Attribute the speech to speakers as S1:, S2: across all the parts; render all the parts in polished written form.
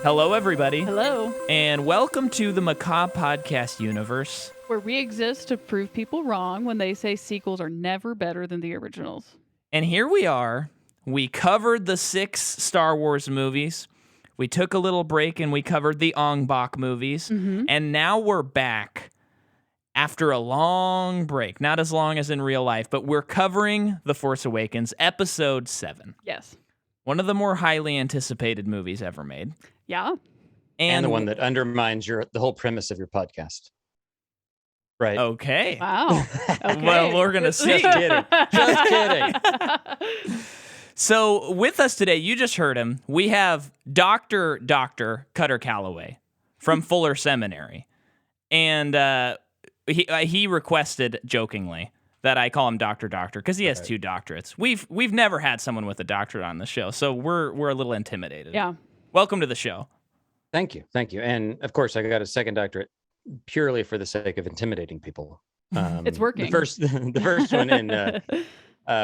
S1: Hello, everybody.
S2: Hello.
S1: And welcome to the Macabre Podcast universe.
S2: Where we exist to prove people wrong when they say sequels are never better than the originals.
S1: And here we are. We covered the 6 Star Wars movies. We took a little break and we covered the Ong Bak movies.
S2: Mm-hmm.
S1: And now we're back after a long break. Not as long as in real life, but we're covering The Force Awakens, Episode 7.
S2: Yes.
S1: One of the more highly anticipated movies ever made.
S2: Yeah.
S3: And the one that undermines the whole premise of your podcast. Right.
S1: Okay.
S2: Wow. Okay.
S1: Well, we're going to see.
S3: Just kidding. Just kidding.
S1: So with us today, you just heard him. We have Dr. Kutter Callaway from Fuller Seminary. And he requested jokingly that I call him Dr. because he has 2 doctorates. We've never had someone with a doctorate on the show, so we're a little intimidated.
S2: Yeah.
S1: Welcome to the show.
S3: Thank you. And of course, I got a second doctorate purely for the sake of intimidating people.
S2: It's working.
S3: The first one in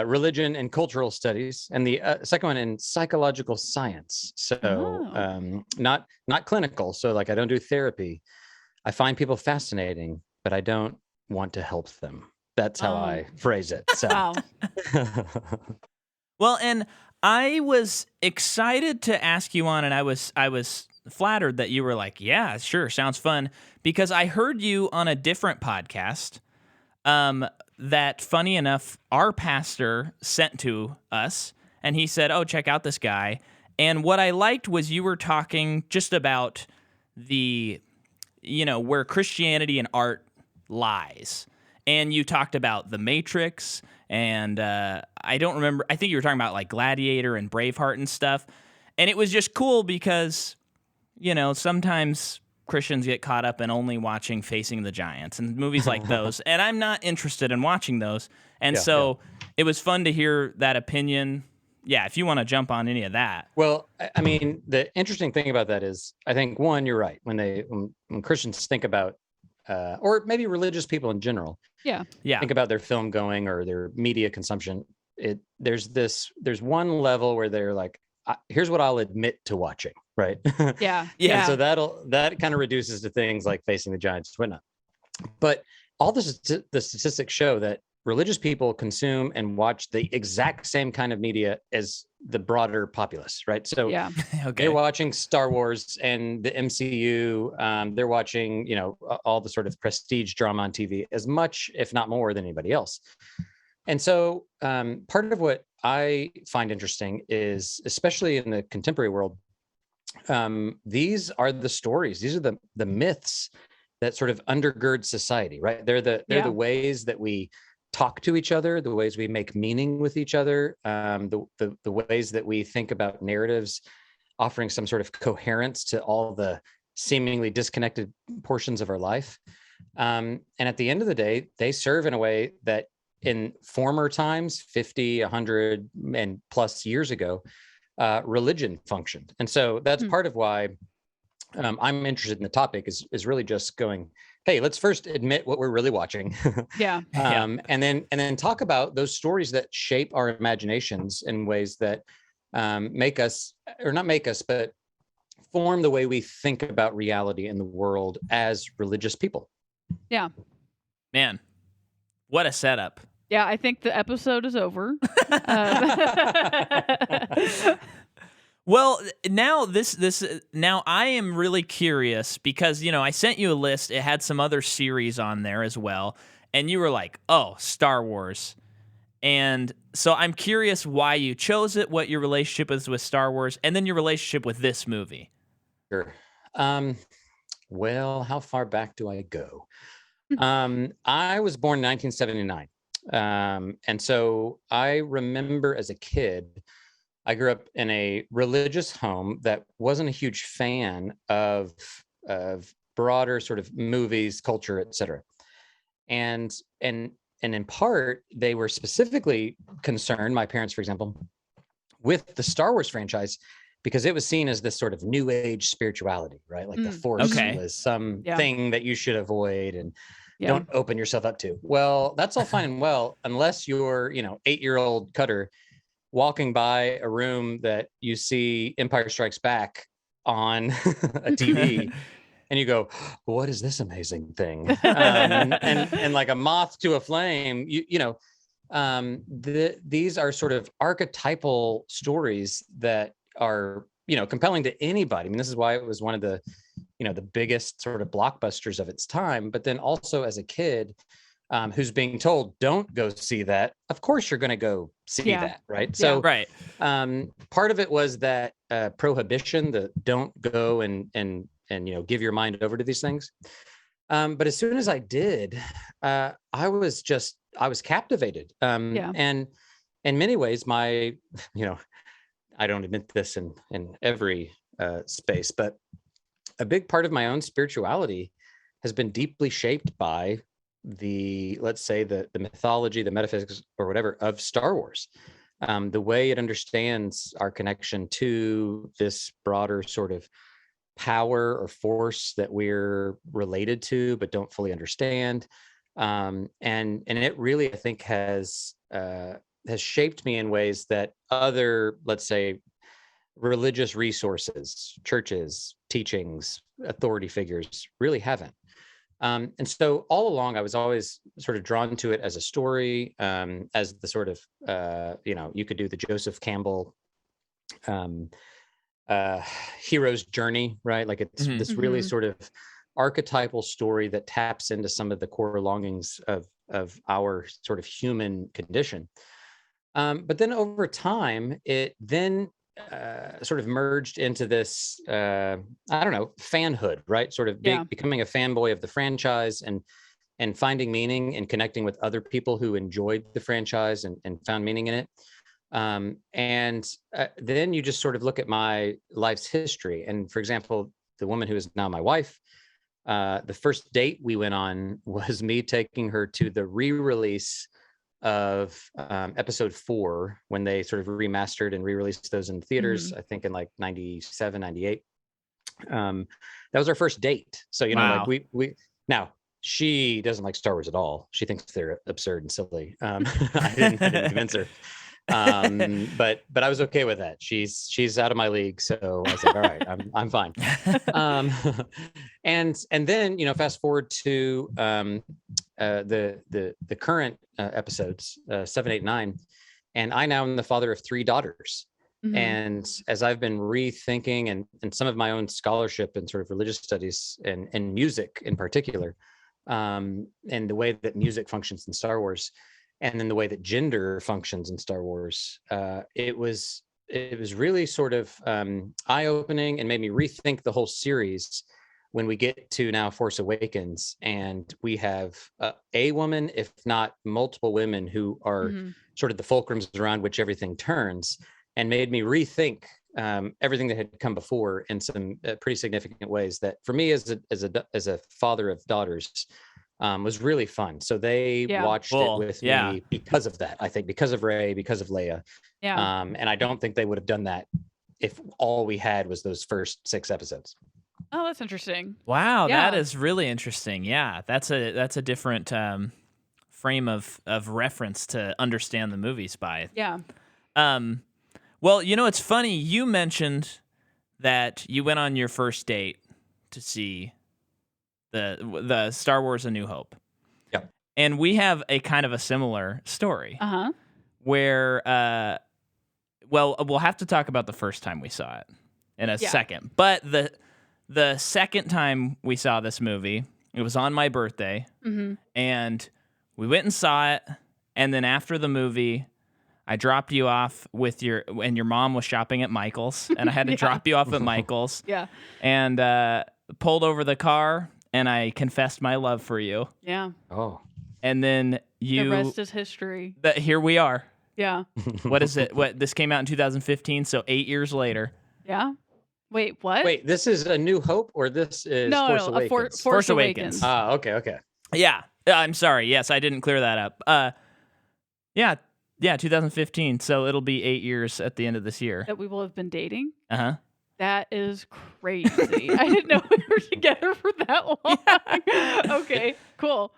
S3: religion and cultural studies, and the second one in psychological science. So not clinical. So like I don't do therapy. I find people fascinating, but I don't want to help them. That's how I phrase it. So.
S2: Wow.
S1: Well, and I was excited to ask you on, and I was flattered that you were like, yeah, sure, sounds fun, because I heard you on a different podcast that, funny enough, our pastor sent to us, and he said, oh, check out this guy. And what I liked was you were talking just about where Christianity and art lies. And you talked about The Matrix, and I don't remember. I think you were talking about like Gladiator and Braveheart and stuff. And it was just cool because, sometimes Christians get caught up in only watching Facing the Giants and movies like those. And I'm not interested in watching those. And it was fun to hear that opinion. Yeah, if you want to jump on any of that.
S3: Well, I mean, the interesting thing about that is, I think, one, you're right. When Christians think about, or maybe religious people in general, think about their film going or their media consumption, there's one level where they're like, here's what I'll admit to watching, right?
S2: Yeah.
S3: And so that kind of reduces to things like Facing the Giants and whatnot. But all the statistics show that religious people consume and watch the exact same kind of media as the broader populace, right? So they're watching Star Wars and the MCU. They're watching, all the sort of prestige drama on TV as much, if not more, than anybody else. And so part of what I find interesting is, especially in the contemporary world, these are the stories. These are the myths that sort of undergird society, right? They're the ways that we talk to each other, the ways we make meaning with each other, the ways that we think about narratives, offering some sort of coherence to all the seemingly disconnected portions of our life. And at the end of the day, they serve in a way that in former times, 50, 100 and plus years ago, religion functioned. And so that's part of why I'm interested in the topic is really just going, hey, let's first admit what we're really watching. And then talk about those stories that shape our imaginations in ways that but form the way we think about reality in the world as religious people.
S2: Yeah.
S1: Man, what a setup.
S2: Yeah, I think the episode is over.
S1: Well, now now I am really curious because, I sent you a list. It had some other series on there as well. And you were like, oh, Star Wars. And so I'm curious why you chose it, what your relationship is with Star Wars, and then your relationship with this movie.
S3: Sure. Well, how far back do I go? I was born in 1979. And so I remember as a kid, I grew up in a religious home that wasn't a huge fan of broader sort of movies, culture, et cetera. And in part, they were specifically concerned, my parents, for example, with the Star Wars franchise, because it was seen as this sort of new age spirituality, right? Like the Force was some thing that you should avoid and don't open yourself up to. Well, that's all fine and well, unless you're, 8-year-old Kutter walking by a room that you see Empire Strikes Back on a TV, and you go, "What is this amazing thing?" And like a moth to a flame, these are sort of archetypal stories that are, compelling to anybody. I mean, this is why it was one of the, the biggest sort of blockbusters of its time. But then also as a kid, who's being told, don't go see that. Of course, you're going to go see that, right? So,
S1: right.
S3: Part of it was that prohibition, the don't go and give your mind over to these things. But as soon as I did, I was captivated. And in many ways, I don't admit this in every space, but a big part of my own spirituality has been deeply shaped by let's say the mythology, the metaphysics or whatever of Star Wars. The way it understands our connection to this broader sort of power or force that we're related to but don't fully understand, and it really, I think, has shaped me in ways that other, let's say, religious resources, churches, teachings, authority figures really haven't. And so all along, I was always sort of drawn to it as a story, as the sort of, you could do the Joseph Campbell hero's journey, right? Like it's this really sort of archetypal story that taps into some of the core longings of our sort of human condition. But then over time, it then sort of merged into this, fanhood, right? Sort of becoming a fanboy of the franchise and finding meaning and connecting with other people who enjoyed the franchise and found meaning in it. Then you just sort of look at my life's history. And for example, the woman who is now my wife, the first date we went on was me taking her to the re-release of episode 4 when they sort of remastered and re-released those in theaters, I think in like 97, 98. That was our first date. So,
S1: Wow.
S3: like we now she doesn't like Star Wars at all. She thinks they're absurd and silly. I didn't convince her. But I was okay with that. She's out of my league. So I was like, all right, I'm fine. And then, fast forward to the current episodes, 7, 8, 9, and I now am the father of 3 daughters. And as I've been rethinking and some of my own scholarship and sort of religious studies and music in particular, and the way that music functions in Star Wars, and then the way that gender functions in Star Wars, it was really sort of eye-opening and made me rethink the whole series when we get to now Force Awakens, and we have a woman, if not multiple women, who are sort of the fulcrums around which everything turns, and made me rethink everything that had come before in some pretty significant ways that for me as a father of daughters was really fun. So they watched it with me because of that. I think because of Rey, because of Leia. And I don't think they would have done that if all we had was those first 6 episodes.
S2: Oh, that's interesting.
S1: Wow, that is really interesting. Yeah, that's a different frame of reference to understand the movies by.
S2: Yeah.
S1: Well, it's funny. You mentioned that you went on your first date to see the Star Wars: A New Hope.
S3: Yep.
S1: And we have a kind of a similar story. Where, we'll have to talk about the first time we saw it in a second. But the second time we saw this movie, it was on my birthday, and we went and saw it. And then after the movie, I dropped you off with your mom was shopping at Michael's, and I had to drop you off at Michael's. And pulled over the car, and I confessed my love for you.
S2: Yeah.
S3: Oh.
S1: And then
S2: the rest is history.
S1: Here we are.
S2: Yeah.
S1: What is it? This came out in 2015, so 8 years later.
S2: Yeah. Wait, what?
S3: Wait, this is A New Hope, or this is Force Awakens?
S2: Force Awakens.
S3: Ah, okay.
S1: Yeah. I'm sorry. Yes, I didn't clear that up. Yeah, 2015. So it'll be 8 years at the end of this year.
S2: That we will have been dating?
S1: Uh-huh.
S2: That is crazy. I didn't know we were together for that long. Okay, cool.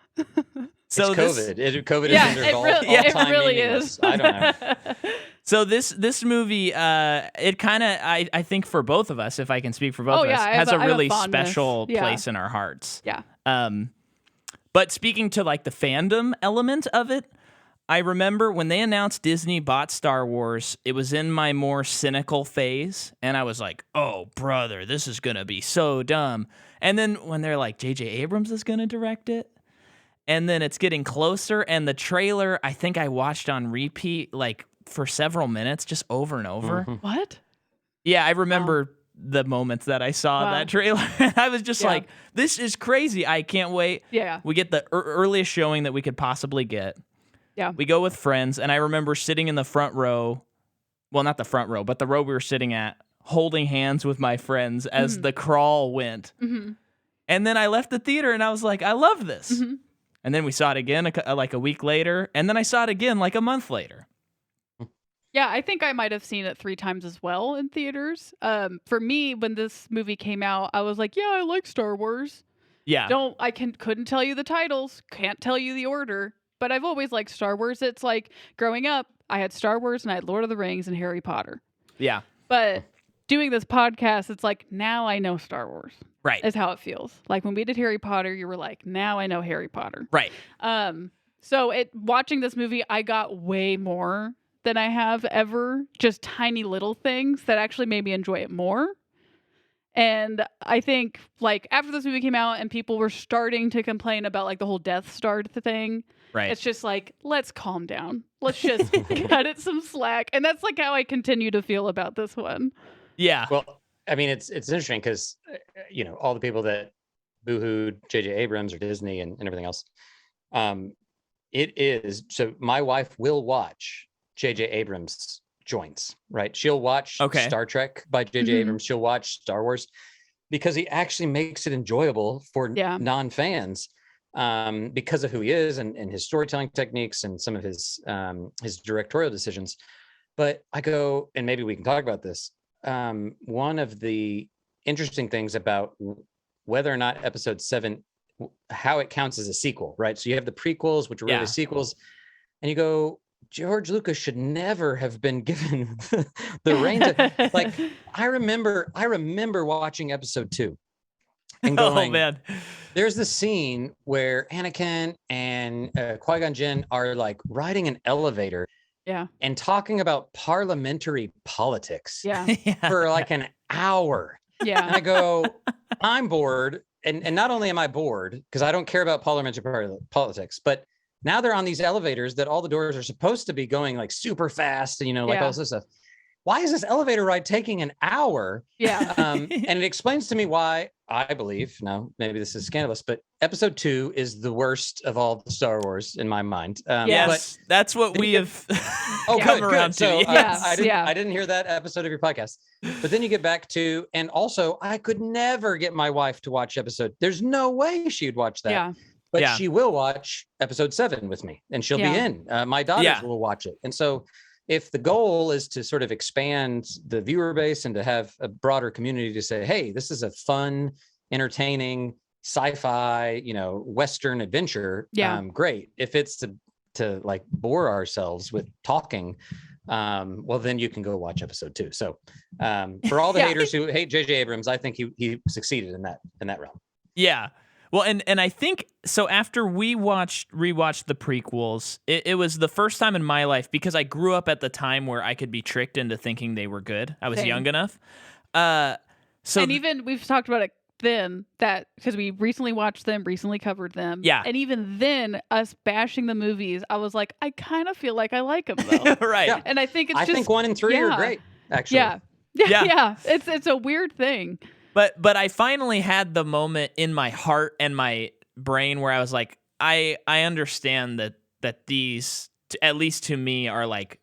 S1: So
S3: it's COVID. COVID
S2: Yeah,
S3: is
S2: it
S3: all-time
S2: really
S3: meaningless.
S2: is.
S3: I don't know.
S1: So this movie, it kind of, I think for both of us, if I can speak for both
S2: Oh,
S1: of
S2: yeah,
S1: us,
S2: I have
S1: has
S2: a-
S1: a
S2: I have a
S1: really
S2: fondness.
S1: special
S2: Yeah.
S1: place in our hearts.
S2: Yeah.
S1: But speaking to like the fandom element of it, I remember when they announced Disney bought Star Wars, it was in my more cynical phase, and I was like, oh, brother, this is going to be so dumb. And then when they're like, J.J. Abrams is going to direct it, and then it's getting closer, and the trailer, I think I watched on repeat like for several minutes, just over and over.
S3: Mm-hmm.
S2: What?
S1: Yeah, I remember the moments that I saw
S2: Wow.
S1: that trailer. I was just
S2: Yeah.
S1: like, this is crazy. I can't wait.
S2: Yeah.
S1: We get the earliest showing that we could possibly get.
S2: Yeah.
S1: We go with friends, and I remember sitting in the front row. Well, not the front row, but the row we were sitting at, holding hands with my friends as the crawl went.
S2: Mm-hmm.
S1: And then I left the theater, and I was like, I love this.
S2: Mm-hmm.
S1: And then we saw it again like a week later, and then I saw it again like a month later.
S2: Yeah, I think I might have seen it 3 times as well in theaters. For me, when this movie came out, I was like, yeah, I like Star Wars.
S1: Yeah.
S2: Couldn't tell you the titles, can't tell you the order, but I've always liked Star Wars. It's like growing up, I had Star Wars and I had Lord of the Rings and Harry Potter.
S1: Yeah.
S2: But doing this podcast, it's like now I know Star Wars.
S1: Right.
S2: Is how it feels. Like when we did Harry Potter, you were like, now I know Harry Potter.
S1: Right.
S2: So watching this movie, I got way more than I have ever. Just tiny little things that actually made me enjoy it more. And I think like after this movie came out and people were starting to complain about like the whole Death Star thing,
S1: Right.
S2: it's just like, let's calm down. Let's just cut it some slack. And that's like how I continue to feel about this one.
S1: Yeah.
S3: Well, I mean, it's interesting because, all the people that boohooed J.J. Abrams or Disney and everything else, it is. So my wife will watch J.J. Abrams joints, right? She'll watch Star Trek by J.J.
S2: Mhm.
S3: Abrams. She'll watch Star Wars because he actually makes it enjoyable for non-fans because of who he is and his storytelling techniques and some of his directorial decisions. But I go, and maybe we can talk about this. One of the interesting things about whether or not episode 7, how it counts as a sequel, right? So you have the prequels, which are really sequels, and you go, George Lucas should never have been given the reins. Like I remember watching episode 2 and going,
S1: oh man,
S3: there's the scene where Anakin and Qui-Gon Jinn are like riding an elevator and talking about parliamentary politics for like an hour.
S2: Yeah.
S3: And I go, I'm bored. And not only am I bored, because I don't care about parliamentary politics, but now they're on these elevators that all the doors are supposed to be going like super fast and, all this stuff. Why is this elevator ride taking an hour?
S2: Yeah.
S3: And it explains to me why I believe, now maybe this is scandalous, but episode 2 is the worst of all the Star Wars in my mind.
S1: Yes,
S3: but
S1: that's what we have come around to.
S3: So
S1: Yes.
S3: I didn't hear that episode of your podcast. But then you get back to, and also I could never get my wife to watch episode. There's no way she'd watch that.
S2: Yeah.
S3: But she will watch episode 7 with me and she'll be in. My daughters will watch it. And so if the goal is to sort of expand the viewer base and to have a broader community to say, hey, this is a fun, entertaining, sci-fi, Western adventure, great. If it's to like bore ourselves with talking, well, then you can go watch episode 2. So for all the haters who hate J.J. Abrams, I think he succeeded in that realm.
S1: Yeah. Well, and I think so. After we rewatched the prequels, it was the first time in my life, because I grew up at the time where I could be tricked into thinking they were good. I was young enough.
S2: Even we've talked about it then, that because we recently watched them, recently covered them.
S1: Yeah.
S2: And even then, us bashing the movies, I was like, I kind of feel like I like them though.
S1: Right.
S3: Yeah.
S2: And I think
S3: I think 1 and 3 are great, actually.
S2: Yeah. It's a weird thing.
S1: But I finally had the moment in my heart and my brain where I was like, I understand that these, at least to me, are like,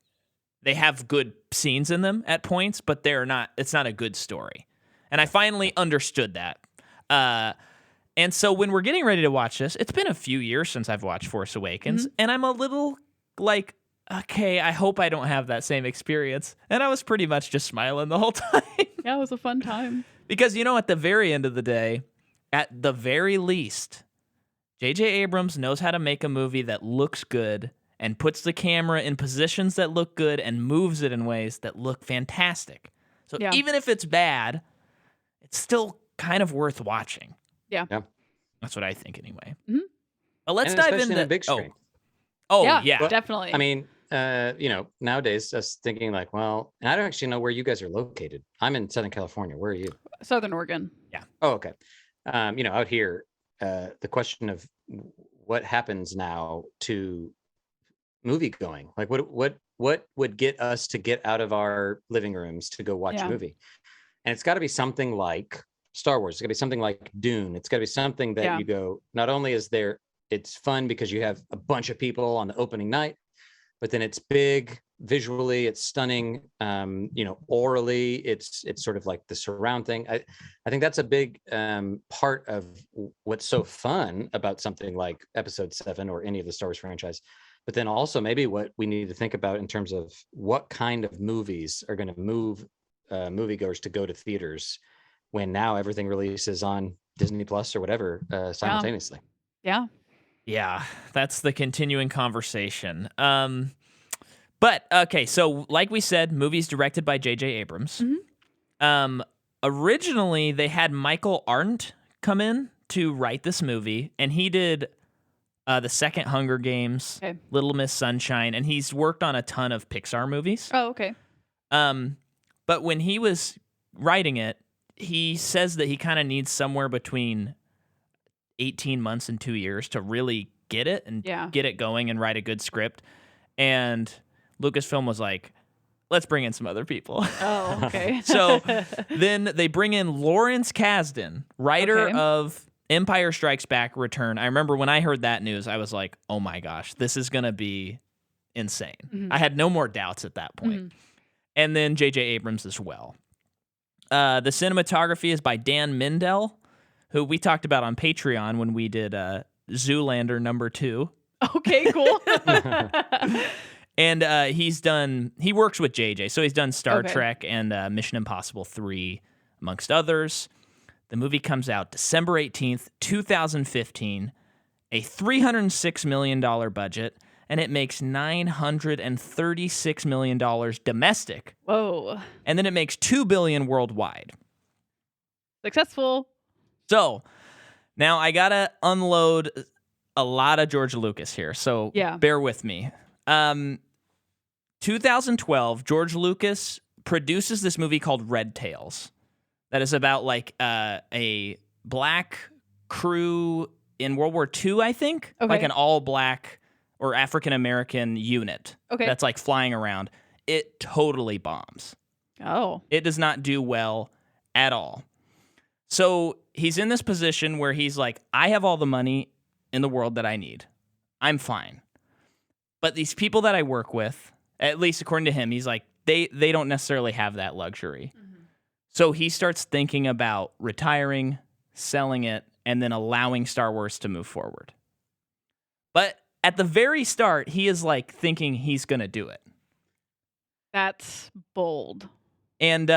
S1: they have good scenes in them at points, but it's not a good story. And I finally understood that. And so when we're getting ready to watch this, it's been a few years since I've watched Force Awakens, and I'm a little like, okay, I hope I don't have that same experience. And I was pretty much just smiling the whole time.
S2: Yeah, it was a fun time.
S1: Because, at the very end of the day, at the very least, J.J. Abrams knows how to make a movie that looks good and puts the camera in positions that look good and moves it in ways that look fantastic. So
S2: Yeah.
S1: even if it's bad, it's still kind of worth watching.
S2: Yeah.
S1: That's what I think anyway.
S2: Mhm.
S1: But let's
S3: And
S1: dive
S3: especially
S1: into
S3: in a big screen.
S1: Yeah.
S3: Well,
S2: definitely.
S3: I mean, nowadays, just thinking like, well, and I don't actually know where you guys are located. I'm in Southern California. Where are you?
S2: Southern Oregon.
S3: Oh, okay. Out here, the question of what happens now to movie going, like what would get us to get out of our living rooms to go watch a movie? And it's got to be something like Star Wars. It's got to be something like Dune. It's got to be something that you go, not only is there, it's fun because you have a bunch of people on the opening night, but then it's big visually, it's stunning, orally, it's sort of like the surround thing. I think that's a big part of what's so fun about something like Episode 7 or any of the Star Wars franchise. But then also maybe what we need to think about in terms of what kind of movies are going to move moviegoers to go to theaters when now everything releases on Disney Plus or whatever simultaneously.
S1: Yeah, that's the continuing conversation. But okay, so like we said, movies directed by J.J. Abrams. Originally, they had Michael Arndt come in to write this movie, and he did the second Hunger Games, Little Miss Sunshine, and he's worked on a ton of Pixar movies.
S2: Oh, okay.
S1: But when he was writing it, he says that he kind of needs somewhere between 18 months and 2 years to really get it and get it going and write a good script. And Lucasfilm was like, let's bring in some other people.
S2: Oh, okay.
S1: So then they bring in Lawrence Kasdan, writer of Empire Strikes Back: Return. I remember when I heard that news, I was like, oh my gosh, this is going to be insane. I had no more doubts at that point. And then J.J. Abrams as well. The cinematography is by Dan Mindell, who we talked about on Patreon when we did Zoolander #2.
S2: Okay, cool.
S1: And he works with JJ, so he's done Star Trek and Mission Impossible 3, amongst others. The movie comes out December 18th, 2015, a $306 million budget, and it makes $936 million domestic.
S2: Whoa.
S1: And then it makes $2 billion worldwide.
S2: Successful.
S1: So now I gotta unload a lot of George Lucas here, so bear with me. 2012, George Lucas produces this movie called Red Tails that is about like a black crew in World War II, I think, like an all-black or African-American unit that's like flying around. It totally bombs.
S2: Oh.
S1: It does not do well at all. So he's in this position where he's like, I have all the money in the world that I need. I'm fine. But these people that I work with, at least according to him, he's like, they don't necessarily have that luxury. So he starts thinking about retiring, selling it, and then allowing Star Wars to move forward. But at the very start, he is like thinking he's going to do it.
S2: That's bold.
S1: And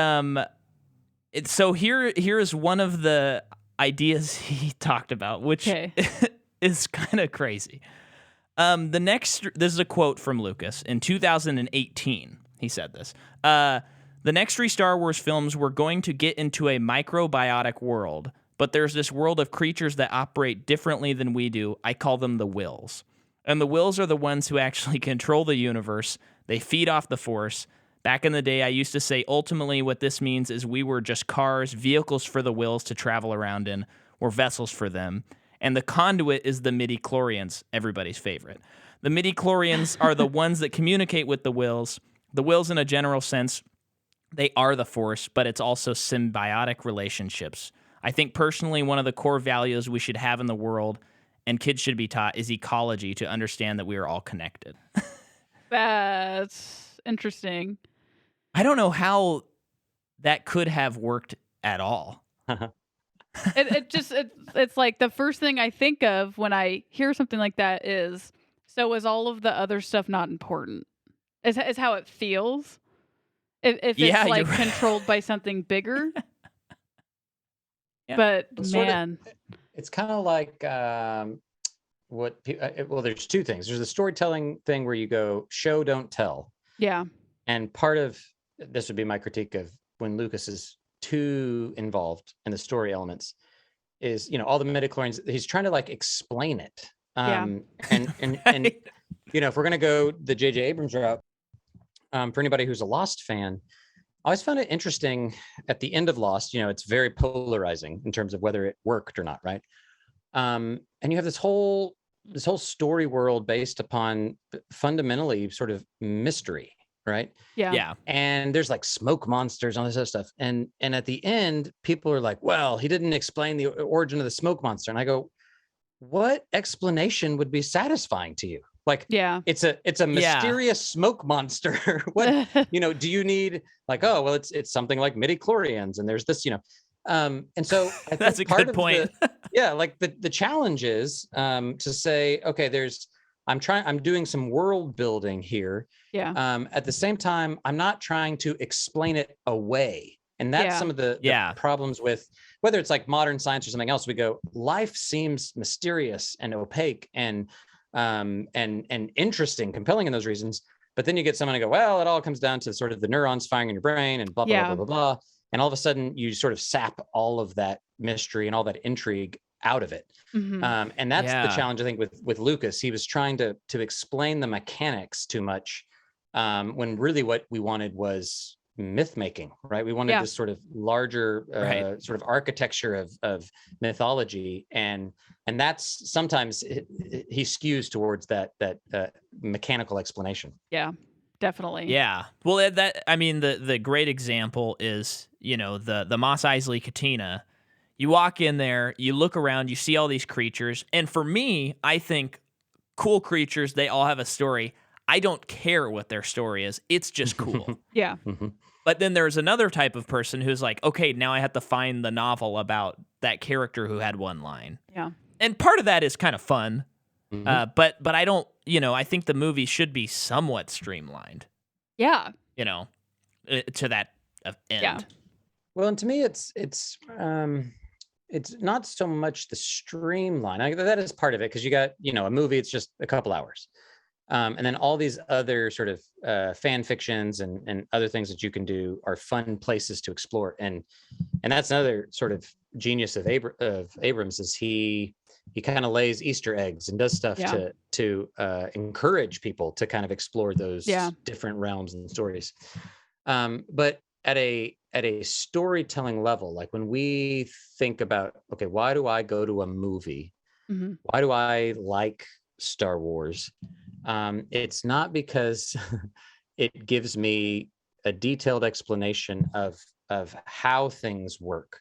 S1: so here is one of the ideas he talked about, which is kind of crazy. This is a quote from Lucas in 2018. He said this. The next 3 Star Wars films were going to get into a microbiotic world, but there's this world of creatures that operate differently than we do. I call them the Wills. And the Wills are the ones who actually control the universe. They feed off the Force. Back in the day, I used to say ultimately what this means is we were just cars, vehicles for the Wills to travel around in, or vessels for them. And the conduit is the midi-chlorians, everybody's favorite. The midi-chlorians are the ones that communicate with the Wills. The Wills, in a general sense, they are the Force, but it's also symbiotic relationships. I think personally one of the core values we should have in the world and kids should be taught is ecology, to understand that we are all connected.
S2: That's interesting.
S1: I don't know how that could have worked at all.
S2: It's like the first thing I think of when I hear something like that is, so is all of the other stuff not important? Is how it feels. If it's like controlled by something bigger. But
S3: it's
S2: man,
S3: it's kind of like well, there's two things. There's the storytelling thing where you go show, don't tell.
S2: Yeah.
S3: And part of this would be my critique of when Lucas is too involved in the story elements is, all the midichlorians, he's trying to like explain it. And if we're going to go the J.J. Abrams route, for anybody who's a Lost fan, I always found it interesting at the end of Lost, it's very polarizing in terms of whether it worked or not. Right. And you have this whole story world based upon fundamentally sort of mystery. Right.
S2: Yeah.
S3: And there's like smoke monsters and all this other stuff. And at the end, people are like, well, he didn't explain the origin of the smoke monster. And I go, what explanation would be satisfying to you? Like, it's a mysterious smoke monster. What, do you need like, oh, well, it's something like midichlorians and there's this, and so I think
S1: that's a good point.
S3: Like the challenge is to say, okay, I'm doing some world building here.
S2: Yeah.
S3: At the same time, I'm not trying to explain it away. And that's some of the problems with whether it's like modern science or something else. We go, life seems mysterious and opaque and interesting, compelling in those reasons. But then you get someone to go, well, it all comes down to sort of the neurons firing in your brain and blah, blah, blah, blah, blah, blah. And all of a sudden you sort of sap all of that mystery and all that intrigue out of it.
S2: Mm-hmm.
S3: And that's the challenge, I think, with Lucas. He was trying to explain the mechanics too much when really what we wanted was myth making, right? We wanted this sort of larger sort of architecture of mythology, and that's sometimes he skews towards that mechanical explanation.
S2: Yeah, definitely.
S1: Yeah. Well, the great example is the Mos Eisley Katina. You walk in there, you look around, you see all these creatures, and for me, I think cool creatures. They all have a story. I don't care what their story is. It's just cool.
S2: Yeah.
S3: Mm-hmm.
S1: But then there's another type of person who's like, okay, now I have to find the novel about that character who had one line.
S2: Yeah.
S1: And part of that is kind of fun.
S3: Mm-hmm.
S1: But I don't, I think the movie should be somewhat streamlined.
S2: Yeah.
S1: To that end.
S2: Yeah.
S3: Well, and to me, it's not so much the streamline. That is part of it because you got, a movie, it's just a couple hours. And then all these other sort of fan fictions and other things that you can do are fun places to explore. And that's another sort of genius of Abrams is he kind of lays Easter eggs and does stuff to encourage people to kind of explore those different realms and stories. But at a storytelling level, like when we think about, okay, why do I go to a movie?
S2: Mm-hmm.
S3: Why do I like Star Wars? It's not because it gives me a detailed explanation of how things work.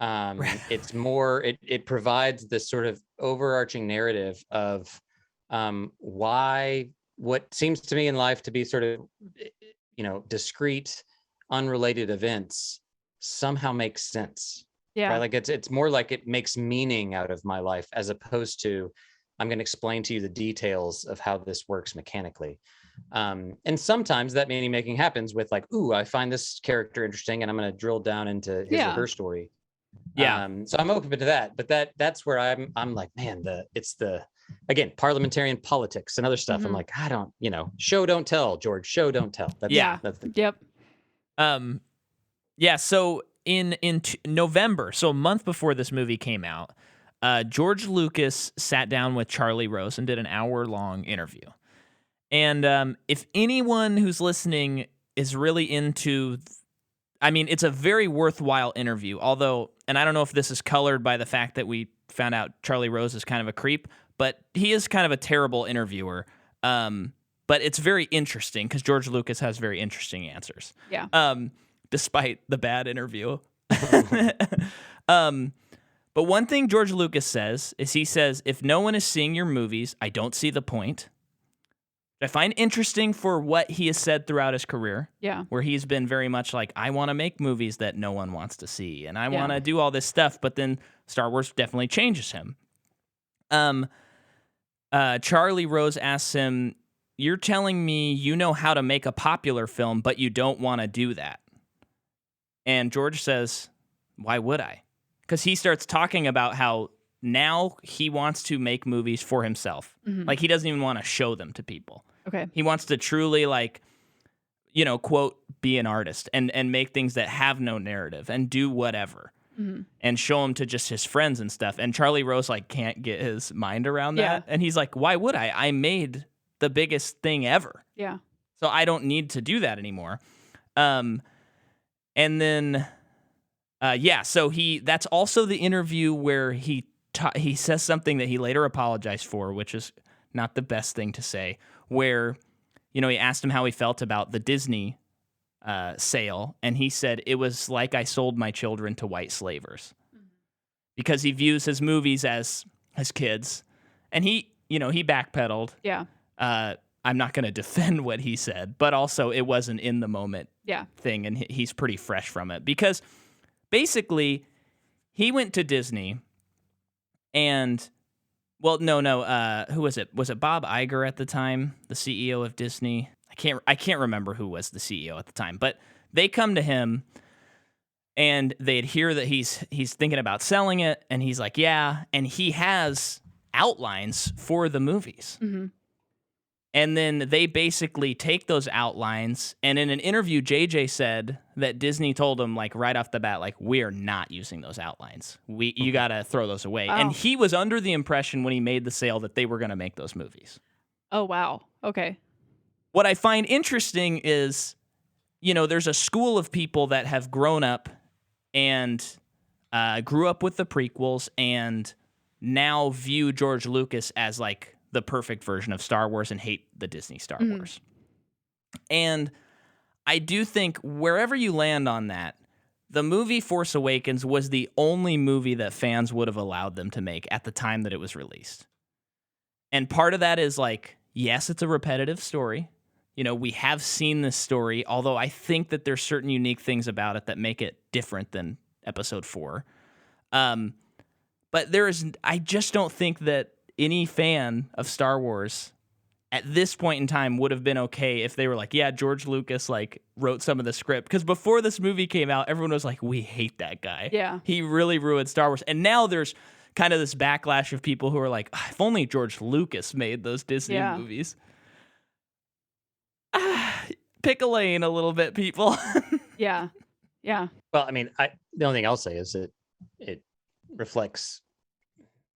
S3: It's more, it provides this sort of overarching narrative of why what seems to me in life to be sort of, discrete, unrelated events somehow makes sense.
S2: Yeah.
S3: Right? Like it's more like it makes meaning out of my life as opposed to I'm going to explain to you the details of how this works mechanically. And sometimes that meaning making happens with like, ooh, I find this character interesting and I'm going to drill down into his or her story.
S1: Yeah.
S3: So I'm open to that, but that's where I'm like, man, again, parliamentarian politics and other stuff.
S2: Mm-hmm.
S3: I'm like, I don't, show, don't tell, George, show, don't tell.
S2: Yep.
S1: So in November, so a month before this movie came out, George Lucas sat down with Charlie Rose and did an hour-long interview. And if anyone who's listening is really into, it's a very worthwhile interview, although, and I don't know if this is colored by the fact that we found out Charlie Rose is kind of a creep, but he is kind of a terrible interviewer. But it's very interesting because George Lucas has very interesting answers.
S2: Yeah.
S1: Despite the bad interview. But one thing George Lucas says is he says, if no one is seeing your movies, I don't see the point. I find interesting for what he has said throughout his career.
S2: Yeah.
S1: Where he's been very much like, I want to make movies that no one wants to see. And I want to do all this stuff. But then Star Wars definitely changes him. Charlie Rose asks him, you're telling me you know how to make a popular film, but you don't want to do that. And George says, why would I? Because he starts talking about how now he wants to make movies for himself. Like, he doesn't even want to show them to people.
S2: Okay.
S1: He wants to truly, like, you know, quote, be an artist and make things that have no narrative and do whatever and show them to just his friends and stuff. And Charlie Rose, like, can't get his mind around that. And he's like, why would I? I made the biggest thing ever.
S2: Yeah.
S1: So I don't need to do that anymore. And then, so that's also the interview where he says something that he later apologized for, which is not the best thing to say, where, you know, he asked him how he felt about the Disney sale, and he said, it was like I sold my children to white slavers. Because he views his movies as kids, and he backpedaled.
S2: Yeah.
S1: I'm not going to defend what he said, but also it wasn't in the moment thing, and he's pretty fresh from it. Because basically, he went to Disney, and, well, no, who was it? Was it Bob Iger at the time, the CEO of Disney? I can't remember who was the CEO at the time, but they come to him, and they'd hear that he's thinking about selling it, and he's like, yeah, and he has outlines for the movies. And then they basically take those outlines, and in an interview, JJ said that Disney told him, like, right off the bat, like, we are not using those outlines. You got to throw those away.
S2: Oh.
S1: And he was under the impression when he made the sale that they were going to make those movies.
S2: Oh, wow. Okay.
S1: What I find interesting is, you know, there's a school of people that have grown up and grew up with the prequels and now view George Lucas as, like, the perfect version of Star Wars and hate the Disney Star Wars. And I do think wherever you land on that, the movie Force Awakens was the only movie that fans would have allowed them to make at the time that it was released. And part of that is, like, yes, it's a repetitive story. You know, we have seen this story, although I think that there's certain unique things about it that make it different than Episode 4. But I just don't think that any fan of Star Wars at this point in time would have been okay if they were like, yeah, George Lucas, like, wrote some of the script. Because before this movie came out, everyone was like, we hate that guy.
S2: Yeah.
S1: He really ruined Star Wars. And now there's kind of this backlash of people who are like, if only George Lucas made those Disney movies. Pick a lane a little bit, people.
S2: Yeah.
S3: Well, I mean, the only thing I'll say is that it reflects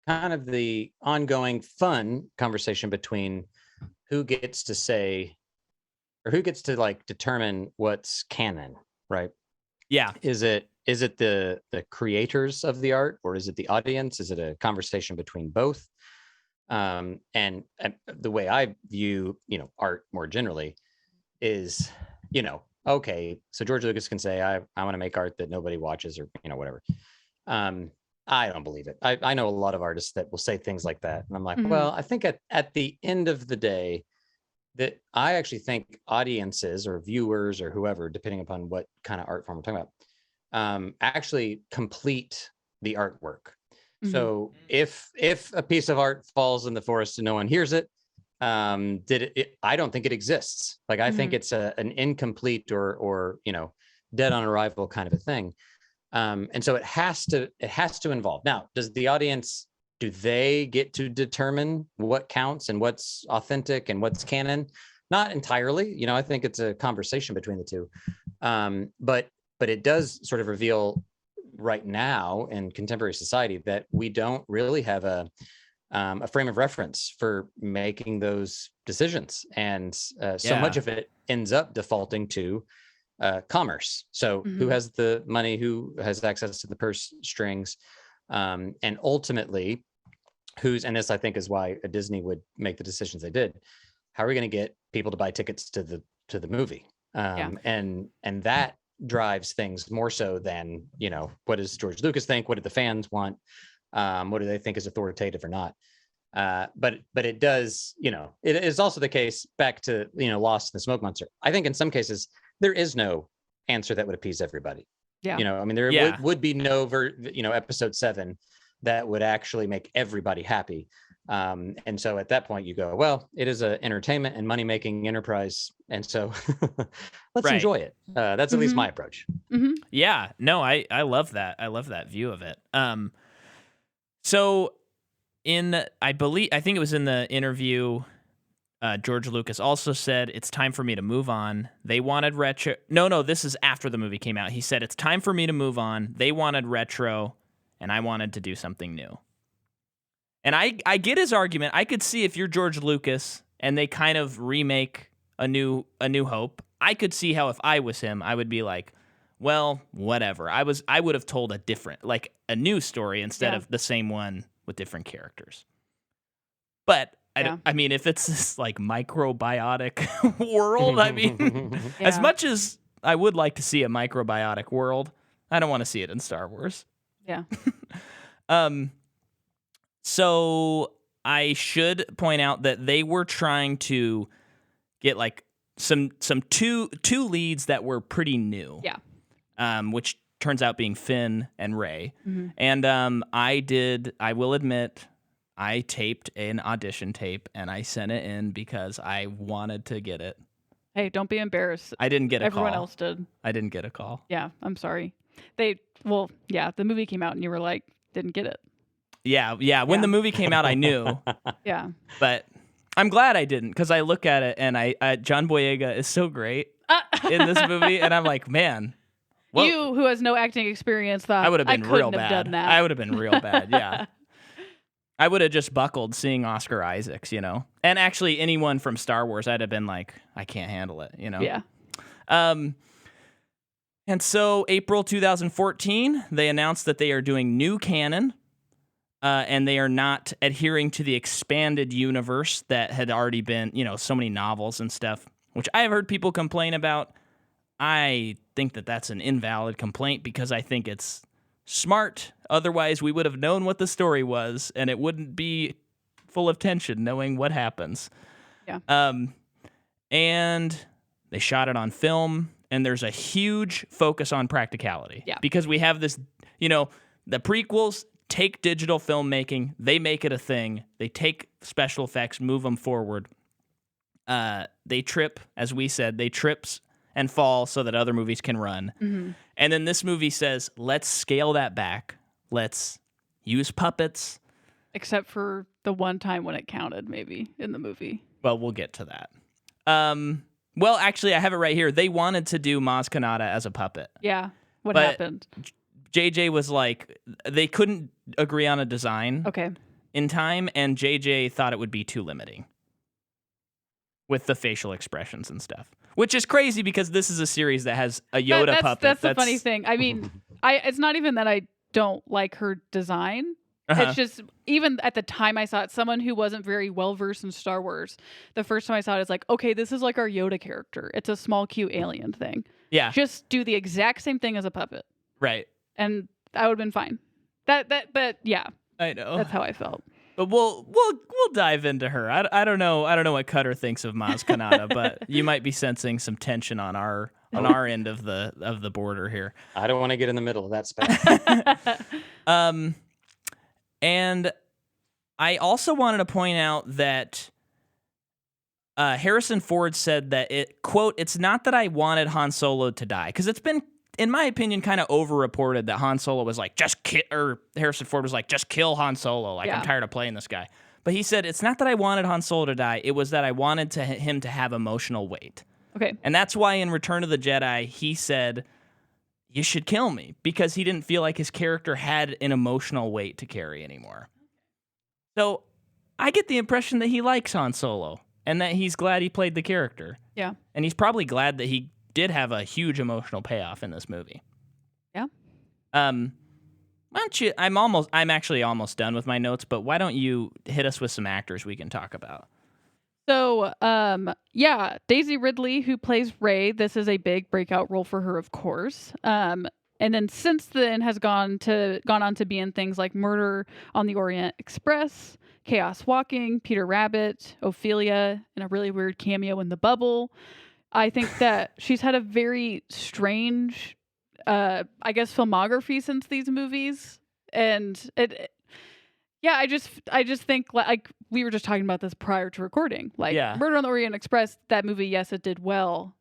S3: kind of the ongoing fun conversation between who gets to say, or who gets to, like, determine what's canon, right?
S1: Yeah.
S3: Is it the creators of the art, or is it the audience? Is it a conversation between both? And the way I view, you know, art more generally is, you know, okay, so George Lucas can say, I want to make art that nobody watches, or, you know, whatever. I don't believe it. I know a lot of artists that will say things like that. And I'm like, well, I think at the end of the day, that I actually think audiences or viewers or whoever, depending upon what kind of art form we're talking about, actually complete the artwork. So if a piece of art falls in the forest and no one hears it, I don't think it exists. Like, I think it's an incomplete or, you know, dead on arrival kind of a thing. And so it has to involve. Now, do they get to determine what counts and what's authentic and what's canon? Not entirely. You know, I think it's a conversation between the two. But it does sort of reveal right now in contemporary society that we don't really have a frame of reference for making those decisions. And so much of it ends up defaulting to commerce. So who has the money, who has access to the purse strings, and ultimately and this, I think, is why Disney would make the decisions they did. How are we going to get people to buy tickets to the movie? And that drives things more so than, you know, what does George Lucas think? What do the fans want? What do they think is authoritative or not? But it does, you know, it is also the case, back to, you know, Lost in the Smoke Monster. I think in some cases there is no answer that would appease everybody.
S2: Yeah.
S3: You know, I mean, there would be no, episode 7 that would actually make everybody happy. And so at that point you go, well, it is an entertainment and money-making enterprise. And so let's enjoy it. That's at least my approach.
S1: Yeah, no, I love that. I love that view of it. So I think it was in the interview, George Lucas also said, it's time for me to move on. They wanted retro. No, this is after the movie came out. He said, it's time for me to move on. They wanted retro, and I wanted to do something new. And I get his argument. I could see if you're George Lucas and they kind of remake a new Hope, I could see how if I was him, I would be like, well, whatever. I would have told a new story instead of the same one with different characters. But I mean, if it's this like microbiotic world, I mean, as much as I would like to see a microbiotic world, I don't want to see it in Star Wars.
S2: Yeah.
S1: So I should point out that they were trying to get like some two leads that were pretty new.
S2: Yeah.
S1: Which turns out being Finn and Rey.
S2: Mm-hmm.
S1: And I will admit, I taped an audition tape and I sent it in because I wanted to get it.
S2: Hey, don't be embarrassed.
S1: I didn't get a call.
S2: Everyone else did.
S1: I didn't get a call.
S2: Yeah, I'm sorry. The movie came out and you were like, didn't get it.
S1: Yeah. When the movie came out, I knew.
S2: Yeah.
S1: But I'm glad I didn't, because I look at it and John Boyega is so great in this movie, and I'm like, man. Well,
S2: you, who has no acting experience, thought
S1: I would have been real
S2: have
S1: bad.
S2: done that.
S1: I would have been real bad, yeah. I would have just buckled seeing Oscar Isaacs, And actually anyone from Star Wars, I'd have been like, I can't handle it,
S2: Yeah.
S1: And so April 2014, they announced that they are doing new canon, and they are not adhering to the expanded universe that had already been, so many novels and stuff, which I have heard people complain about. I think that that's an invalid complaint because I think it's smart. Otherwise, we would have known what the story was, and it wouldn't be full of tension knowing what happens.
S2: Yeah.
S1: And they shot it on film, and there's a huge focus on practicality.
S2: Yeah. Because
S1: we have this, the prequels take digital filmmaking, they make it a thing, they take special effects, move them forward. They trip, as we said, and fall so that other movies can run. Mm-hmm. And then this movie says, let's scale that back. Let's use puppets.
S2: Except for the one time when it counted, maybe, in the movie.
S1: Well, we'll get to that. Well, actually, I have it right here. They wanted to do Maz Kanata as a puppet.
S2: Yeah. What happened?
S1: JJ was like, they couldn't agree on a design in time, and JJ thought it would be too limiting with the facial expressions and stuff. Which is crazy because this is a series that has a Yoda puppet.
S2: That's the funny thing. I mean, it's not even that I don't like her design. Uh-huh. It's just, even at the time I saw it, someone who wasn't very well versed in Star Wars, the first time I saw it, it's like, okay, this is like our Yoda character. It's a small, cute alien thing.
S1: Yeah.
S2: Just do the exact same thing as a puppet.
S1: Right.
S2: And that would have been fine. But yeah.
S1: I know.
S2: That's how I felt.
S1: But we'll dive into her. I don't know what Kutter thinks of Maz Kanata, but you might be sensing some tension on our end of the border here.
S3: I don't want to get in the middle of that space.
S1: And I also wanted to point out that Harrison Ford said that it's not that I wanted Han Solo to die, because it's been, in my opinion, kind of over-reported that Han Solo was like, Harrison Ford was like, just kill Han Solo. Like, I'm tired of playing this guy. But he said, it's not that I wanted Han Solo to die. It was that I wanted him to have emotional weight.
S2: Okay.
S1: And that's why in Return of the Jedi, he said, you should kill me, because he didn't feel like his character had an emotional weight to carry anymore. So I get the impression that he likes Han Solo and that he's glad he played the character.
S2: Yeah.
S1: And he's probably glad that he did have a huge emotional payoff in this movie.
S2: Yeah.
S1: Why don't you? I'm actually almost done with my notes, but why don't you hit us with some actors we can talk about?
S2: So, Daisy Ridley, who plays Rey, this is a big breakout role for her, of course. And then since then has gone on to be in things like Murder on the Orient Express, Chaos Walking, Peter Rabbit, Ophelia, and a really weird cameo in The Bubble. I think that she's had a very strange, filmography since these movies, and I just think, like we were just talking about this prior to recording, like Murder on the Orient Express, that movie, yes, it did well.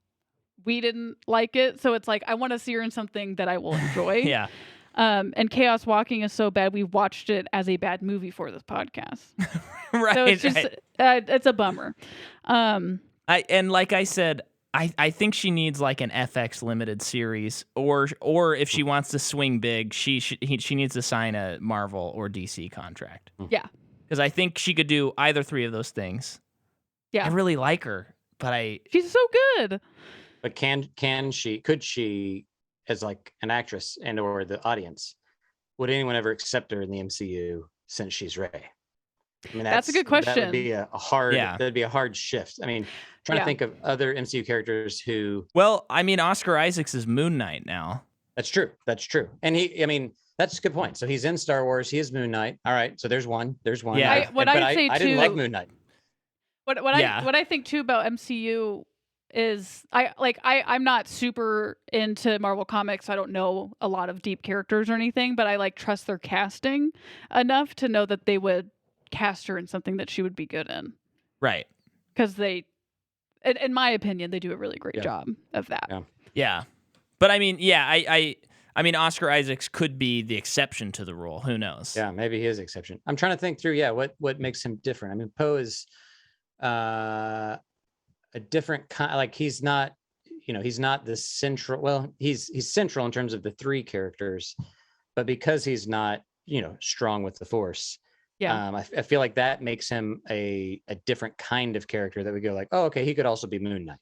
S2: We didn't like it, so it's like I want to see her in something that I will enjoy.
S1: Yeah.
S2: And Chaos Walking is so bad we watched it as a bad movie for this podcast.
S1: Right.
S2: So it's just it's a bummer.
S1: And like I said, I think she needs like an FX limited series, or if she wants to swing big, she needs to sign a Marvel or DC contract.
S2: Yeah,
S1: because I think she could do either three of those things.
S2: Yeah,
S1: I really like her, but
S2: she's so good.
S3: But could she, as like an actress and or the audience, would anyone ever accept her in the MCU since she's Rey? I mean,
S2: that's a good question.
S3: That would be a hard.
S1: Yeah.
S3: That'd be a hard shift. I mean, trying to think of other MCU characters who.
S1: Well, I mean, Oscar Isaacs is Moon Knight now.
S3: That's true. And that's a good point. So he's in Star Wars. He is Moon Knight. All right. So there's one.
S1: Yeah.
S3: I didn't like Moon Knight.
S2: What I think too about MCU is I'm not super into Marvel comics. So I don't know a lot of deep characters or anything, but I like trust their casting enough to know that they would cast her in something that she would be good in.
S1: Right.
S2: Because they, in my opinion, they do a really great job of that.
S1: Yeah. But I mean, I mean, Oscar Isaacs could be the exception to the rule. Who knows?
S3: Yeah, maybe he is the exception. I'm trying to think through. Yeah, what makes him different? I mean, Poe is a different kind. Like he's not the central. Well, he's central in terms of the three characters, but because he's not strong with the Force.
S2: Yeah,
S3: I feel like that makes him a different kind of character that we go like, oh, okay, he could also be Moon Knight.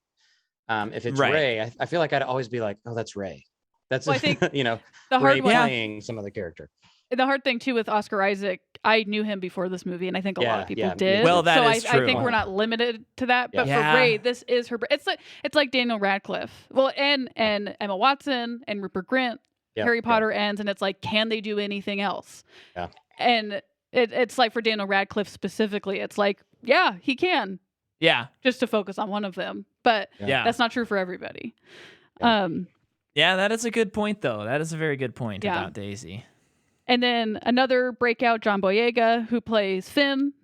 S3: If it's Rey, I feel like I'd always be like, oh, that's Rey. That's
S2: I think
S3: the
S2: hard
S3: Rey playing some other character.
S2: The hard thing too with Oscar Isaac, I knew him before this movie, and I think a lot of people did.
S1: Well, that is true.
S2: I think we're not limited to that. But for Rey, this is her. It's like Daniel Radcliffe. Well, and Emma Watson and Rupert Grint. Harry Potter ends, and it's like, can they do anything else?
S3: Yeah.
S2: And it's like for Daniel Radcliffe specifically, it's like, yeah, he can.
S1: Yeah.
S2: Just to focus on one of them, but that's not true for everybody.
S1: Yeah, that is a good point, though. That is a very good point about Daisy.
S2: And then another breakout, John Boyega, who plays Finn.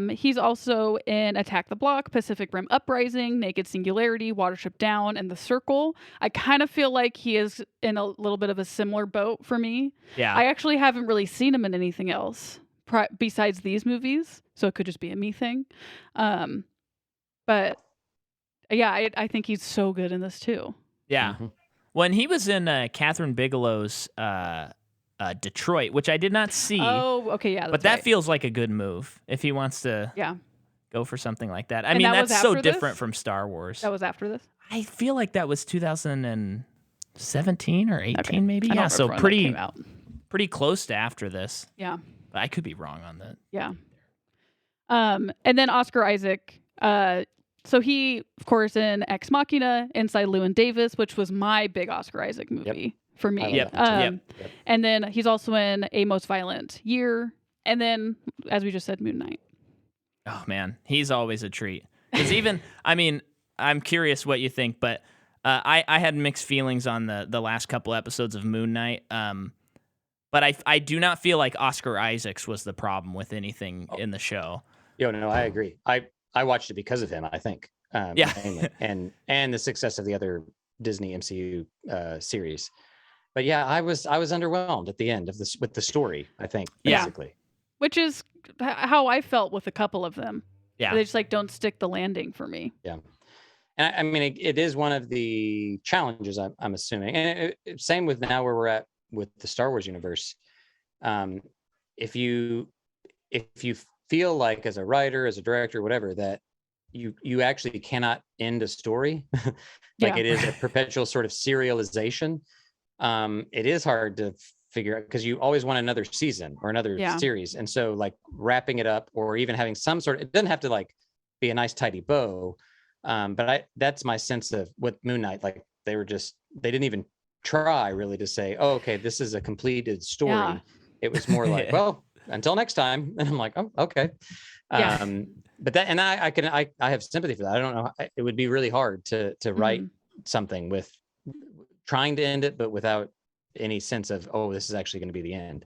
S2: He's also in Attack the Block, Pacific Rim Uprising, Naked Singularity, Watership Down, and The Circle. I kind of feel like he is in a little bit of a similar boat for me. Yeah. I actually haven't really seen him in anything else besides these movies, so it could just be a me thing. But yeah, I think he's so good in this too.
S1: Yeah. Mm-hmm. When he was in Catherine Bigelow's Detroit, which I did not see.
S2: Oh, okay, yeah.
S1: But that feels like a good move if he wants to go for something like that. I mean, that's so different from Star Wars.
S2: That was after this?
S1: I feel like that was 2017 or 18 maybe. Yeah, so pretty close to after this.
S2: Yeah.
S1: But I could be wrong on that.
S2: Yeah. And then Oscar Isaac, so he, of course, in Ex Machina, Inside Llewyn Davis, which was my big Oscar Isaac movie for me.
S1: Yep.
S2: And then he's also in A Most Violent Year. And then, as we just said, Moon Knight.
S1: Oh, man. He's always a treat. Because even, I mean, I'm curious what you think, but I had mixed feelings on the last couple episodes of Moon Knight. But I do not feel like Oscar Isaacs was the problem with anything in the show.
S3: No, I agree. I watched it because of him, I think. Mainly. And the success of the other Disney MCU series. But yeah, I was underwhelmed at the end of this with the story, I think, basically.
S2: Which is how I felt with a couple of them.
S1: Yeah.
S2: They just don't stick the landing for me.
S3: Yeah. And I mean, it is one of the challenges, I'm assuming. And same with now where we're at with the Star Wars universe. If you feel like as a writer, as a director, whatever, that you actually cannot end a story, it is a perpetual sort of serialization. It is hard to figure out because you always want another season or another series. And so like wrapping it up or even having some sort of, it doesn't have to like be a nice tidy bow. But that's my sense of with Moon Knight. Like they didn't even try really to say, oh, okay, this is a completed story. Yeah. It was more like, well, until next time. And I'm like, oh, okay. But that, and I have sympathy for that. I don't know. It would be really hard to write something with trying to end it, but without any sense of, oh, this is actually going to be the end.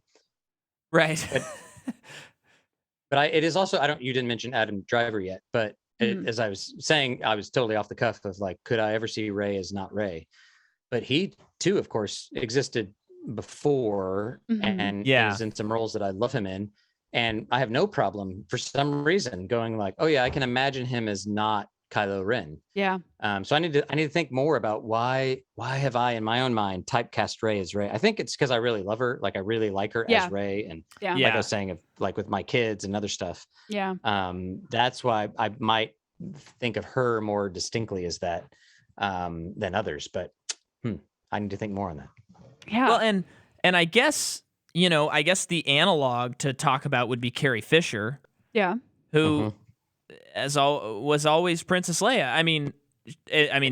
S1: Right.
S3: But it is also, you didn't mention Adam Driver yet, but as I was saying, I was totally off the cuff of like, could I ever see Rey as not Rey? But he too, of course, existed before, and is in some roles that I love him in. And I have no problem for some reason going like, oh yeah, I can imagine him as not Kylo Ren.
S2: Yeah.
S3: So I need to think more about why have I in my own mind typecast Rey as Rey. I think it's because I really love her. Like I really like her as Rey, and like I was saying, like with my kids and other stuff.
S2: Yeah.
S3: That's why I might think of her more distinctly as that than others. But I need to think more on that.
S2: Yeah.
S1: Well, and I guess, I guess the analog to talk about would be Carrie Fisher.
S2: Yeah.
S1: Who was always Princess Leia. I mean,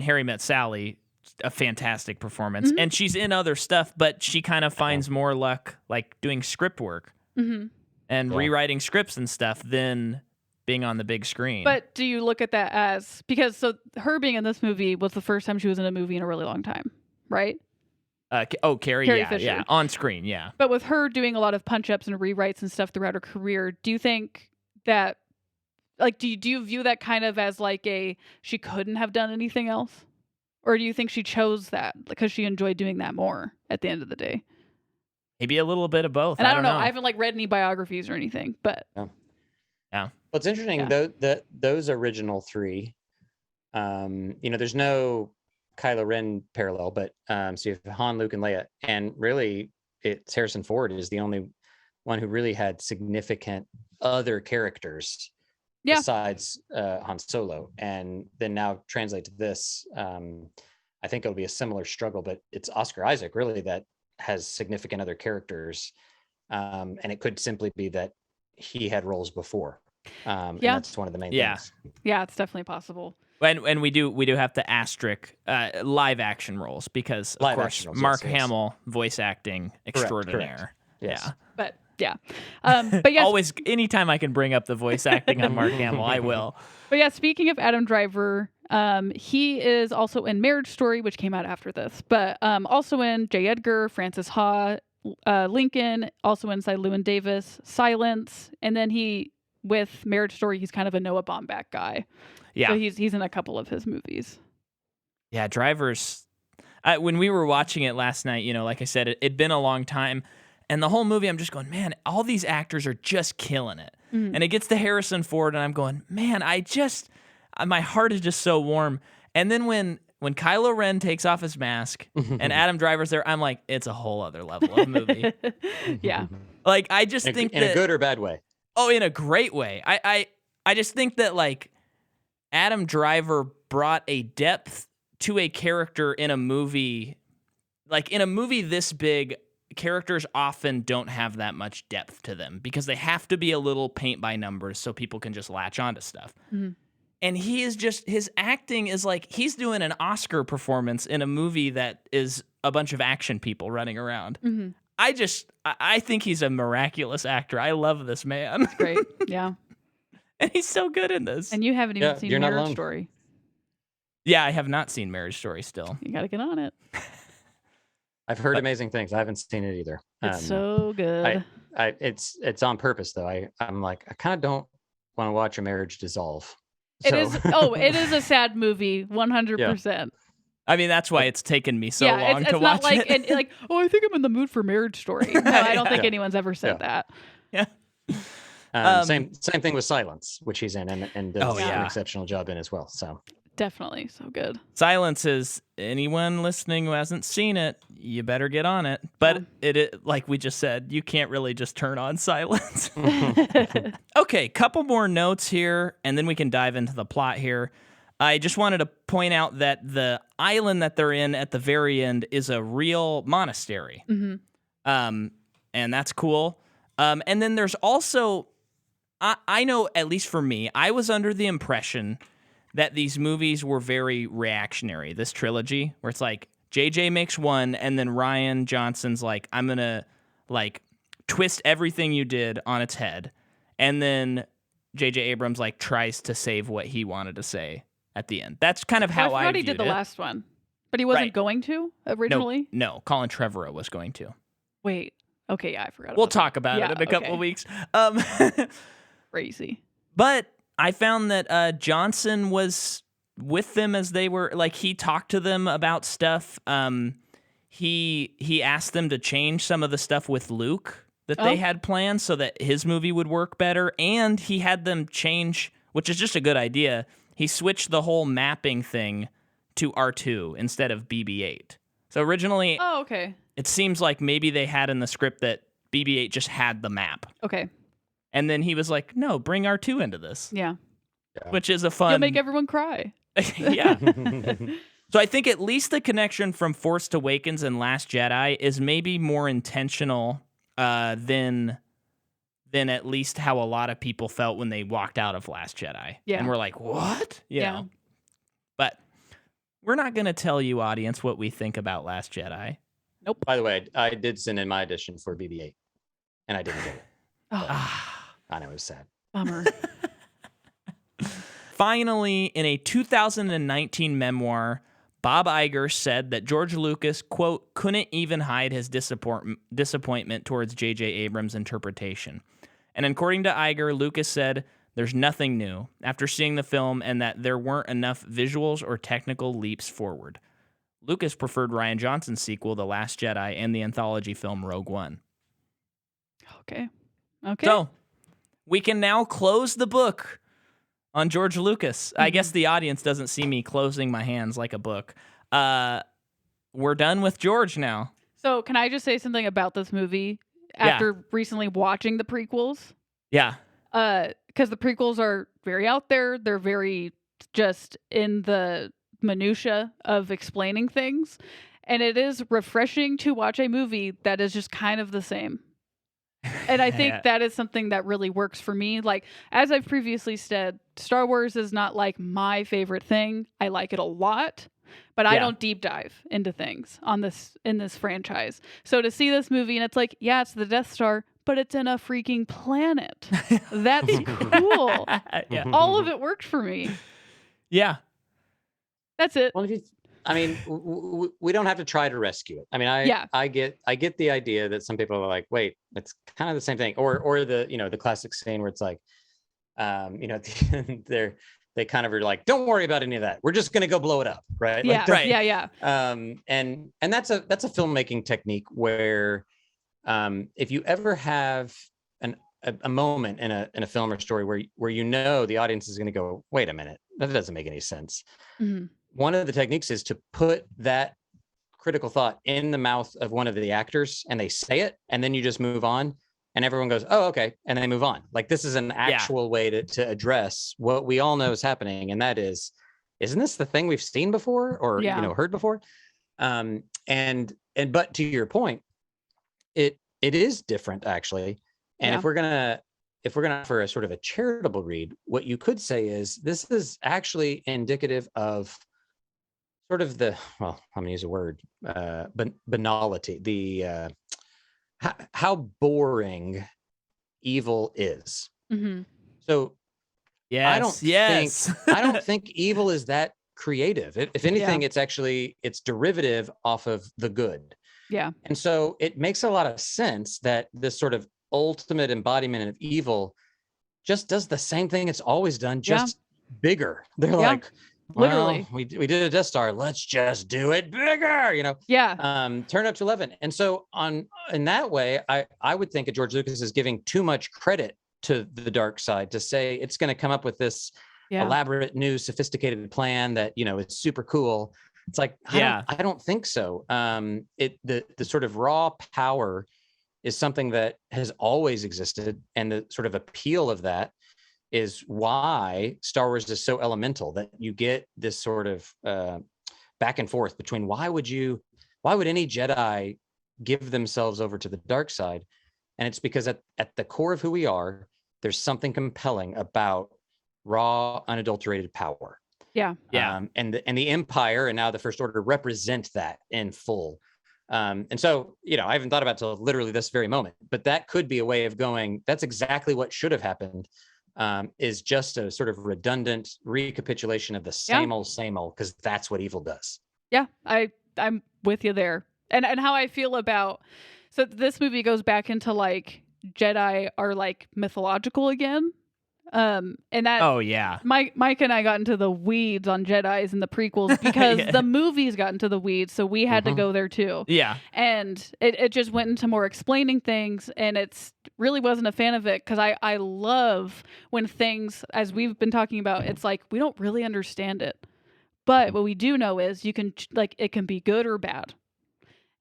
S1: Harry Met Sally, a fantastic performance, and she's in other stuff, but she kind of finds more luck like doing script work and rewriting scripts and stuff than being on the big screen.
S2: But do you look at that as, because her being in this movie was the first time she was in a movie in a really long time, right?
S1: Carrie Fisher. Yeah, on screen, yeah.
S2: But with her doing a lot of punch-ups and rewrites and stuff throughout her career, do you think that, like, do you view that kind of as like she couldn't have done anything else? Or do you think she chose that because she enjoyed doing that more at the end of the day?
S1: Maybe a little bit of both.
S2: And I don't know. I haven't like read any biographies or anything, but
S3: yeah. Well, it's interesting though that those original three, there's no Kylo Ren parallel, but so you have Han, Luke, and Leia, and really it's Harrison Ford is the only one who really had significant other characters besides Han Solo. And then now translate to this, I think it'll be a similar struggle, but it's Oscar Isaac really that has significant other characters, and it could simply be that he had roles before, and that's one of the main things.
S2: Yeah, it's definitely possible.
S1: And we do have to asterisk live action roles because of course Mark Hamill voice acting extraordinaire.
S3: Correct. Yes.
S1: Yeah.
S2: But yes,
S1: always anytime I can bring up the voice acting on Mark Hamill, I will.
S2: But yeah, speaking of Adam Driver, he is also in Marriage Story, which came out after this, but also in J. Edgar, Francis Ha, Lincoln, also inside Llewyn Davis, Silence, and then with Marriage Story, he's kind of a Noah Baumbach guy. Yeah, so he's in a couple of his movies.
S1: Yeah, Driver's. When we were watching it last night, like I said, it'd been a long time. And the whole movie, I'm just going, man, all these actors are just killing it. Mm-hmm. And it gets to Harrison Ford, and I'm going, man, my heart is just so warm. And then when Kylo Ren takes off his mask and Adam Driver's there, I'm like, it's a whole other level of movie.
S2: Yeah.
S1: Like, I just think
S3: in a good or bad way?
S1: Oh, in a great way. I just think that, like, Adam Driver brought a depth to a character in a movie. Like, in a movie this big, characters often don't have that much depth to them because they have to be a little paint by numbers so people can just latch onto stuff. Mm-hmm. And his acting is like he's doing an Oscar performance in a movie that is a bunch of action people running around. Mm-hmm. I think he's a miraculous actor. I love this man.
S2: That's great. Yeah.
S1: And he's so good in this.
S2: And you haven't even seen Marriage Story.
S1: Yeah, I have not seen Marriage Story still.
S2: You got to get on it.
S3: I've heard amazing things. I haven't seen it either.
S2: It's so good.
S3: It's on purpose though. I'm like, I kind of don't want to watch a marriage dissolve.
S2: It is a sad movie, 100%. Yeah.
S1: I mean, that's why it's taken me so long to watch it.
S2: It's not like, I think I'm in the mood for Marriage Story. No, I don't think anyone's ever said that.
S1: Yeah.
S3: Same thing with Silence, which he's in and does an exceptional job in as well. So
S2: definitely so good.
S1: Silence is, anyone listening who hasn't seen it, you better get on it. But it like we just said, you can't really just turn on Silence. Okay, couple more notes here, and then we can dive into the plot here. I just wanted to point out that the island that they're in at the very end is a real monastery. Mm-hmm. And that's cool. And then there's also, I know, at least for me, I was under the impression that these movies were very reactionary, this trilogy, where it's like, JJ makes one, and then Rian Johnson's like, I'm going to, like, twist everything you did on its head. And then JJ Abrams, like, tries to save what he wanted to say at the end. That's kind of how I viewed it. I thought he
S2: did the last one, but he wasn't going to originally?
S1: No, Colin Trevorrow was going to.
S2: Wait. Okay, yeah, I forgot about
S1: We'll talk about it in a couple of weeks.
S2: Crazy.
S1: But I found that Johnson was with them as they were, like, he talked to them about stuff. he asked them to change some of the stuff with Luke that they had planned so that his movie would work better, and he had them change, which is just a good idea. He switched the whole mapping thing to R2 instead of BB-8. So originally, it seems like maybe they had in the script that BB-8 just had the map.
S2: Okay.
S1: And then he was like, no, bring R2 into this.
S2: Yeah.
S1: Which is a fun...
S2: You'll make everyone cry.
S1: Yeah. So I think at least the connection from Force Awakens and Last Jedi is maybe more intentional than at least how a lot of people felt when they walked out of Last Jedi.
S2: Yeah.
S1: And we're like, what? You
S2: Yeah.
S1: know? But we're not going to tell you, audience, what we think about Last Jedi.
S2: Nope.
S3: By the way, I did send in my audition for BB-8, and I didn't get it. I know, it was sad.
S2: Bummer.
S1: Finally, in a 2019 memoir, Bob Iger said that George Lucas, quote, couldn't even hide his disappointment towards J.J. Abrams' interpretation. And according to Iger, Lucas said there's nothing new after seeing the film and that there weren't enough visuals or technical leaps forward. Lucas preferred Rian Johnson's sequel, The Last Jedi, and the anthology film Rogue One.
S2: Okay.
S1: So, we can now close the book on George Lucas. I guess the audience doesn't see me closing my hands like a book. We're done with George now.
S2: So can I just say something about this movie after recently watching the prequels?
S1: Yeah.
S2: Because the prequels are very out there. They're very just in the minutia of explaining things. And it is refreshing to watch a movie that is just kind of the same. And I think that is something that really works for me. Like, as I've previously said, Star Wars is not like my favorite thing. I like it a lot, but I don't deep dive into things in this franchise. So to see this movie and it's like, yeah, it's the Death Star, but it's in a freaking planet. That's cool. All of it worked for me.
S1: Yeah.
S2: That's it.
S3: Well, we don't have to try to rescue it. I mean, I get the idea that some people are like, wait, it's kind of the same thing, or the classic scene where it's like, at the end they kind of are like, don't worry about any of that. We're just gonna go blow it up, right?
S2: Yeah,
S3: like,
S2: yeah.
S3: And that's a filmmaking technique where, if you ever have a moment in a film or story where the audience is gonna go, wait a minute, that doesn't make any sense.
S2: Mm-hmm.
S3: One of the techniques is to put that critical thought in the mouth of one of the actors and they say it, and then you just move on and everyone goes, oh, okay. And they move on. Like, this is an actual way to address what we all know is happening. And that is, isn't this the thing we've seen before or, heard before? But to your point, it is different actually. And if we're going to offer a sort of a charitable read, what you could say is this is actually indicative of sort of I'm going to use a word, banality, how boring evil is.
S1: Mm-hmm.
S3: So I don't think evil is that creative. If anything, it's derivative off of the good.
S2: Yeah.
S3: And so it makes a lot of sense that this sort of ultimate embodiment of evil just does the same thing it's always done, just bigger. They're like,
S2: literally,
S3: we did a Death Star, let's just do it bigger, turn up to 11. And so in that way, I would think that George Lucas is giving too much credit to the dark side to say it's going to come up with this elaborate new sophisticated plan that is super cool. It's like, I don't think so. The sort of raw power is something that has always existed, and the sort of appeal of that is why Star Wars is so elemental, that you get this sort of back and forth between why would any Jedi give themselves over to the dark side? And it's because at the core of who we are, there's something compelling about raw, unadulterated power.
S2: Yeah.
S3: And the Empire and now the First Order represent that in full. And so, I haven't thought about it till literally this very moment, but that could be a way of going, that's exactly what should have happened. Is just a sort of redundant recapitulation of the same old, because that's what evil does. Yeah,
S2: I'm with you there. And how I feel about, so this movie goes back into like Jedi are like mythological again. And that
S1: Oh yeah.
S2: Mike and I got into the weeds on Jedis in the prequels because
S1: Yeah.
S2: the movies got into the weeds, so we had to
S3: Mhm.
S2: go there too.
S1: Yeah.
S2: And it just went into more explaining things, and it's really wasn't a fan of it because I love when things, as we've been talking about, it's like we don't really understand it. But what we do know is you can like it can be good or bad.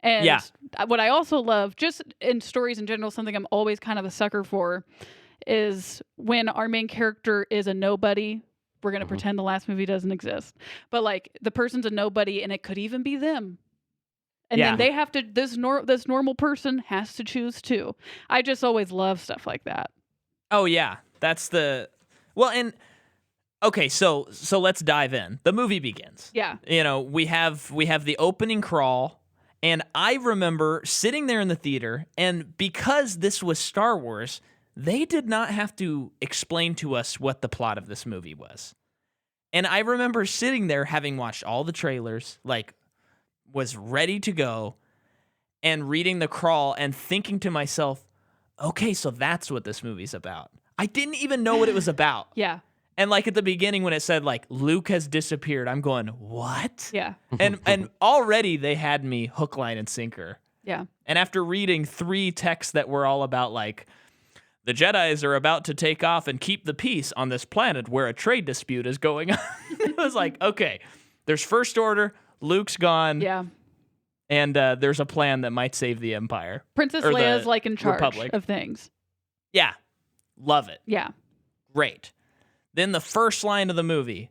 S2: And
S1: Yeah.
S2: what I also love, just in stories in general, something I'm always kind of a sucker for, is when our main character is a nobody. We're going to pretend the last movie doesn't exist. But like the person's a nobody and it could even be them. And
S1: Yeah.
S2: then they have to, this normal person has to choose too. I just always love stuff like that.
S1: Oh yeah. That's the well, and okay, so let's dive in. The movie begins.
S2: Yeah.
S1: You know, we have the opening crawl, and I remember sitting there in the theater, and because this was Star Wars, they did not have to explain to us what the plot of this movie was. And I remember sitting there having watched all the trailers, like was ready to go, and reading the crawl and thinking to myself, okay, so that's what this movie's about. I didn't even know what it was about.
S2: Yeah.
S1: And like at the beginning when it said like Luke has disappeared, I'm going, what?
S2: Yeah.
S1: And already they had me hook, line, and sinker.
S2: Yeah.
S1: And after reading 3 texts that were all about like, the Jedis are about to take off and keep the peace on this planet where a trade dispute is going on. It was like, okay, there's First Order, Luke's gone,
S2: Yeah.
S1: and there's a plan that might save the Empire.
S2: Princess
S1: Or
S2: Leia's
S1: the
S2: like in charge
S1: Republic.
S2: of things.
S1: Yeah, love it.
S2: Yeah.
S1: Great. Then the first line of the movie,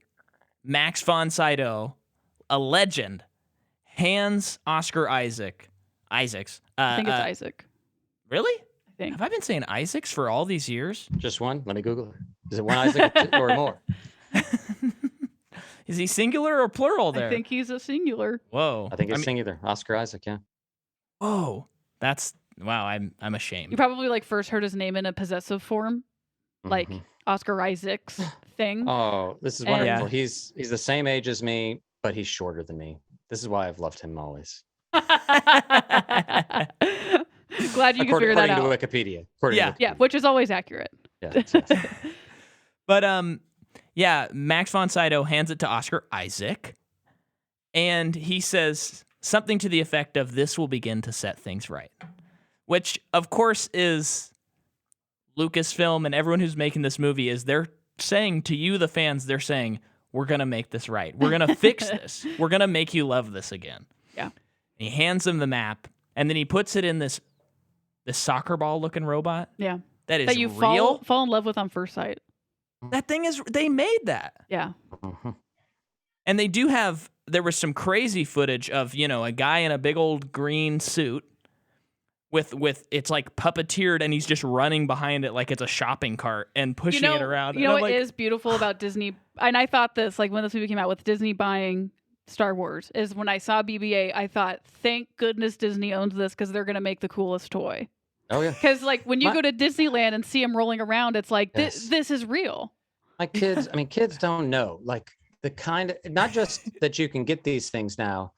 S1: Max von Sydow, a legend, hands Oscar Isaacs.
S2: I think it's Isaac.
S1: Really?
S2: I think.
S1: Have I been saying Isaacs for all these years?
S3: Just one. Let me Google it. Is it one Isaac or more?
S1: Is he singular or plural there?
S2: I think he's a singular.
S1: Whoa.
S3: I think it's
S1: mean,
S3: singular. Oscar Isaac. Yeah.
S1: whoa. That's wow. I'm ashamed.
S2: You probably like first heard his name in a possessive form, like
S3: Mhm.
S2: Oscar Isaac's thing.
S3: Oh, this is
S2: And-
S3: wonderful.
S1: Yeah.
S3: He's the same age as me, but he's shorter than me. This is why I've loved him always.
S2: Glad you can figure that
S3: According
S2: out.
S3: to Wikipedia. According
S1: Yeah.
S3: to
S2: Yeah, which is always accurate.
S3: Wikipedia. Yes.
S1: But yeah, Max von Sydow hands it to Oscar Isaac, and he says something to the effect of, "This will begin to set things right," which of course is Lucasfilm and everyone who's making this movie is they're saying to you, the fans, they're saying, "We're gonna make this right. We're gonna fix this. We're gonna make you love this again."
S2: Yeah.
S1: And he hands him the map, and then he puts it in this soccer ball looking robot.
S2: Yeah.
S1: That is
S2: That you
S1: real.
S2: fall in love with on first sight.
S1: That thing is. They made that.
S2: Yeah.
S3: Mhm.
S1: And they do have, there was some crazy footage of, you know, a guy in a big old green suit with it's like puppeteered and he's just running behind it like it's a shopping cart and pushing it around.
S2: You
S1: And
S2: know
S1: I'm
S2: what
S1: like,
S2: is beautiful about Disney? And I thought this, like when this movie came out with Disney buying Star Wars, is when I saw BB-8, I thought, thank goodness Disney owns this because they're going to make the coolest toy.
S3: Oh yeah.
S2: Because like when you
S3: My-
S2: go to Disneyland and see them rolling around, it's like,
S3: Yes.
S2: this is real.
S3: My kids, I mean, kids don't know like the kind of, not just that you can get these things now,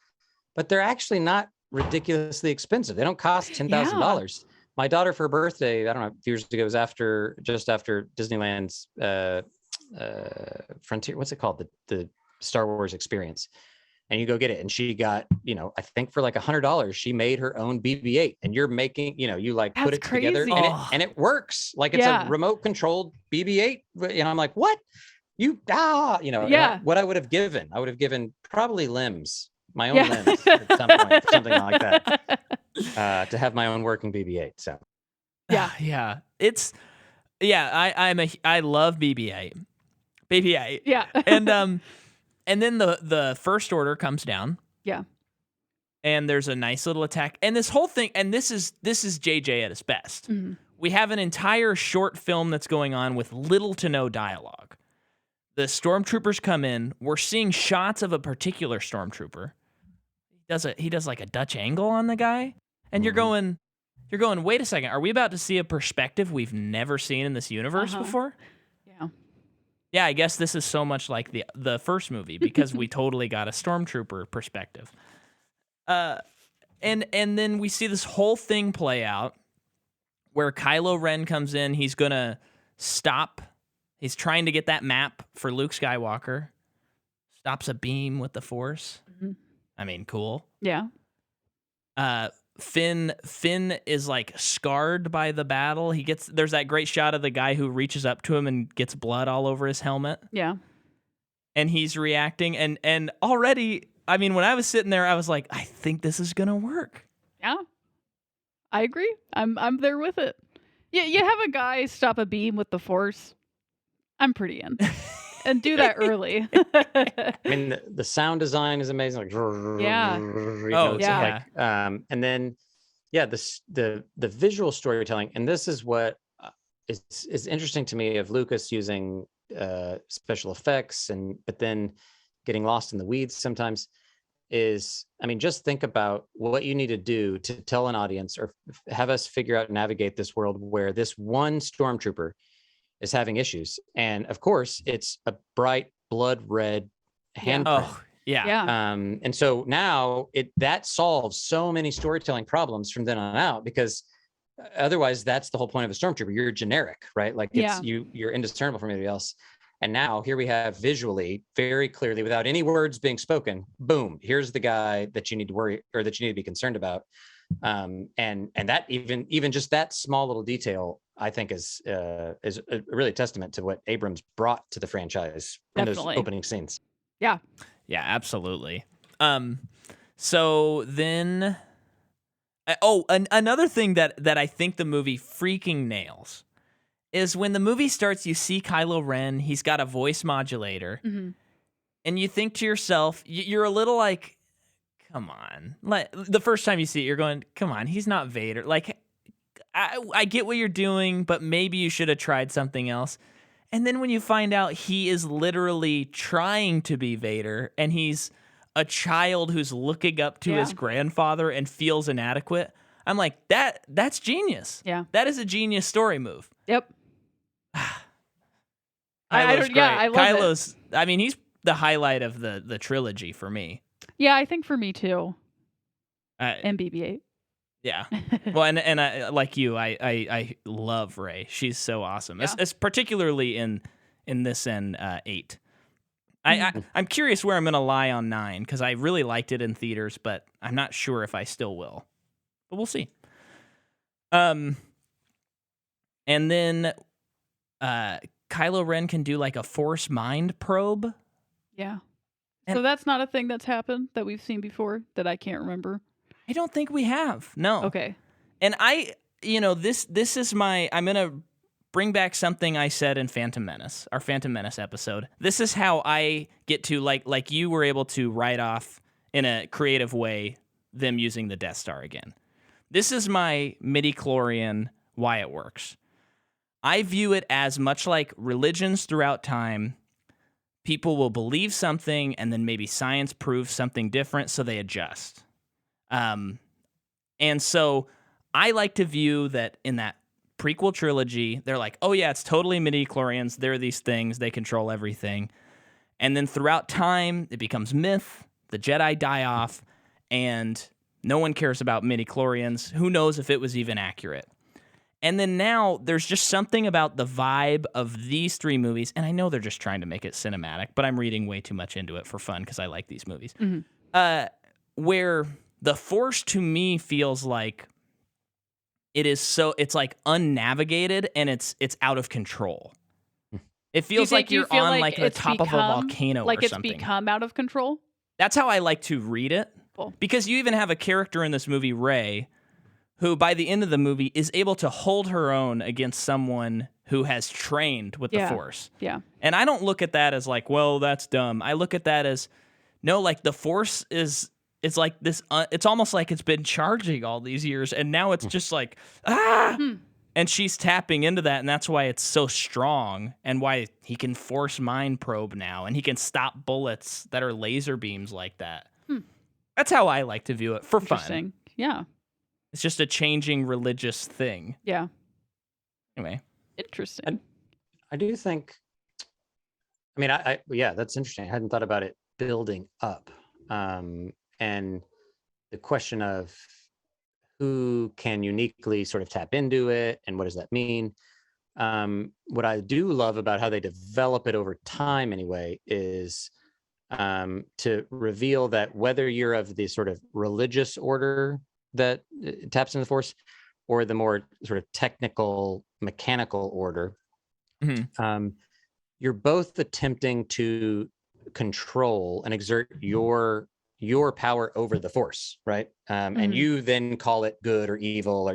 S3: but they're actually not ridiculously expensive. They don't cost $10,000. My daughter for her birthday, I don't know, a few years ago, was just after Disneyland's Frontier, what's it called? The Star Wars experience. And you go get it. And she got, you know, I think for like $100, she made her own BB-8. And you're making, you know, you like put
S2: That's
S3: it together
S2: crazy.
S3: and it works. Like it's
S2: Yeah.
S3: a remote controlled BB-8. And I'm like, what? You you know,
S2: Yeah.
S3: what I would have given probably limbs, my own
S2: Yeah.
S3: limbs at some point, something like that, to have my own working BB-8. So
S2: Yeah.
S1: yeah. It's, yeah, I love BB-8. BB-8.
S2: Yeah.
S1: And then the First Order comes down.
S2: Yeah.
S1: And there's a nice little attack. And this whole thing, and this is JJ at his best.
S2: Mhm.
S1: We have an entire short film that's going on with little to no dialogue. The stormtroopers come in. We're seeing shots of a particular stormtrooper. He does like a Dutch angle on the guy. And you're going, wait a second, are we about to see a perspective we've never seen in this universe
S2: Uh-huh.
S1: before?
S2: Yeah.
S1: Yeah, I guess this is so much like the first movie because we totally got a stormtrooper perspective. And then we see this whole thing play out where Kylo Ren comes in. He's gonna stop He's trying to get that map for Luke Skywalker. Stops a beam with the Force.
S2: Mhm.
S1: I mean, cool.
S2: Yeah.
S1: Finn is like scarred by the battle. There's that great shot of the guy who reaches up to him and gets blood all over his helmet.
S2: Yeah.
S1: And he's reacting, and already, I mean, when I was sitting there, I was like, I think this is gonna work.
S2: Yeah. I agree. I'm there with it. Yeah, you have a guy stop a beam with the Force. I'm pretty in. And do that early.
S3: I mean, the sound design is amazing. Like,
S2: Yeah.
S1: Yeah.
S3: And then, the visual storytelling, and this is what is interesting to me of Lucas using special effects, but then getting lost in the weeds sometimes. I mean, just think about what you need to do to tell an audience or have us figure out, navigate this world where this one stormtrooper is having issues. And of course, it's a bright blood red handprint.
S1: Oh, yeah.
S3: And so now that solves so many storytelling problems from then on out, because otherwise that's the whole point of a stormtrooper. You're generic, right? Like you're indiscernible from anybody else. And now here we have visually, very clearly, without any words being spoken, boom, here's the guy that you need to worry, or that you need to be concerned about. And that even just that small little detail, I think is a really testament to what Abrams brought to the franchise in those opening scenes.
S2: Yeah.
S1: Yeah, absolutely. So then, another thing that I think the movie freaking nails is when the movie starts, you see Kylo Ren, he's got a voice modulator, and you think to yourself, you're a little like, come on. Like, the first time you see it, you're going, come on, he's not Vader. Like, I get what you're doing, but maybe you should have tried something else. And then when you find out he is literally trying to be Vader, and he's a child who's looking up to his grandfather and feels inadequate, I'm like, that's genius.
S2: Yeah.
S1: That is a genius story move.
S2: Yep.
S1: Kylo's great.
S2: I love
S1: Kylo's, I mean, he's the highlight of the trilogy for me.
S2: Yeah, I think for me too. And BB-8.
S1: Yeah. Well, and I, like you, I love Rey. She's so awesome.
S2: Yeah.
S1: It's particularly in this and 8. I'm curious where I'm going to lie on 9, because I really liked it in theaters, but I'm not sure if I still will. But we'll see. And then Kylo Ren can do like a Force mind probe.
S2: Yeah.
S1: And
S2: so that's not a thing that's happened that we've seen before that I can't remember.
S1: I don't think we have. No.
S2: Okay.
S1: And this is I'm going to bring back something I said in Phantom Menace, our Phantom Menace episode. This is how I get to, like you were able to write off in a creative way them using the Death Star again. This is my midi-chlorian why it works. I view it as much like religions throughout time. People will believe something, and then maybe science proves something different, so they adjust. And so I like to view that in that prequel trilogy, they're like, oh yeah, it's totally midi-chlorians. They're these things. They control everything. And then throughout time, it becomes myth. The Jedi die off, and no one cares about midi-chlorians. Who knows if it was even accurate? And then now there's just something about the vibe of these 3 movies, and I know they're just trying to make it cinematic, but I'm reading way too much into it for fun because I like these movies, where the Force to me feels like it's like unnavigated and it's out of control. It feels like you're on like the top of a volcano or something.
S2: Like it's become out of control?
S1: That's how I like to read it.
S2: Cool.
S1: Because you even have a character in this movie, Rey, who by the end of the movie is able to hold her own against someone who has trained with the Force.
S2: Yeah.
S1: And I don't look at that as like, well, that's dumb. I look at that as, no, like the Force it's like this, it's almost like it's been charging all these years, and now it's just like, and she's tapping into that, and that's why it's so strong, and why he can Force mind probe now, and he can stop bullets that are laser beams like that. That's how I like to view it, for fun.
S2: Yeah.
S1: It's just a changing religious thing.
S2: Yeah.
S1: Anyway.
S2: Interesting.
S3: I do think, I mean, yeah, that's interesting. I hadn't thought about it building up. And the question of who can uniquely sort of tap into it and what does that mean? what I do love about how they develop it over time anyway is to reveal that whether you're of the sort of religious order that taps into the Force or the more sort of technical mechanical order, you're both attempting to control and exert your power over the Force, right? And you then call it good or evil,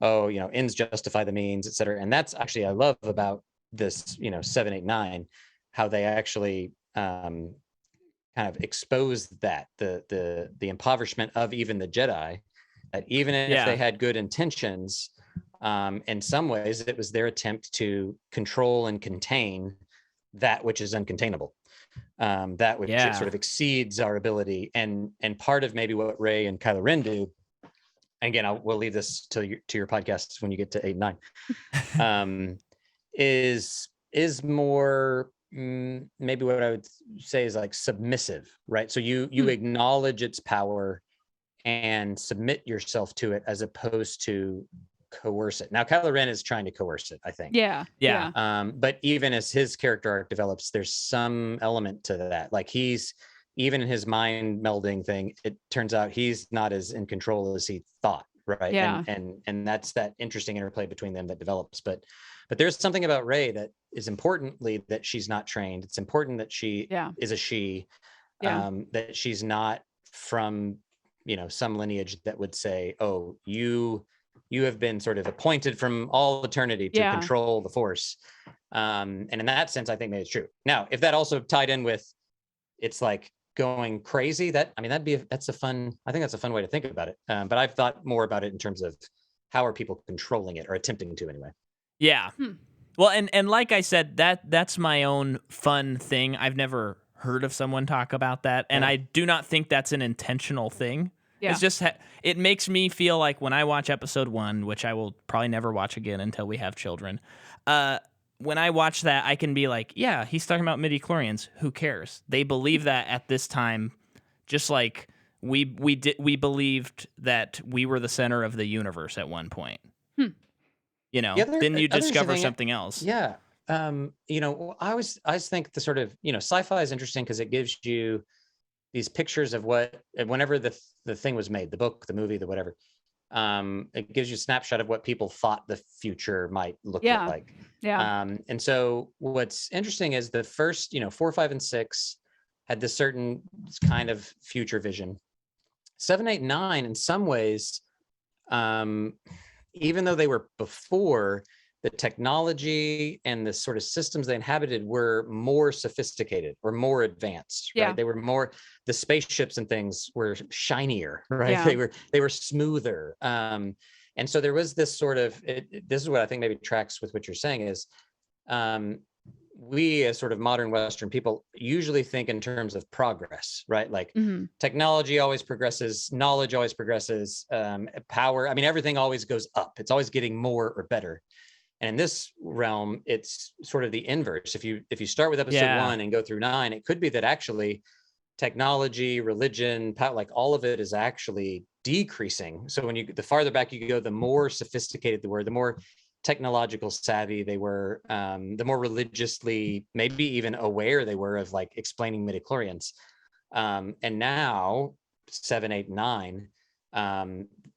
S3: or ends justify the means, et cetera. And that's actually I love about this 7, 8, 9, how they actually kind of expose that the impoverishment of even the Jedi, that even if they had good intentions, in some ways it was their attempt to control and contain that which is uncontainable, that which sort of exceeds our ability. And part of maybe what Rey and Kylo Ren do, again, we'll leave this to your podcast when you get to 8 and 9, is more maybe what I would say is like submissive, right? So you acknowledge its power and submit yourself to it as opposed to coerce it. Now, Kylo Ren is trying to coerce it, I think.
S2: Yeah.
S3: But even as his character arc develops, there's some element to that. Like even in his mind melding thing, it turns out he's not as in control as he thought, right?
S2: Yeah.
S3: And that's that interesting interplay between them that develops. But there's something about Rey that is importantly that she's not trained. It's important that she is a she, that she's not from some lineage that would say, oh, you have been sort of appointed from all eternity to control the Force. And in that sense, I think maybe it's true. Now, if that also tied in with it's like going crazy, that's a fun way to think about it. But I've thought more about it in terms of how are people controlling it or attempting to anyway.
S1: Yeah. Well, and like I said, that's my own fun thing. I've never heard of someone talk about that, and I do not think that's an intentional thing. Yeah. It's just it makes me feel like when I watch episode 1, which I will probably never watch again until we have children. When I watch that, I can be like, yeah, he's talking about midi-chlorians. Who cares? They believe that at this time, just like we believed that we were the center of the universe at one point. Then you discover something else.
S3: Yeah. I always think the sort of, sci-fi is interesting because it gives you these pictures of whenever the thing was made, the book, the movie, the whatever, it gives you a snapshot of what people thought the future might look like.
S2: Yeah.
S3: And so what's interesting is the first, 4, 5, and 6 had this certain kind of future vision. 7, 8, 9, in some ways, even though they were before, the technology and the sort of systems they inhabited were more sophisticated or more advanced, right? They were more, the spaceships and things were shinier, right? Yeah. They were smoother. And so there was this sort of, this is what I think maybe tracks with what you're saying is, we as sort of modern Western people usually think in terms of progress, right? Like technology always progresses, knowledge always progresses, power. I mean, everything always goes up. It's always getting more or better. And in this realm, it's sort of the inverse. If you start with episode 1 and go through 9, it could be that actually technology, religion, like all of it is actually decreasing. So the farther back you go, the more sophisticated they were, the more technological savvy they were, the more religiously, maybe even aware they were of like explaining midichlorians. And now 7, 8, 9,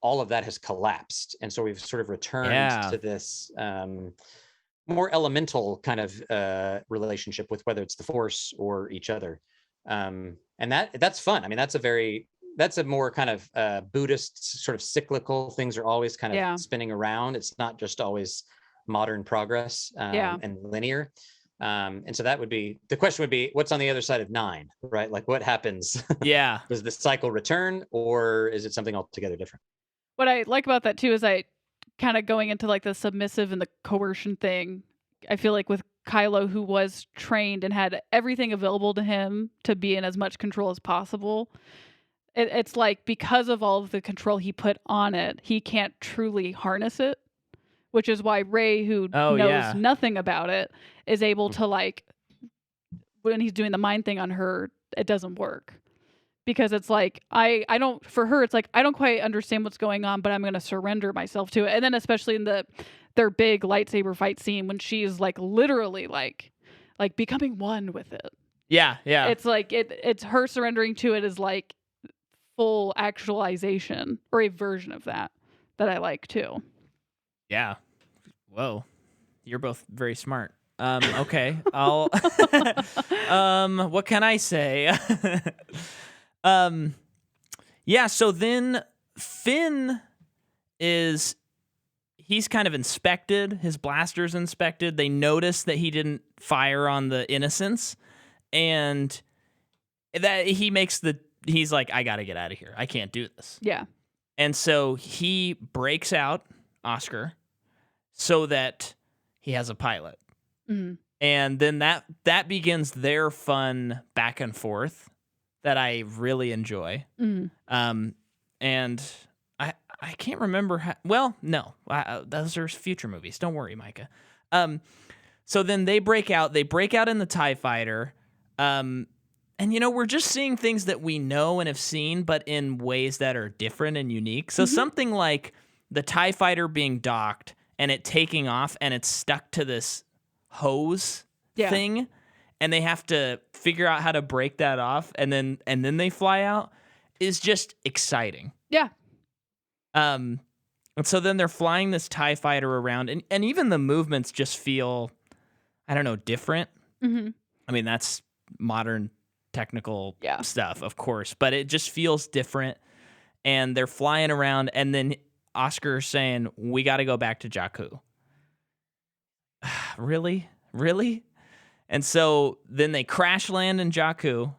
S3: all of that has collapsed. And so we've sort of returned to this more elemental kind of relationship with whether it's the Force or each other. And that's fun. I mean, that's a more kind of Buddhist sort of cyclical, things are always kind of spinning around. It's not just always modern progress and linear. And so the question would be, what's on the other side of 9, right? Like what happens?
S1: Yeah.
S3: Does the cycle return or is it something altogether different?
S2: What I like about that too is I kind of going into like the submissive and the coercion thing. I feel like with Kylo, who was trained and had everything available to him to be in as much control as possible, it's like because of all of the control he put on it, he can't truly harness it, which is why Rey, who knows nothing about it, is able to, like, when he's doing the mind thing on her, it doesn't work because it's like I don't, for her it's like I don't quite understand what's going on, but I'm going to surrender myself to it. And then especially in their big lightsaber fight scene when she's like literally like becoming one with it.
S1: Yeah.
S2: It's like it's her surrendering to it is like full actualization, or a version of that I like too.
S1: Yeah. Whoa. You're both very smart. Okay. I'll what can I say? Yeah, so then Finn he's kind of inspected, his blaster's inspected. They notice that he didn't fire on the innocents, and that he's like, I gotta get out of here. I can't do this.
S2: Yeah.
S1: And so he breaks out Oscar so that he has a pilot.
S2: Mm-hmm.
S1: And then that begins their fun back and forth that I really enjoy.
S2: Mm-hmm.
S1: And I can't remember how, well, no, those are future movies. Don't worry, Micah. So then they break out in the TIE fighter. And we're just seeing things that we know and have seen, but in ways that are different and unique. So something like the TIE fighter being docked and it taking off and it's stuck to this hose thing, and they have to figure out how to break that off, and then they fly out, is just exciting.
S2: Yeah.
S1: And so then they're flying this TIE fighter around, and even the movements just feel, I don't know, different.
S2: Mm-hmm.
S1: I mean, that's modern technical
S2: Yeah.
S1: stuff, of course, but it just feels different. And they're flying around, and then Oscar's saying, we got to go back to Jakku. Really? And so then they crash land in Jakku.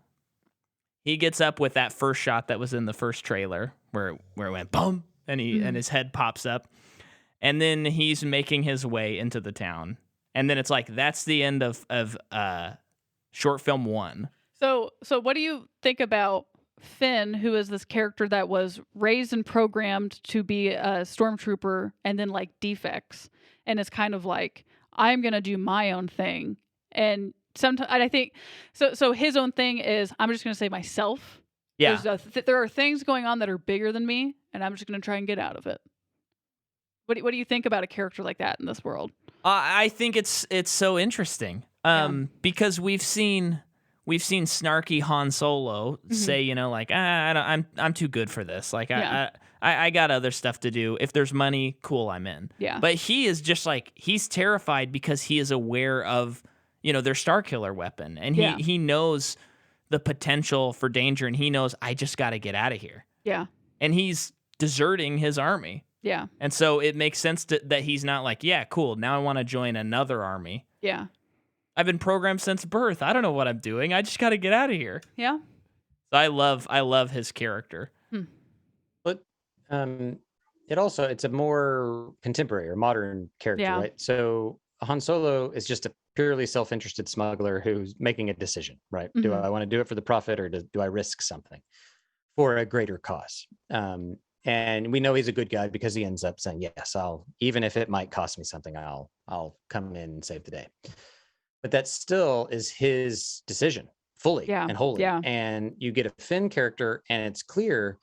S1: He gets up with that first shot that was in the first trailer where it went boom, and and his head pops up. And then he's making his way into the town. And then it's like, that's the end of short film 1.
S2: So what do you think about Finn, who is this character that was raised and programmed to be a stormtrooper, and then like defects, and is kind of like, I'm gonna do my own thing, and sometimes I think so his own thing is, I'm just gonna say myself.
S1: Yeah,
S2: there are things going on that are bigger than me, and I'm just gonna try and get out of it. What do you think about a character like that in this world?
S1: I think it's so interesting because we've seen snarky Han Solo say, like, I'm too good for this. Like, I got other stuff to do. If there's money, cool, I'm in.
S2: Yeah.
S1: But he is just like, he's terrified because he is aware of, their Starkiller weapon, and he knows the potential for danger, and he knows, I just got to get out of here.
S2: Yeah.
S1: And he's deserting his army.
S2: Yeah.
S1: And so it makes sense that he's not like, yeah, cool, now I want to join another army.
S2: Yeah.
S1: I've been programmed since birth. I don't know what I'm doing. I just got to get out of here.
S2: Yeah.
S1: So I love his character.
S3: But it's a more contemporary or modern character, right? So Han Solo is just a purely self-interested smuggler who's making a decision, right? Do I want to do it for the profit, or do I risk something for a greater cause? And we know he's a good guy because he ends up saying, yes, even if it might cost me something, I'll come in and save the day. But that still is his decision fully and wholly. Yeah. And you get a Finn character, and it's clear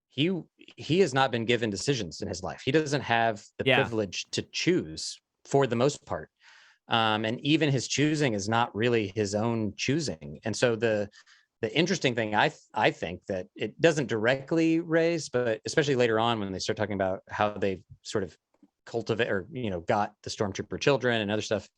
S3: he has not been given decisions in his life. He doesn't have the privilege to choose for the most part. And even his choosing is not really his own choosing. And so the interesting thing, I think, that it doesn't directly raise, but especially later on when they start talking about how they sort of cultivate or got the stormtrooper children and other stuff,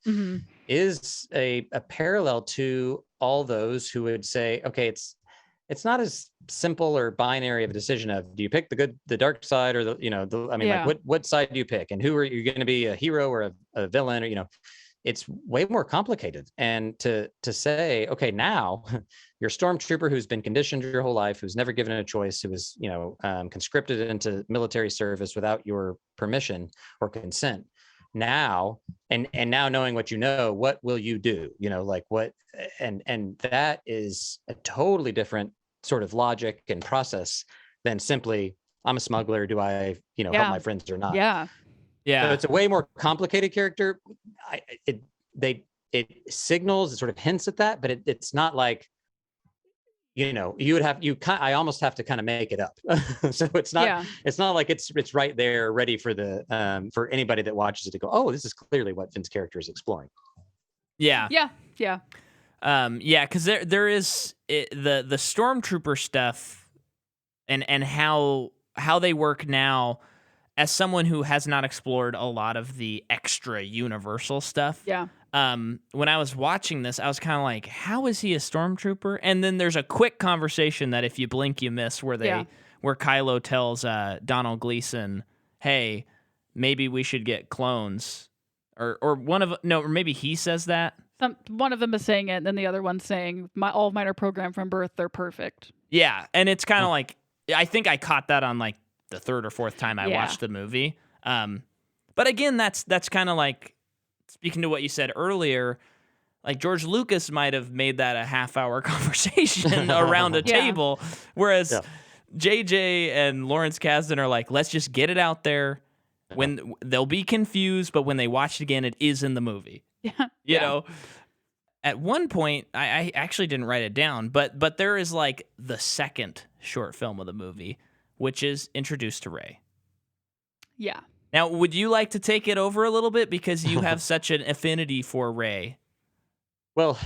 S3: is a parallel to all those who would say, okay, it's not as simple or binary of a decision of, do you pick the dark side, or like what side do you pick, and who are you going to be, a hero or a villain, or it's way more complicated. And to say, okay, now you're a stormtrooper who's been conditioned your whole life, who's never given a choice, who was, conscripted into military service without your permission or consent. Now, and now knowing what what will you do? Like what, and that is a totally different sort of logic and process than simply, I'm a smuggler. Do I, help my friends or not?
S2: Yeah.
S1: Yeah.
S3: So it's a way more complicated character. It signals, it sort of hints at that, but it's not like, I almost have to kind of make it up. So it's not like it's right there ready for the for anybody that watches it to go, oh, this is clearly what Finn's character is exploring.
S1: Yeah.
S2: Yeah.
S1: Because there is the stormtrooper stuff and how they work now. As someone who has not explored a lot of the extra Universal stuff, when I was watching this, I was kind of like, how is he a stormtrooper? And then there's a quick conversation that if you blink, you miss, where Kylo tells Donald Gleason, hey, maybe we should get clones. Or maybe he says that.
S2: One of them is saying it, and then the other one's saying, all of mine are programmed from birth, they're perfect.
S1: Yeah, and it's kind of like, I think I caught that on like the third or fourth time I watched the movie. But again, that's kind of like, speaking to what you said earlier, like George Lucas might have made that a half-hour conversation around a table, whereas JJ and Lawrence Kasdan are like, let's just get it out there. When they'll be confused, but when they watch it again, it is in the movie. You know, at one point, I actually didn't write it down, but there is like the second short film of the movie, which is Introduced to Rey.
S2: Yeah.
S1: Now, would you like to take it over a little bit because you have such an affinity for Rey?
S3: Well,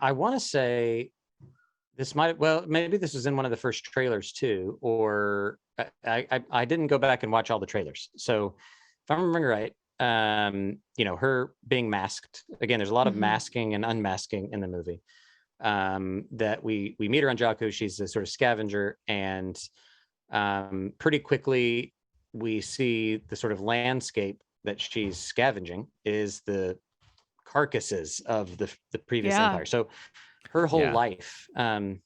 S3: I want to say maybe this was in one of the first trailers too, or I didn't go back and watch all the trailers. So if I remember right, her being masked again, there's a lot of masking and unmasking in the movie. That we meet her on Jakku. She's a sort of scavenger, and pretty quickly we see the sort of landscape that she's scavenging is the carcasses of the previous empire. So her whole life, I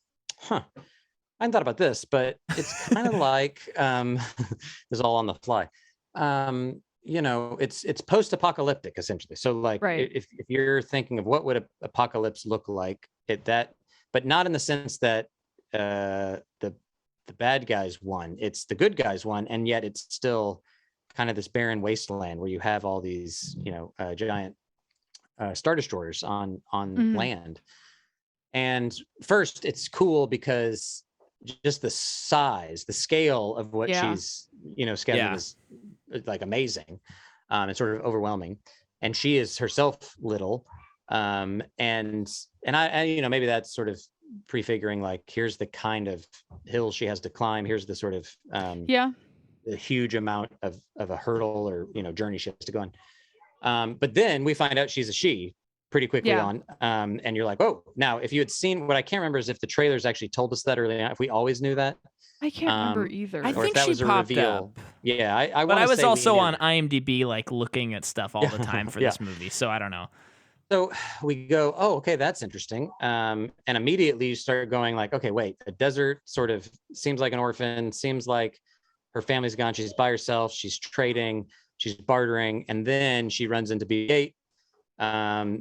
S3: hadn't thought about this, but it's kind of like this is all on the fly. It's post-apocalyptic essentially. So like if you're thinking of what would an apocalypse look like, but not in the sense that the bad guys won. It's the good guys won, and yet it's still kind of this barren wasteland where you have all these giant Star Destroyers on land. And first, it's cool because just the size, the scale of what she's scavenging is like amazing. It's sort of overwhelming, and she is herself little. And I maybe that's sort of prefiguring like, here's the kind of hill she has to climb. Here's the sort of the huge amount of a hurdle or journey she has to go on. But then we find out she's a she pretty quickly on. And you're like, oh, now if you had seen, what I can't remember is if the trailers actually told us that early on, if we always knew that.
S2: I can't remember either.
S1: I think she popped up.
S3: Yeah,
S1: but I was also on IMDb like looking at stuff all the time for this movie, so I don't know.
S3: So we go, oh, okay, that's interesting. And immediately you start going like, okay, wait, a desert sort of seems like an orphan, seems like her family's gone. She's by herself. She's trading, she's bartering. And then she runs into BB-8.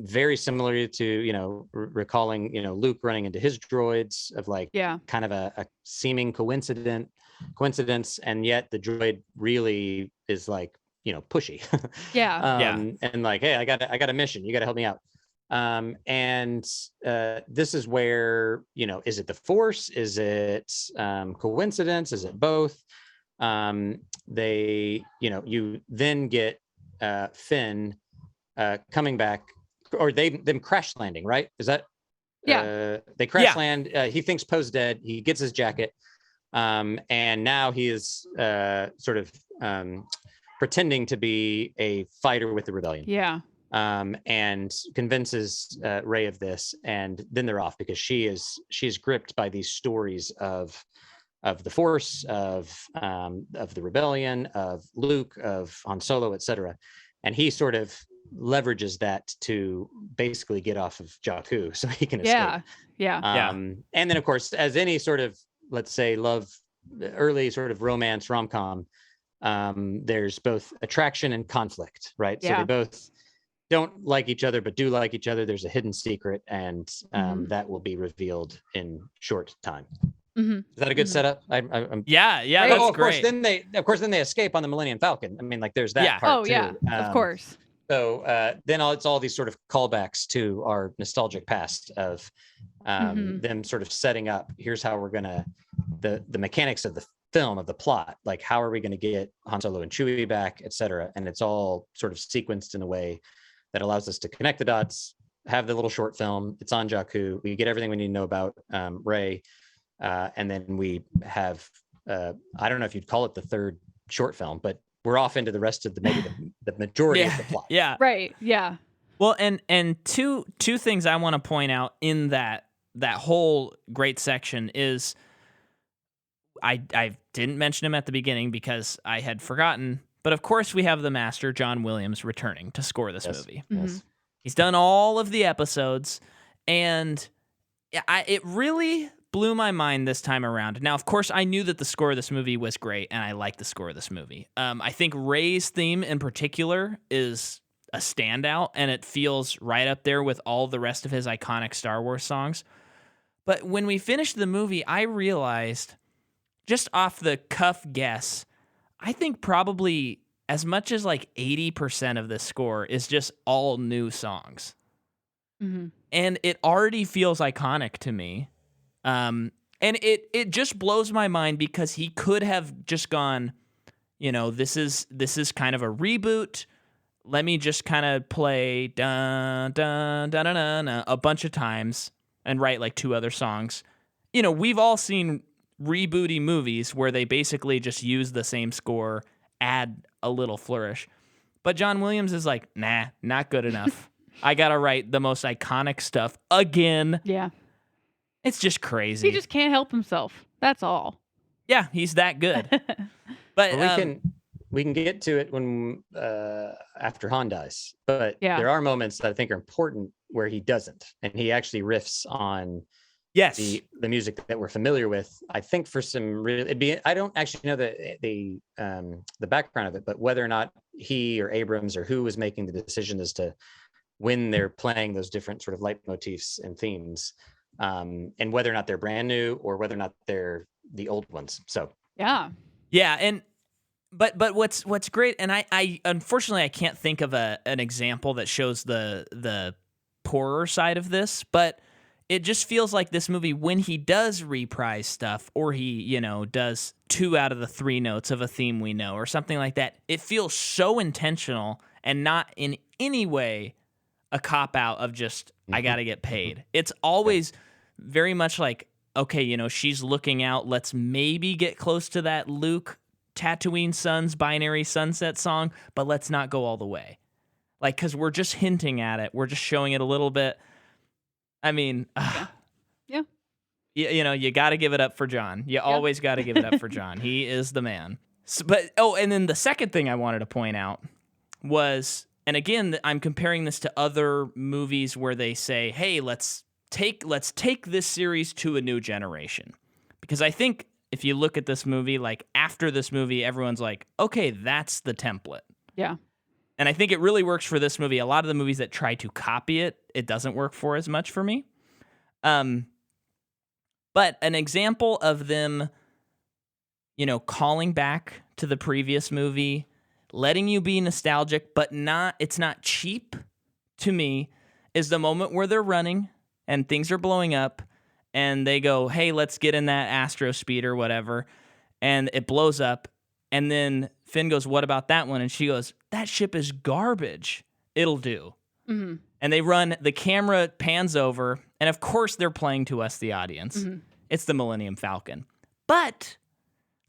S3: Very similar to, recalling, Luke running into his droids of like kind of a seeming coincidence. And yet the droid really is like, pushy. And like, hey, I got a mission. You got to help me out. And this is where, is it the Force? Is it coincidence? Is it both? You then get Finn coming back, or them crash landing, right? Is that? They crash land. He thinks Poe's dead. He gets his jacket. And now he is sort of pretending to be a fighter with the rebellion. And convinces Rey of this, and then they're off because she's gripped by these stories of the Force, of the rebellion, of Luke, of Han Solo, etc. And he sort of leverages that to basically get off of Jakku so he can escape. And then of course, as any sort of, let's say, early sort of romance rom-com, there's both attraction and conflict, right? So they both don't like each other but do like each other. There's a hidden secret, and that will be revealed in short time. Is that a good setup?
S1: Yeah, that's
S3: of
S1: great.
S3: Then they escape on the Millennium Falcon. I mean, like there's that part too.
S2: Of course.
S3: So then it's all these sort of callbacks to our nostalgic past of them sort of setting up, here's how we're going to, the mechanics of the film, of the plot, like how are we going to get Han Solo and Chewie back, etc. And it's all sort of sequenced in a way that allows us to connect the dots, have the little short film. It's on Jakku. We get everything we need to know about Rey. And then we have, I don't know if you'd call it the third short film, but we're off into the rest of the majority of the plot.
S1: Yeah.
S2: Right. Yeah.
S1: Well, and two things I want to point out in that whole great section is I didn't mention him at the beginning because I had forgotten, but of course we have the master John Williams returning to score this movie.
S3: Yes.
S1: He's done all of the episodes, and it really blew my mind this time around. Now, of course, I knew that the score of this movie was great, and I liked the score of this movie. I think Rey's theme in particular is a standout, and it feels right up there with all the rest of his iconic Star Wars songs. But when we finished the movie, I realized, just off the cuff guess, I think probably as much as like 80% of this score is just all new songs.
S2: Mm-hmm.
S1: And it already feels iconic to me. And it just blows my mind because he could have just gone, this is kind of a reboot. Let me just kind of play dun dun dun dun dun dun a bunch of times and write like 2 other songs. We've all seen rebooty movies where they basically just use the same score, add a little flourish. But John Williams is like, nah, not good enough. I gotta write the most iconic stuff again.
S2: Yeah.
S1: It's just crazy.
S2: He just can't help himself. That's all.
S1: Yeah, he's that good. But
S3: we can get to it when after Han dies. But there are moments that I think are important where he doesn't, and he actually riffs on the music that we're familiar with. I think for some I don't actually know the background of it, but whether or not he or Abrams or who was making the decision as to when they're playing those different sort of leitmotifs and themes. And whether or not they're brand new or whether or not they're the old ones. So
S1: and but what's great, and I unfortunately I can't think of an example that shows the poorer side of this, but it just feels like this movie, when he does reprise stuff, or he does 2 out of the 3 notes of a theme we know or something like that, it feels so intentional and not in any way a cop out of just I gotta get paid. It's always very much like, okay, she's looking out. Let's maybe get close to that Luke Tatooine Sons Binary Sunset song, but let's not go all the way. Like, because we're just hinting at it. We're just showing it a little bit. I mean, you got to give it up for John. You always got to give it up for John. He is the man. So, and then the second thing I wanted to point out was, and again, I'm comparing this to other movies where they say, hey, let's take this series to a new generation. Because I think if you look at this movie, like after this movie, everyone's like, okay, that's the template.
S2: Yeah.
S1: And I think it really works for this movie. A lot of the movies that try to copy it, it doesn't work for as much for me. But an example of them, calling back to the previous movie, letting you be nostalgic, but it's not cheap to me, is the moment where they're running and things are blowing up and they go, hey, let's get in that Astro Speed or whatever. And it blows up. And then Finn goes, what about that one? And she goes, that ship is garbage. It'll do.
S2: Mm-hmm.
S1: And they run, the camera pans over, and of course they're playing to us, the audience. Mm-hmm. It's the Millennium Falcon. But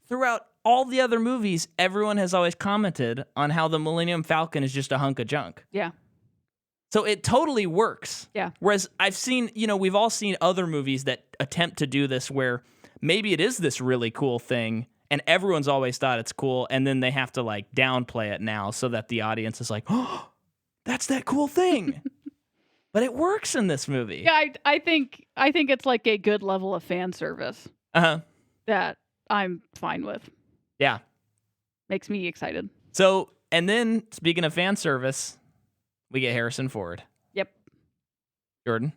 S1: throughout all the other movies, everyone has always commented on how the Millennium Falcon is just a hunk of junk.
S2: Yeah.
S1: So it totally works.
S2: Yeah.
S1: Whereas I've seen, we've all seen other movies that attempt to do this where maybe it is this really cool thing and everyone's always thought it's cool, and then they have to like downplay it now so that the audience is like, oh, that's that cool thing. But it works in this movie.
S2: Yeah, I think it's like a good level of fan service. That I'm fine with.
S1: Yeah.
S2: Makes me excited.
S1: So, and then speaking of fan service, we get Harrison Ford.
S2: Yep.
S1: Jordan,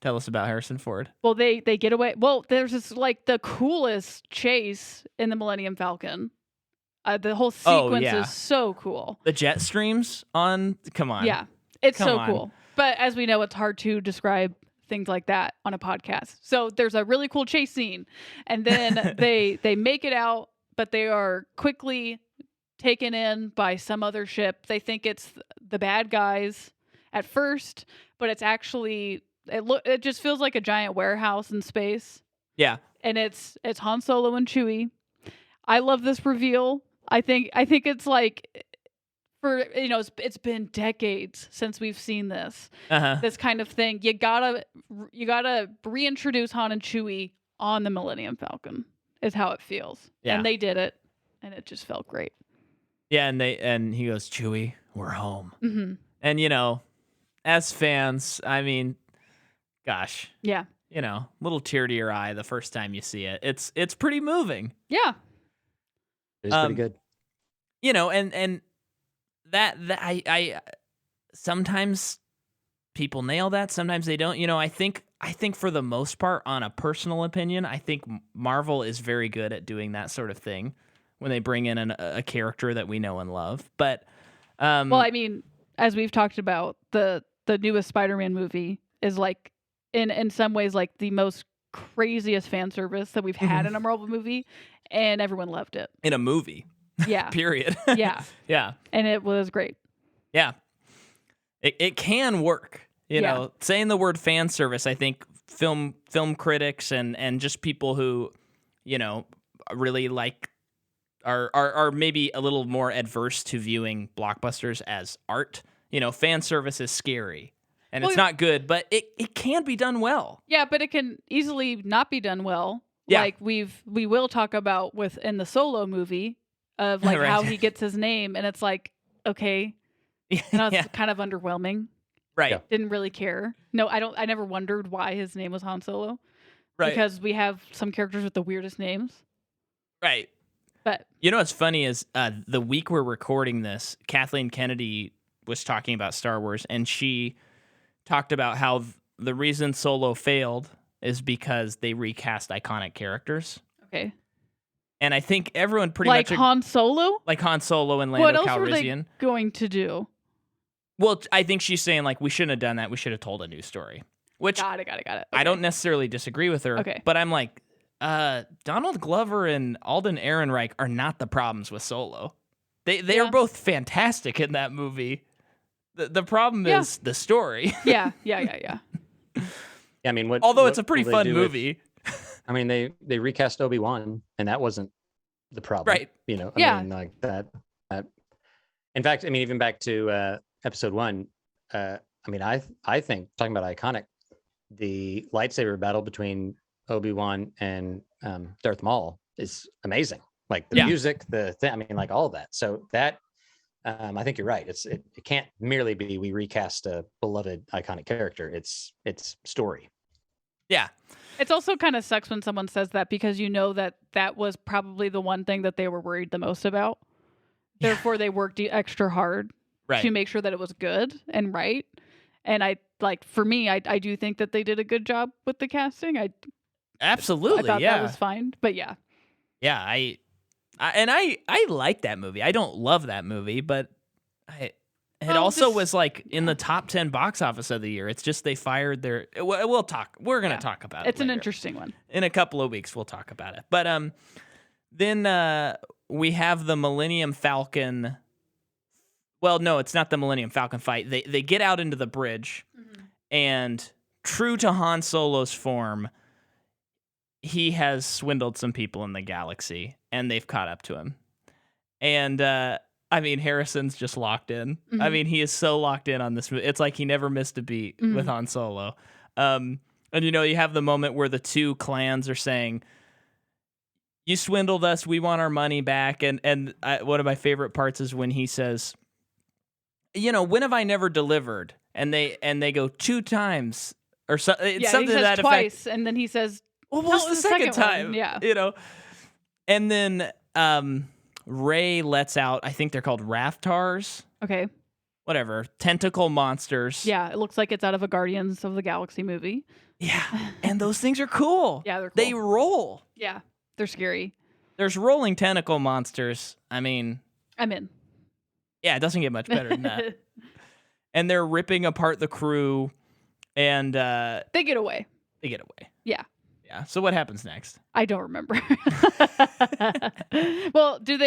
S1: tell us about Harrison Ford.
S2: Well, they get away. Well, there's this like the coolest chase in the Millennium Falcon. The whole
S1: Oh,
S2: sequence
S1: yeah.
S2: is so cool.
S1: The jet streams on. Come on.
S2: Yeah, it's
S1: Come
S2: so
S1: on.
S2: cool. But as we know, it's hard to describe things like that on a podcast. So there's a really cool chase scene, and then they make it out, but they are quickly taken in by some other ship. They think it's the bad guys at first, but it's actually it just feels like a giant warehouse in space.
S1: Yeah.
S2: And it's Han Solo and Chewie. I love this reveal. I think it's like, for it's been decades since we've seen this this kind of thing. You gotta reintroduce Han and Chewie on the Millennium Falcon is how it feels.
S1: Yeah.
S2: And they did it, and it just felt great.
S1: Yeah, and he goes, Chewie, we're home.
S2: Mm-hmm.
S1: And as fans, I mean, gosh,
S2: Yeah.
S1: Little tear to your eye the first time you see it. It's pretty moving.
S2: Yeah.
S3: It's pretty good.
S1: And that I sometimes people nail that, sometimes they don't. I think for the most part, on a personal opinion, I think Marvel is very good at doing that sort of thing when they bring in a character that we know and love. But
S2: well, I mean, as we've talked about, the newest Spider-Man movie is like in some ways like the most craziest fan service that we've had in a Marvel movie, and everyone loved it.
S1: In a movie.
S2: Yeah.
S1: Period.
S2: Yeah.
S1: Yeah.
S2: And it was great.
S1: Yeah. It can work. Saying the word fan service, I think film critics and just people who, really like are maybe a little more adverse to viewing blockbusters as art. Fan service is scary. And it's not good, but it can be done well.
S2: Yeah, but it can easily not be done well.
S1: Yeah.
S2: Like we will talk about in the Solo movie of like
S1: Right.
S2: how he gets his name, and it's like, okay, it's kind of underwhelming.
S1: Right.
S3: Yeah.
S2: Didn't really care. No, I never wondered why his name was Han Solo.
S1: Right.
S2: Because we have some characters with the weirdest names.
S1: Right.
S2: But
S1: What's funny is the week we're recording this, Kathleen Kennedy was talking about Star Wars, and she talked about how the reason Solo failed is because they recast iconic characters.
S2: okay.
S1: And I think everyone pretty
S2: Like
S1: much
S2: Han Solo?
S1: like Han Solo and Lando
S2: What else were
S1: Calrissian.
S2: they going to do?
S1: Well, I think she's saying like we shouldn't have done that. We should have told a new story. Which
S2: Got it. Okay.
S1: I don't necessarily disagree with her.
S2: Okay.
S1: But I'm like, Donald Glover and Alden Ehrenreich are not the problems with Solo. They are both fantastic in that movie. The problem is the story.
S2: Yeah.
S3: Yeah, I mean,
S1: Although it's a
S3: what
S1: pretty
S3: will they
S1: fun
S3: do with-
S1: movie.
S3: I mean, they recast Obi-Wan, and that wasn't the problem,
S1: Right.
S3: I mean, like that. In fact, I mean, even back to episode 1. I mean, I think, talking about iconic, the lightsaber battle between Obi-Wan and Darth Maul is amazing. Like the music, the thing. I mean, like all of that. So that. I think you're right. It can't merely be we recast a beloved iconic character. It's story.
S1: Yeah.
S2: It's also kind of sucks when someone says that, because that was probably the one thing that they were worried the most about. Therefore, they worked extra hard to make sure that it was good and right. And for me, I do think that they did a good job with the casting.
S1: Absolutely.
S2: I thought that was fine. But yeah.
S1: Yeah. I like that movie. I don't love that movie, but it also was like in the top 10 box office of the year. It's just they fired their. We'll talk. We're gonna talk about it.
S2: It's an
S1: later.
S2: interesting one.
S1: In a couple of weeks, we'll talk about it. But then we have the Millennium Falcon. Well, no, it's not the Millennium Falcon fight. They get out into the bridge, and true to Han Solo's form, he has swindled some people in the galaxy, and they've caught up to him. And I mean, Harrison's just locked in. I mean, he is so locked in on this movie. It's like he never missed a beat with Han Solo. And you have the moment where the two clans are saying, "You swindled us. We want our money back." And one of my favorite parts is when he says, "When have I never delivered?" And they go 2 times or so. It's something
S2: he says
S1: to that
S2: twice,
S1: effect.
S2: and then he says,
S1: Well, what's the second time?
S2: one. Yeah.
S1: And then Rey lets out, I think they're called Raftars.
S2: Okay.
S1: Whatever. Tentacle monsters.
S2: Yeah, it looks like it's out of a Guardians of the Galaxy movie.
S1: Yeah. And those things are cool.
S2: Yeah, they're cool.
S1: They roll.
S2: Yeah, they're scary.
S1: There's rolling tentacle monsters. I mean,
S2: I'm in.
S1: yeah, it doesn't get much better than that. And they're ripping apart the crew, and
S2: They get away.
S1: Yeah. So what happens next?
S2: I don't remember. Well, do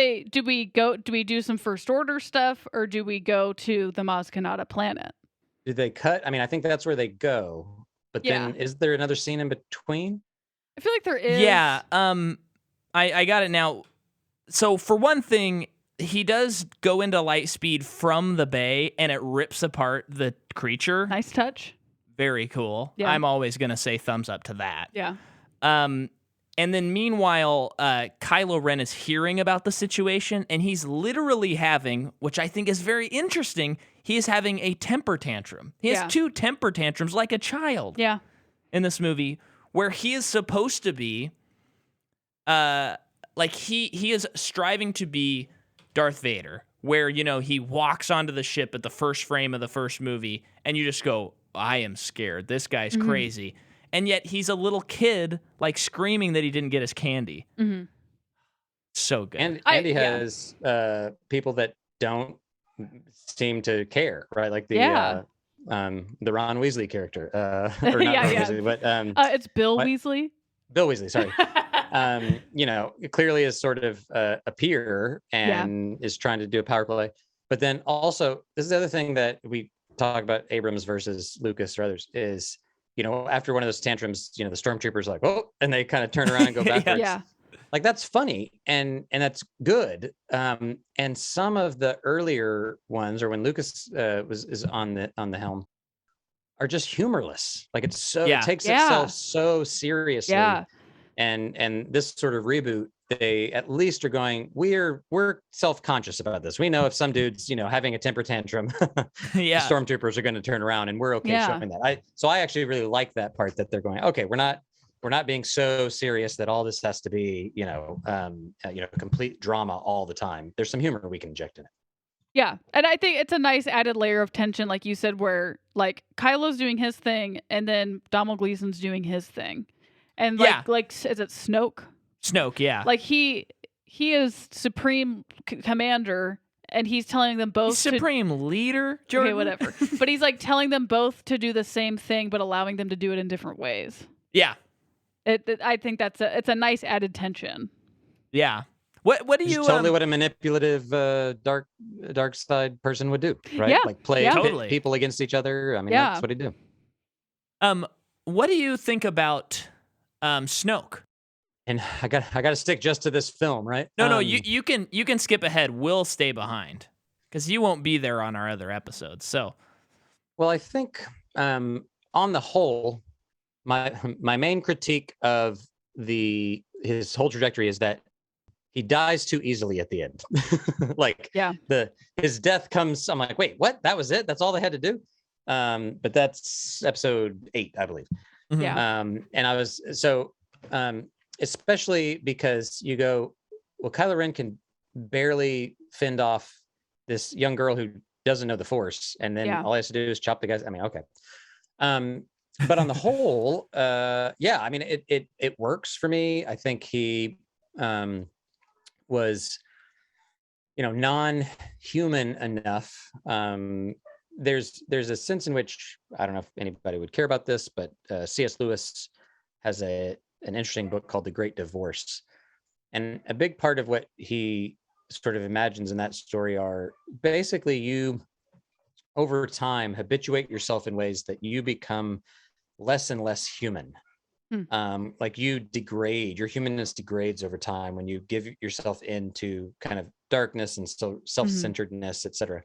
S2: we do some First Order stuff, or do we go to the Maz Kanata planet?
S3: Do they cut? I mean, I think that's where they go. But then is there another scene in between?
S2: I feel like there is.
S1: Yeah. I got it now. So for one thing, he does go into light speed from the bay, and it rips apart the creature.
S2: Nice touch.
S1: Very cool.
S2: Yeah.
S1: I'm always gonna say thumbs up to that.
S2: Yeah.
S1: And then meanwhile, Kylo Ren is hearing about the situation, and he's literally having, which I think is very interesting, he is having a temper tantrum. He has 2 temper tantrums like a child.
S2: Yeah.
S1: In this movie, where he is supposed to be, like he is striving to be Darth Vader, where, you know, he walks onto the ship at the first frame of the first movie, and you just go, I am scared. This guy's crazy. And yet he's a little kid, like, screaming that he didn't get his candy.
S2: Mm-hmm.
S1: So good.
S3: And he has people that don't seem to care, right? Like the Ron Weasley character. Or not Ron Weasley, but
S2: it's Bill Weasley.
S3: Bill Weasley, sorry. You know, clearly is sort of a peer and is trying to do a power play. But then also, this is the other thing that we talk about Abrams versus Lucas or others is, you know, after one of those tantrums, you know, the stormtroopers are like, oh, and they kind of turn around and go backwards. Like, that's funny and that's good. And some of the earlier ones, or when Lucas is on the helm, are just humorless. Like, it's so it takes itself so seriously.
S2: Yeah.
S3: And this sort of reboot, they at least are going, we're self-conscious about this. We know if some dude's, you know, having a temper tantrum, the stormtroopers are going to turn around, and we're okay showing that. So I actually really like that part, that they're going, okay, we're not being so serious that all this has to be, you know, complete drama all the time. There's some humor we can inject in it.
S2: Yeah. And I think it's a nice added layer of tension, like you said, where like Kylo's doing his thing and then Donald Gleason's doing his thing. And like is it Snoke?
S1: Snoke, yeah.
S2: Like he is supreme commander, and he's telling them both
S1: supreme leader, Jordan.
S2: Okay, whatever. But he's like telling them both to do the same thing, but allowing them to do it in different ways.
S1: Yeah.
S2: I think it's a nice added tension.
S1: Yeah. What do you
S3: totally what a manipulative dark side person would do, right?
S2: Yeah.
S3: Like play
S1: Totally.
S3: people against each other. I mean, that's what he do.
S1: What do you think about Snoke?
S3: And I got to stick just to this film, right?
S1: No, you can skip ahead. We'll stay behind because you won't be there on our other episodes. So,
S3: well, I think on the whole, my main critique of his whole trajectory is that he dies too easily at the end. Like, his death comes. I'm like, wait, what? That was it? That's all they had to do? But that's episode 8, I believe.
S2: Yeah.
S3: And I was especially because you go, well, Kylo Ren can barely fend off this young girl who doesn't know the Force, and then all he has to do is chop the guys. I mean, okay. But on the whole, I mean, it works for me. I think he was, you know, non-human enough. There's a sense in which, I don't know if anybody would care about this, but C.S. Lewis has an interesting book called The Great Divorce. And a big part of what he sort of imagines in that story are basically you, over time, habituate yourself in ways that you become less and less human. Like you degrade, your humanness degrades over time when you give yourself into kind of darkness and self-centeredness, etc.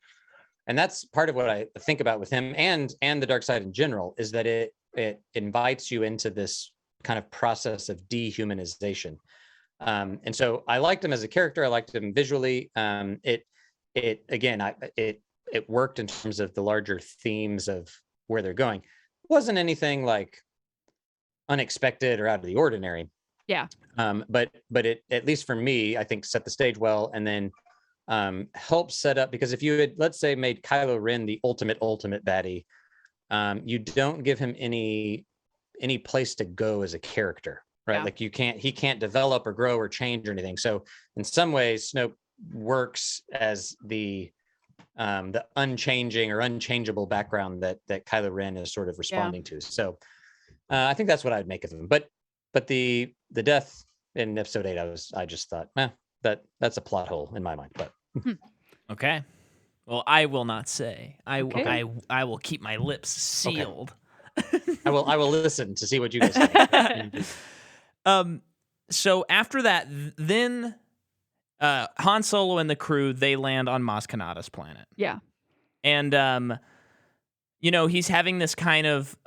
S3: And that's part of what I think about with him and the dark side in general, is that it invites you into this kind of process of dehumanization. And so I liked him as a character. I liked him visually. It worked in terms of the larger themes of where they're going. It wasn't anything like unexpected or out of the ordinary.
S2: Yeah.
S3: But it, at least for me, I think set the stage well, and then helped set up, because if you had, let's say, made Kylo Ren the ultimate baddie, you don't give him any place to go as a character. right?
S2: Yeah.
S3: Like he can't develop or grow or change or anything. So in some ways, Snoke works as the unchanging or unchangeable background that Kylo Ren is sort of responding to. So I think that's what I'd make of him. But the death in episode 8, I just thought, that's a plot hole in my mind. But
S1: Okay. Well, I will not say.
S2: Okay.
S1: I will keep my lips sealed.
S3: I will listen to see what you guys think.
S1: So after that, then Han Solo and the crew, they land on Maz Kanata's planet.
S2: Yeah.
S1: And he's having this kind of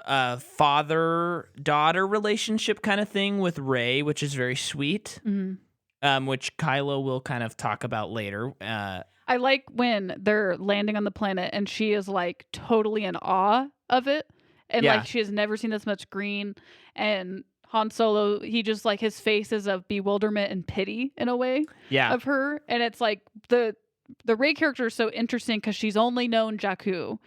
S1: father-daughter relationship kind of thing with Rey, which is very sweet.
S2: Mm-hmm.
S1: Which Kylo will kind of talk about later.
S2: I like when they're landing on the planet and she is like totally in awe of it. And
S1: Yeah.
S2: like she has never seen this much green. And Han Solo, he just like his face is of bewilderment and pity in a way of her. And it's like the Rey character is so interesting because she's only known Jakku.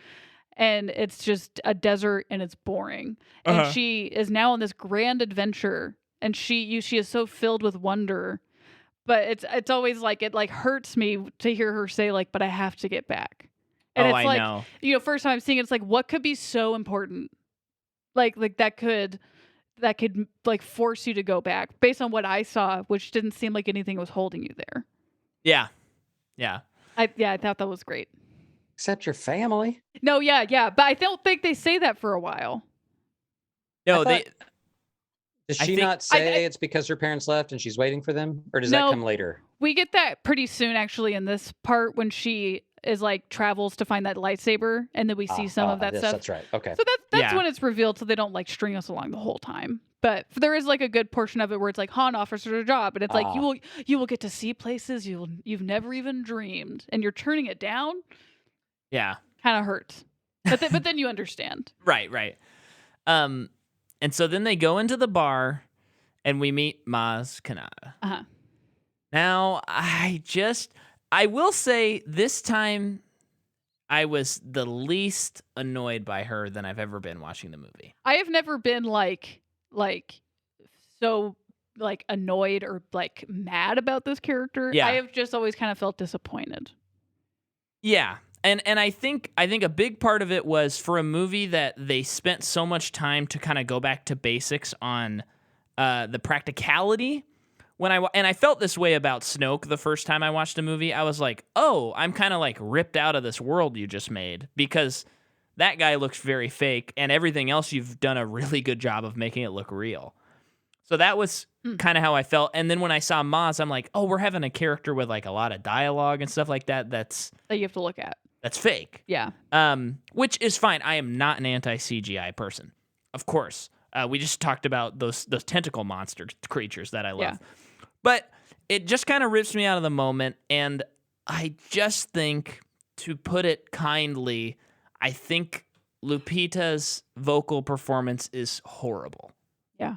S2: And it's just a desert and it's boring. And she is now on this grand adventure and she is so filled with wonder. But it's always like it like hurts me to hear her say like, but I have to get back. And it's
S1: I
S2: like,
S1: know.
S2: First time I'm seeing it, it's like, what could be so important? Like that could like force you to go back based on what I saw, which didn't seem like anything was holding you there.
S1: Yeah. Yeah.
S2: I thought that was great.
S3: Except your family.
S2: No, yeah. But I don't think they say that for a while.
S1: No,
S3: Does she not say it's because her parents left and she's waiting for them? Or does that come later?
S2: We get that pretty soon, actually, in this part when she is like travels to find that lightsaber, and then we see some of that stuff.
S3: That's right. Okay.
S2: So that's when it's revealed, so they don't like string us along the whole time. But there is like a good portion of it where it's like Han offers her a job, and it's like you will get to see places you've never even dreamed, and you're turning it down.
S1: Yeah.
S2: Kind of hurts, but then you understand.
S1: Right. And so then they go into the bar, and we meet Maz Kanata. Now, I will say this time I was the least annoyed by her than I've ever been watching the movie.
S2: I have never been like so like annoyed or like mad about this character.
S1: Yeah.
S2: I have just always kind of felt disappointed.
S1: Yeah. And I think a big part of it was for a movie that they spent so much time to kind of go back to basics on the practicality. And I felt this way about Snoke the first time I watched a movie. I was like, oh, I'm kind of like ripped out of this world you just made because that guy looks very fake and everything else you've done a really good job of making it look real. So that was kind of how I felt. And then when I saw Maz, I'm like, oh, we're having a character with like a lot of dialogue and stuff like that. That
S2: you have to look at.
S1: That's fake.
S2: Yeah.
S1: Which is fine. I am not an anti-CGI person. Of course. We just talked about those tentacle monster creatures that I love.
S2: Yeah.
S1: But it just kind of rips me out of the moment. And I just think, to put it kindly, I think Lupita's vocal performance is horrible.
S2: Yeah.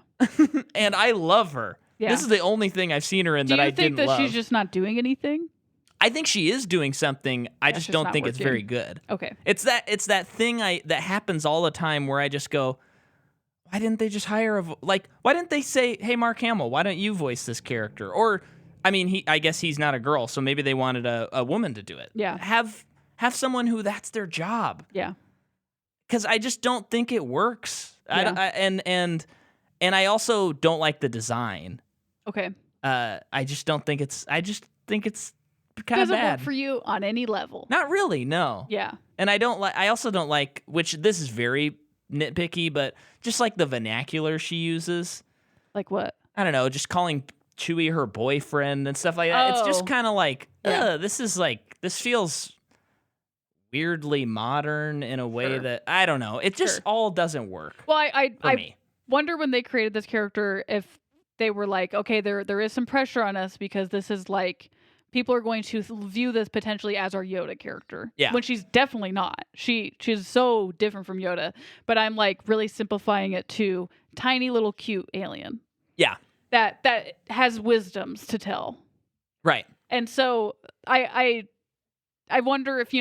S1: And I love her.
S2: Yeah.
S1: This is the only thing I've seen her in that I didn't love.
S2: Do you think that she's just not doing anything?
S1: I think she is doing something. I just don't think it's very good.
S2: Okay.
S1: It's that thing that happens all the time where I just go, why didn't they just hire why didn't they say, hey, Mark Hamill, why don't you voice this character? Or, I mean, I guess he's not a girl, so maybe they wanted a woman to do it.
S2: Yeah.
S1: Have someone who that's their job.
S2: Yeah.
S1: Because I just don't think it works.
S2: Yeah.
S1: And I also don't like the design.
S2: Okay.
S1: I just think it's kind of bad.
S2: Doesn't work for you on any level.
S1: Not really, no.
S2: Yeah.
S1: And I also don't like, which this is very nitpicky, but just like the vernacular she uses.
S2: Like what?
S1: I don't know, just calling Chewie her boyfriend and stuff like that. It's just kind of like, this feels weirdly modern in a way that, I don't know. It just all doesn't work.
S2: Well, I
S1: me.
S2: wonder when they created this character if they were like, okay, there is some pressure on us because this is like, people are going to view this potentially as our Yoda character.
S1: Yeah.
S2: When she's definitely not. She's so different from Yoda. But I'm like really simplifying it to tiny little cute alien.
S1: Yeah.
S2: That has wisdoms to tell.
S1: Right.
S2: And so I wonder if,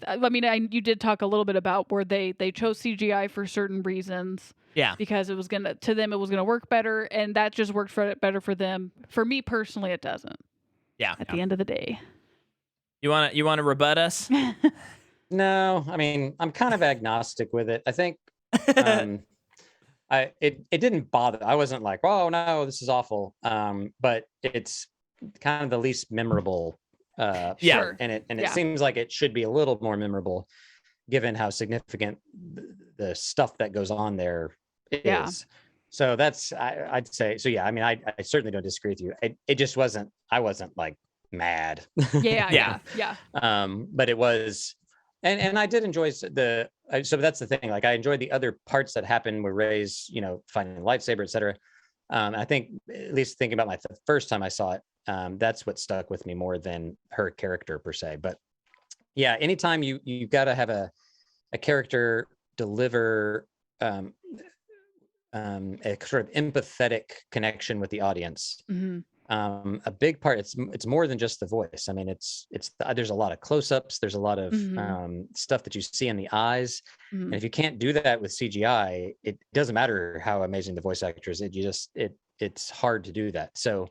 S2: I mean, you did talk a little bit about where they chose CGI for certain reasons.
S1: Yeah.
S2: Because it was gonna work better, and that just worked better for them. For me personally, it doesn't.
S1: Yeah.
S2: At the end of the day.
S1: You wanna rebut us?
S3: No, I mean, I'm kind of agnostic with it. I think it didn't bother. I wasn't like, oh no, this is awful. But it's kind of the least memorable
S2: Sure.
S3: and it seems like it should be a little more memorable given how significant the stuff that goes on there is.
S2: Yeah.
S3: So that's I'd say so. Yeah, I mean, I certainly don't disagree with you. It just wasn't. I wasn't like mad.
S2: Yeah.
S3: But it was, and I did enjoy so that's the thing. Like I enjoyed the other parts that happened with Rey's, finding the lightsaber, etc. I think at least thinking about the first time I saw it, that's what stuck with me more than her character per se. But yeah, anytime you got to have a character deliver a sort of empathetic connection with the audience.
S2: Mm-hmm.
S3: A big part, it's more than just the voice. I mean, there's a lot of close-ups. There's a lot of stuff that you see in the eyes. Mm-hmm. And if you can't do that with CGI, it doesn't matter how amazing the voice actor is. It's hard to do that. So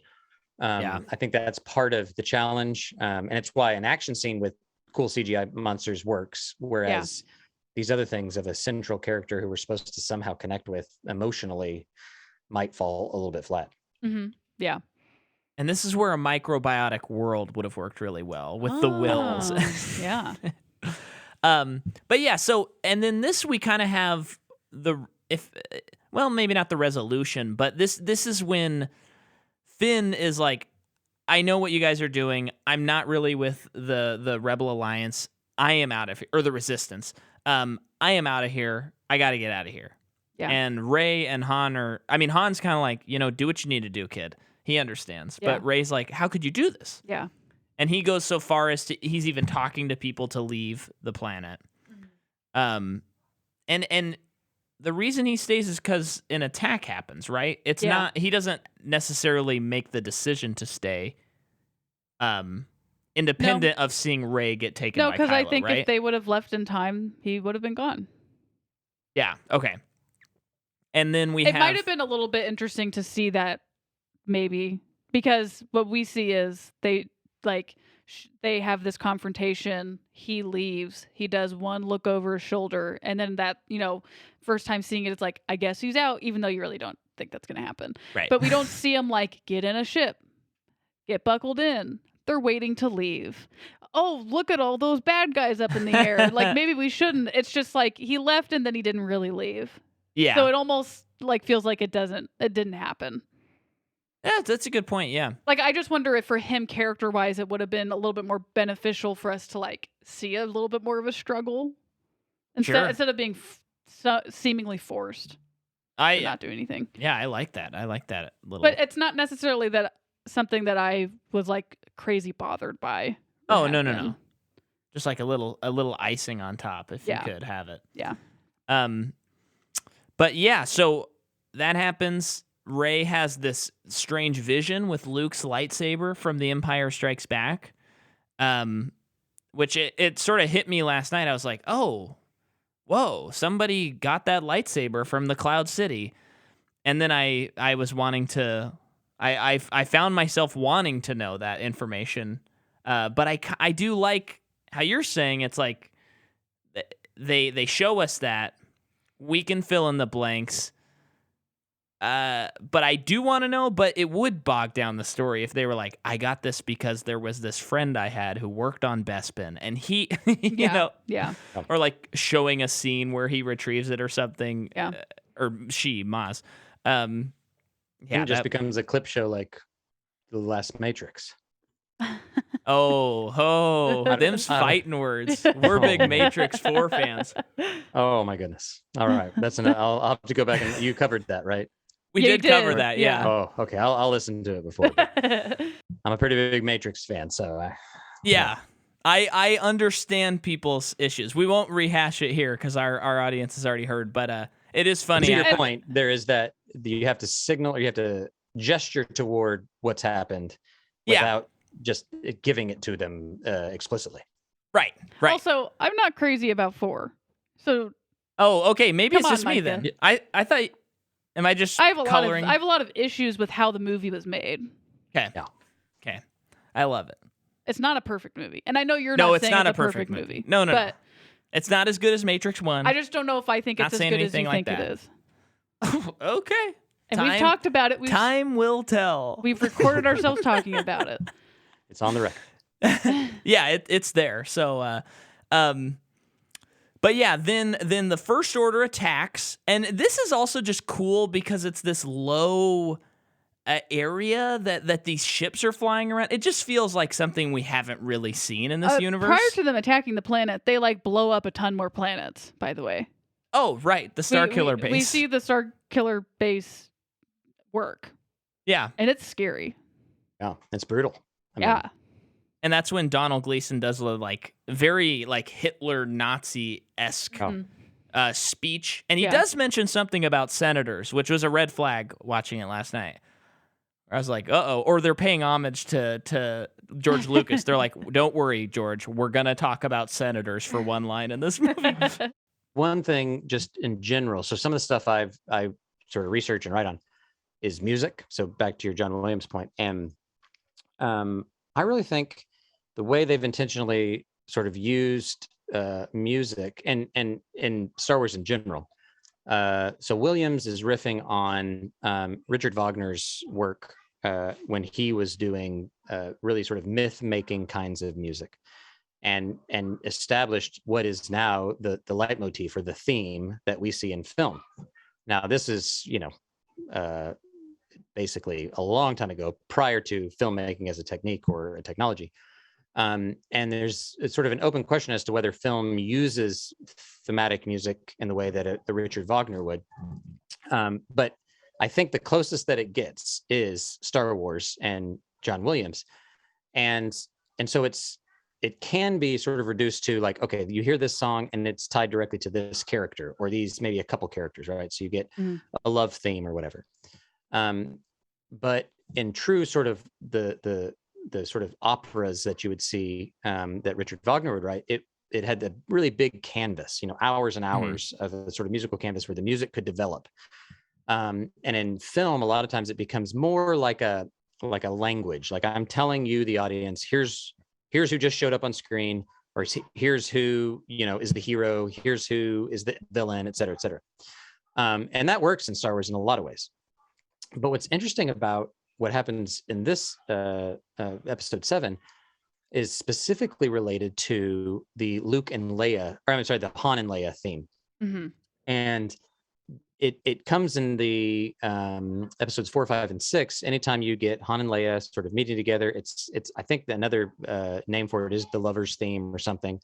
S3: I think that's part of the challenge. And it's why an action scene with cool CGI monsters works. Whereas these other things of a central character who we're supposed to somehow connect with emotionally might fall a little bit flat.
S2: Mm-hmm. Yeah.
S1: And this is where a microbiotic world would have worked really well with the wills.
S2: Yeah.
S1: But yeah, so, and then this, we kind of have maybe not the resolution, but this is when Finn is like, I know what you guys are doing. I'm not really with the Rebel Alliance. I am out of here, or the Resistance. I am out of here. I got to get out of here. Yeah. And Rey and Han Han's kind of like, do what you need to do, kid. He understands. Yeah. But Rey's like, how could you do this?
S2: Yeah.
S1: And he goes so far as he's even talking to people to leave the planet. Mm-hmm. And the reason he stays is because an attack happens, right? It's not, he doesn't necessarily make the decision to stay, independent of seeing Rey get taken by Kylo,
S2: because I think
S1: right?
S2: if they would have left in time, he would have been gone.
S1: Yeah, okay. And then it
S2: might have been a little bit interesting to see that, maybe, because what we see is they have this confrontation. He leaves. He does one look over his shoulder, and then that, first time seeing it, it's like, I guess he's out, even though you really don't think that's going to happen.
S1: Right.
S2: But we don't see him get in a ship, get buckled in. They're waiting to leave. Oh, look at all those bad guys up in the air. Maybe we shouldn't. It's just he left and then he didn't really leave.
S1: Yeah.
S2: So it almost feels like it didn't happen.
S1: Yeah, that's a good point. Yeah.
S2: I just wonder if for him character-wise, it would have been a little bit more beneficial for us to see a little bit more of a struggle instead of being seemingly forced to not do anything.
S1: Yeah, I like that. I like that a little.
S2: But it's not necessarily that something that I was crazy bothered by.
S1: Oh, no. Just a little icing on top if you could have it.
S2: Yeah.
S1: But yeah, so that happens. Rey has this strange vision with Luke's lightsaber from The Empire Strikes Back, which it sort of hit me last night. I was like, oh, whoa, somebody got that lightsaber from the Cloud City. And then I was wanting to, I found myself wanting to know that information. But I do like how you're saying it's like they show us that we can fill in the blanks. But I do want to know, but it would bog down the story if they were like, I got this because there was this friend I had who worked on Bespin, and he, you know, or showing a scene where he retrieves it or something, or she, Maz.
S3: It just becomes a clip show like The Last Matrix.
S1: Them's fighting words. We're big Matrix 4 fans.
S3: Oh my goodness. All right. I'll have to go back and you covered that, right?
S1: We did cover that, yeah.
S3: Oh, okay. I'll listen to it before. I'm a pretty big Matrix fan, so
S1: I understand people's issues. We won't rehash it here because our audience has already heard, but it is funny.
S3: To your point, there is that you have to signal or you have to gesture toward what's happened without just giving it to them explicitly.
S1: Right.
S2: Also, I'm not crazy about 4. So
S1: Oh, okay. Maybe
S2: Come
S1: it's
S2: on,
S1: just me
S2: Micah.
S1: then. I thought. Am I just
S2: I have a
S1: coloring?
S2: lot of issues with how the movie was made.
S1: Okay.
S3: Yeah.
S1: Okay. I love it.
S2: It's not a perfect movie. And I know you're
S1: No,
S2: not
S1: it's
S2: saying
S1: not
S2: it's
S1: a perfect
S2: movie.
S1: No.
S2: But
S1: It's not as good as Matrix 1.
S2: I just don't know if I think
S1: Not
S2: it's as
S1: saying
S2: good as you
S1: anything like
S2: think
S1: that.
S2: it is.
S1: Okay.
S2: And we've talked about it.
S1: Time will tell.
S2: We've recorded ourselves talking about it.
S3: It's on the record.
S1: Yeah, it's there. So, but yeah, then the First Order attacks, and this is also just cool because it's this low area that these ships are flying around. It just feels like something we haven't really seen in this universe.
S2: Prior to them attacking the planet, they like blow up a ton more planets. By the way.
S1: Oh, right, the Starkiller base.
S2: We see the Starkiller base work.
S1: Yeah,
S2: and it's scary.
S3: Yeah, it's brutal.
S2: Yeah.
S1: And that's when Donald Gleason does the like very like Hitler Nazi-esque speech. And he does mention something about senators, which was a red flag watching it last night. I was like, uh-oh. Or they're paying homage to George Lucas. They're like, don't worry, George. We're going to talk about senators for one line in this movie.
S3: One thing just in general. So some of the stuff I sort of research and write on is music. So back to your John Williams point. And I really think the way they've intentionally sort of used music and in Star Wars in general. So Williams is riffing on Richard Wagner's work when he was doing really sort of myth-making kinds of music, and established what is now the leitmotif or the theme that we see in film. Now, this is basically a long time ago, prior to filmmaking as a technique or a technology. And it's sort of an open question as to whether film uses thematic music in the way that the Richard Wagner would. But I think the closest that it gets is Star Wars and John Williams. And so it can be sort of reduced to like, okay, you hear this song and it's tied directly to this character or these, maybe a couple characters, right? So you get a love theme or whatever. But in true sort of the sort of operas that you would see that Richard Wagner would write, it had a really big canvas, hours and hours of a sort of musical canvas where the music could develop. And in film, a lot of times it becomes more like a language. Like I'm telling you, the audience, here's who just showed up on screen, or here's who is the hero, here's who is the villain, et cetera, et cetera. And that works in Star Wars in a lot of ways. But what's interesting about what happens in this episode 7 is specifically related to the Luke and Leia, or I'm sorry, the Han and Leia theme. And it comes in the episodes 4, 5, and 6. Anytime you get Han and Leia sort of meeting together, it's I think another name for it is the lovers theme or something.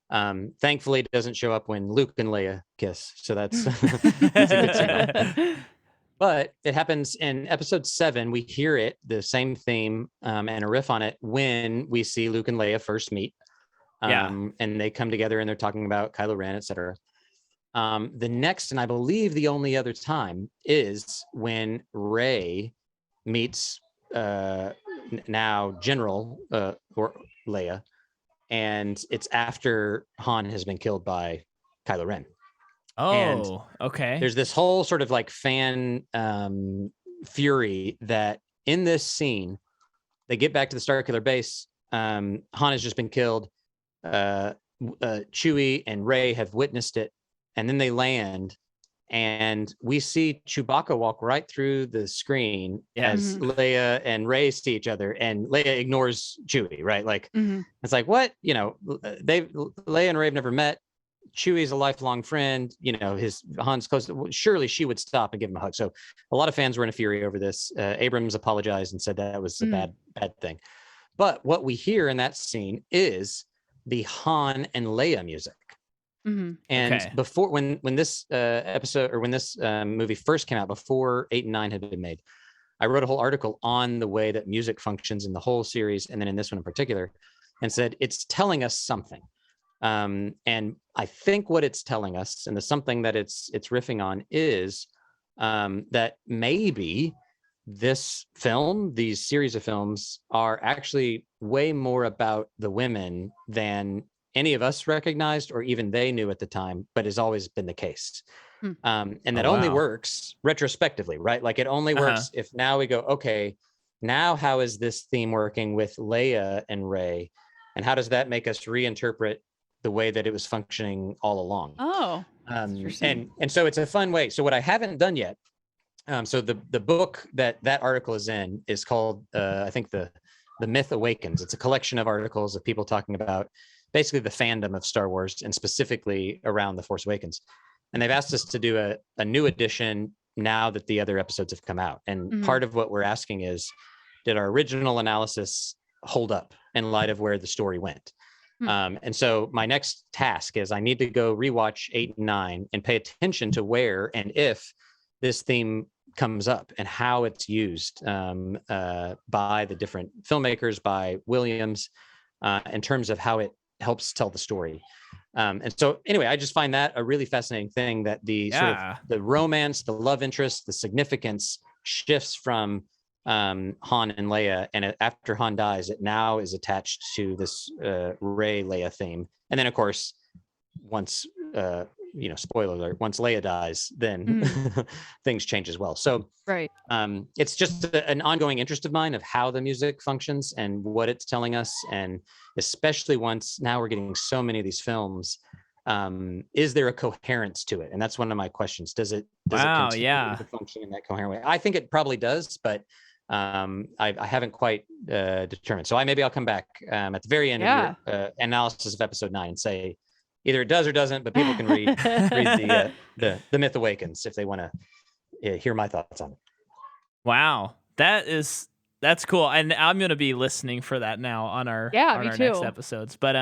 S3: Thankfully, it doesn't show up when Luke and Leia kiss, so that's, that's a good signal. But it happens in episode 7. We hear it, the same theme and a riff on it when we see Luke and Leia first meet. And they come together and they're talking about Kylo Ren, et cetera. The next, and I believe the only other time, is when Rey meets now General or Leia, and it's after Han has been killed by Kylo Ren.
S1: Oh,
S3: and
S1: okay.
S3: There's this whole sort of like fan fury that in this scene, they get back to the Starkiller base. Han has just been killed. Chewie and Rey have witnessed it. And then they land, and we see Chewbacca walk right through the screen as Leia and Rey see each other, and Leia ignores Chewie, right? Like, it's like, what? Leia and Rey have never met. Chewie's a lifelong friend. Han's close. Surely she would stop and give him a hug. So a lot of fans were in a fury over this. Abrams apologized and said that was a bad thing. But what we hear in that scene is the Han and Leia music. And before, when this episode or when this movie first came out, before 8 and 9 had been made, I wrote a whole article on the way that music functions in the whole series, and then in this one in particular, and said it's telling us something. And I think what it's telling us, and the something that it's riffing on, is that maybe this film, these series of films, are actually way more about the women than any of us recognized or even they knew at the time, but has always been the case. And that
S1: Oh,
S3: only
S1: wow.
S3: works retrospectively, right? Like it only works if now we go, okay, now how is this theme working with Leia and Rey? And how does that make us reinterpret the way that it was functioning all along?
S2: Oh, interesting.
S3: And so it's a fun way. So what I haven't done yet, so the book that article is in is called, I think the Myth Awakens. It's a collection of articles of people talking about basically the fandom of Star Wars and specifically around The Force Awakens. And they've asked us to do a new edition now that the other episodes have come out. And part of what we're asking is, did our original analysis hold up in light of where the story went? And so my next task is I need to go rewatch 8 and 9 and pay attention to where and if this theme comes up and how it's used by the different filmmakers, by Williams, in terms of how it helps tell the story. And so anyway, I just find that a really fascinating thing, that the sort of the romance, the love interest, the significance shifts from Han and Leia, and after Han dies, it now is attached to this Rey Leia theme. And then of course, once spoiler alert, once Leia dies, then things change as well. So it's just an ongoing interest of mine of how the music functions and what it's telling us. And especially once now we're getting so many of these films, is there a coherence to it? And that's one of my questions. Does it continue to function in that coherent way? I think it probably does, but I haven't quite determined. So maybe I'll come back at the very end of your analysis of episode 9 and say either it does or doesn't, but people can read the Myth Awakens if they want to hear my thoughts on it.
S1: Wow, that's cool, and I'm going to be listening for that now on our next episodes. But